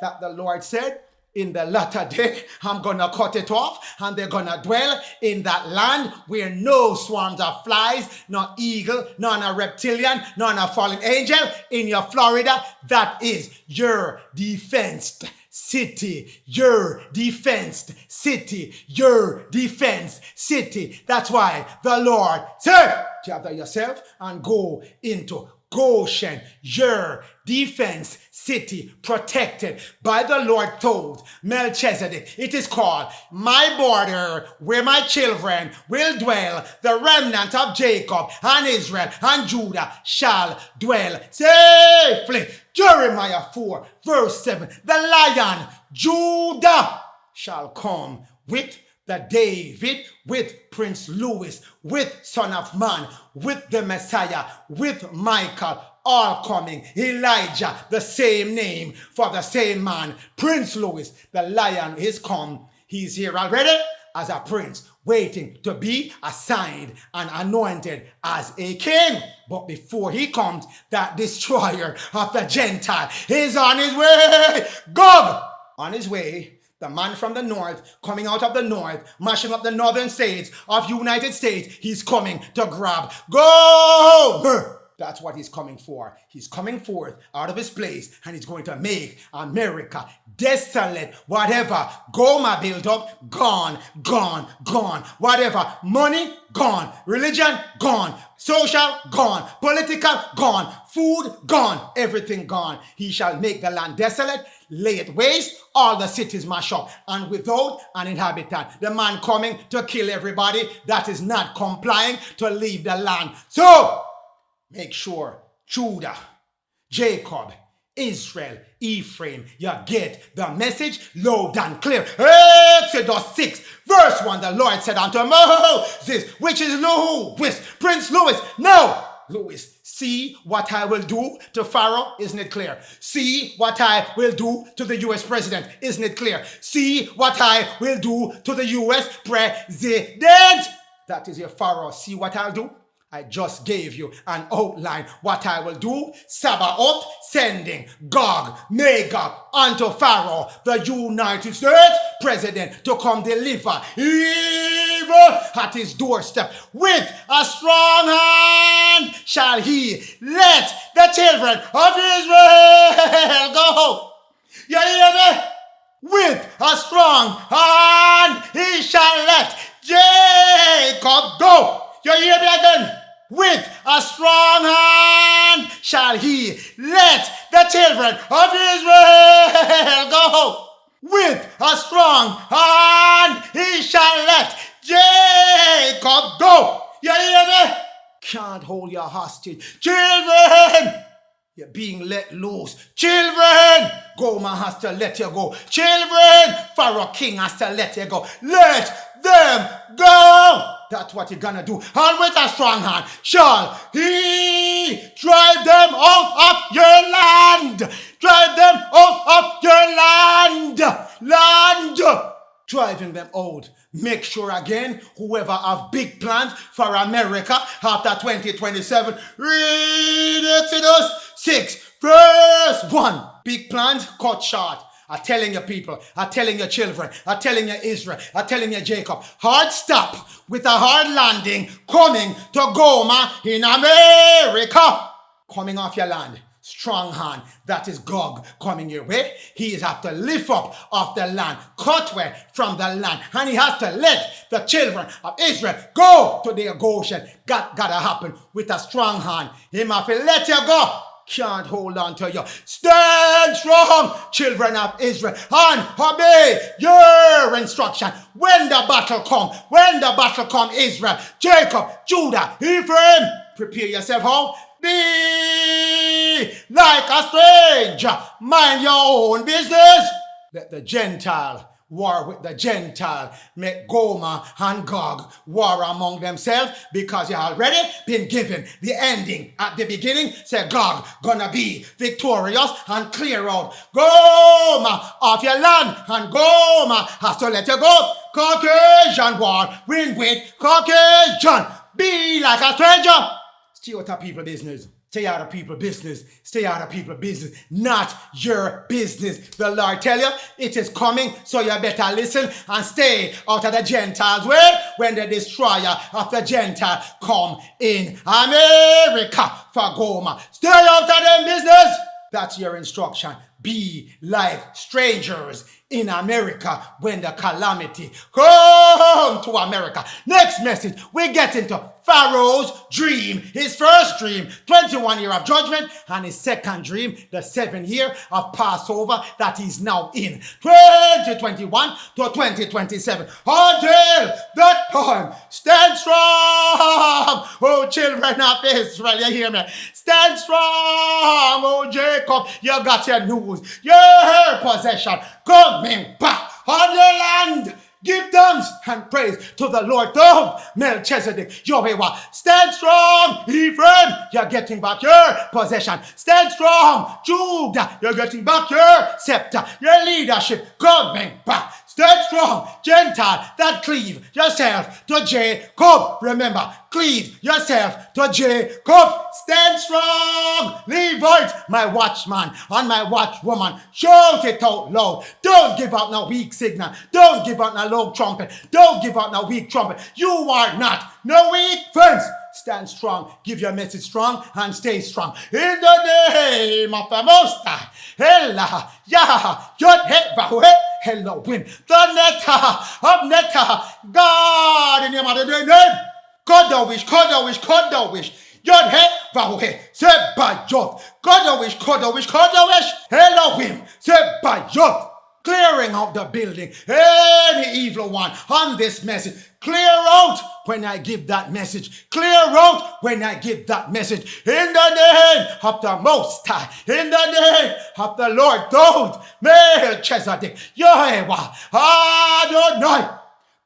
That the Lord said, in the latter day, I'm going to cut it off, and they're going to dwell in that land where no swarms of flies, nor eagle, nor a reptilian, nor a fallen angel. In your Florida, that is your defenced city. Your defenced city. Your defenced city. That's why the Lord said, gather yourself and go into Goshen, your defense city, protected by the Lord told Melchizedek. It is called my border, where my children will dwell. The remnant of Jacob and Israel and Judah shall dwell safely. Jeremiah 4 verse 7. The Lion, Judah, shall come with the David, with Prince Louis, with Son of Man, with the Messiah, with Michael, all coming. Elijah, the same name for the same man. Prince Louis, the Lion is come. He's here already as a prince, waiting to be assigned and anointed as a king. But before he comes, that destroyer of the Gentile is on his way. GOG, on his way. The man from the north, coming out of the north, mashing up the northern states of United States, he's coming to grab Gomer. That's what he's coming for. He's coming forth out of his place, and he's going to make America desolate. Whatever Gomer built up, gone, gone, gone. Whatever money, gone. Religion, gone. Social, gone. Political, gone. Food, gone. Everything gone. He shall make the land desolate, lay it waste, all the cities mash up, and without an inhabitant. The man coming to kill everybody that is not complying to leave the land. So, make sure Judah, Jacob, Israel, Ephraim, you get the message loud and clear. Exodus 6 verse 1, the Lord said unto Moses, which is Louis, Prince Louis, now Louis, see what I will do to Pharaoh, isn't it clear? See what I will do to the US president, isn't it clear? See what I will do to the US president. That is your Pharaoh. See what I'll do? I just gave you an outline what I will do. Sabaoth sending GOG, MAGOG unto Pharaoh, the United States president, to come deliver evil at his doorstep. With a strong hand shall he let the children of Israel go. You hear me? With a strong hand he shall let Jacob go. You hear me again? With a strong hand shall he let the children of Israel go. With a strong hand he shall let Jacob go. You hear me? Can't hold your hostage. Children, you're being let loose. Children, Gomer has to let you go. Children, Pharaoh King has to let you go. Let them go. That's what you're gonna do. And with a strong hand shall he drive them out of your land. Drive them out of your land. Land. Driving them out. Make sure again, whoever have big plans for America after 2027, read Exodus 6 verse 1. Big plans cut short. I'm telling your people, I'm telling your children, I'm telling your Israel, I'm telling your Jacob. Hard stop with a hard landing coming to Gomer in America. Coming off your land. Strong hand, that is GOG coming your way. He is have to lift up off the land, cut away from the land, and he has to let the children of Israel go to their Goshen. Gotta happen with a strong hand. He have to let you go. Can't hold on to you. Stand strong, children of Israel, and obey your instruction. When the battle come, Israel, Jacob, Judah, Ephraim, prepare yourself how? Be like a stranger. Mind your own business. Let the Gentile war with the Gentile, make Gomer and GOG war among themselves, because you already been given the ending at the beginning. Say GOG gonna be victorious and clear out Gomer off your land, and Gomer has to let you go. Caucasian war, win with Caucasian. Be like a stranger. Stay out of people's business. Stay out of people's business. Stay out of people's business. Not your business. The Lord tell you it is coming, so you better listen and stay out of the Gentiles' way when the destroyer of the Gentile come in America for Gomer. Stay out of them business. That's your instruction. Be like strangers in America when the calamity come to America. Next message, we get into Pharaoh's dream. His first dream, 21 year of judgment, and his second dream, the 7th year of Passover that he's now in, 2021 to 2027. Until that time, stand strong. Oh, children of Israel, you hear me? Stand strong, oh Jacob, you got your news, your possession coming back on your land. Give thanks and praise to the Lord of Melchizedek, Yahweh. Stand strong, Ephraim, you're getting back your possession. Stand strong, Judah, you're getting back your scepter, your leadership coming back. Stand strong, Gentile, that cleave yourself to Jacob. Remember, cleave yourself to Jacob. Stand strong, Levite, my watchman and my watchwoman. Shout it out loud. Don't give out no weak signal. Don't give out no low trumpet. Don't give out no weak trumpet. You are not no weak friends. Stand strong, give your message strong, and stay strong. In the name of the Most High, Ella, Yah, Yod, He, Elohim, the Netta of Netta, God, in your mother name, God the wish, God the wish, God the wish, Yod, He, Vahuhe, Sebayot, God the wish, God the wish, God the wish, Elohim, Sebayot. Clearing out the building, any evil one on this message. Clear out when I give that message. Clear out when I give that message. In the name of the Most High. In the name of the Lord God, Melchizedek, Yahweh, Adonai.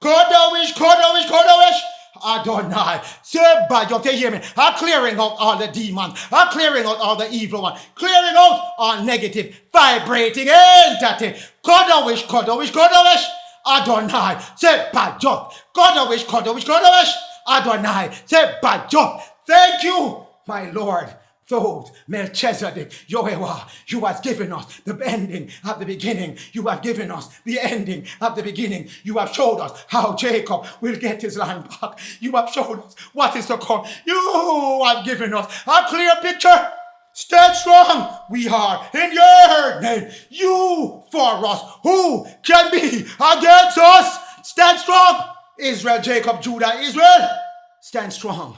Kodawish, Kodawish, Kodawish. Adonai, Sabaoth, you hear me? I'm clearing out all the demons. I'm clearing out all the evil one. Clearing out all negative, vibrating entity. Kodawish, Kodawish, Kodawish. Adonai, Sabaoth. Kodawish, Kodawish, Kodawish. Adonai, Sabaoth. Thank you, my Lord. Those Melchizedek, Yahweh, you have given us the ending at the beginning. You have given us the ending at the beginning. You have showed us how Jacob will get his land back. You have showed us what is to come. You have given us a clear picture. Stand strong. We are in your name. You for us. Who can be against us? Stand strong. Israel, Jacob, Judah, Israel. Stand strong.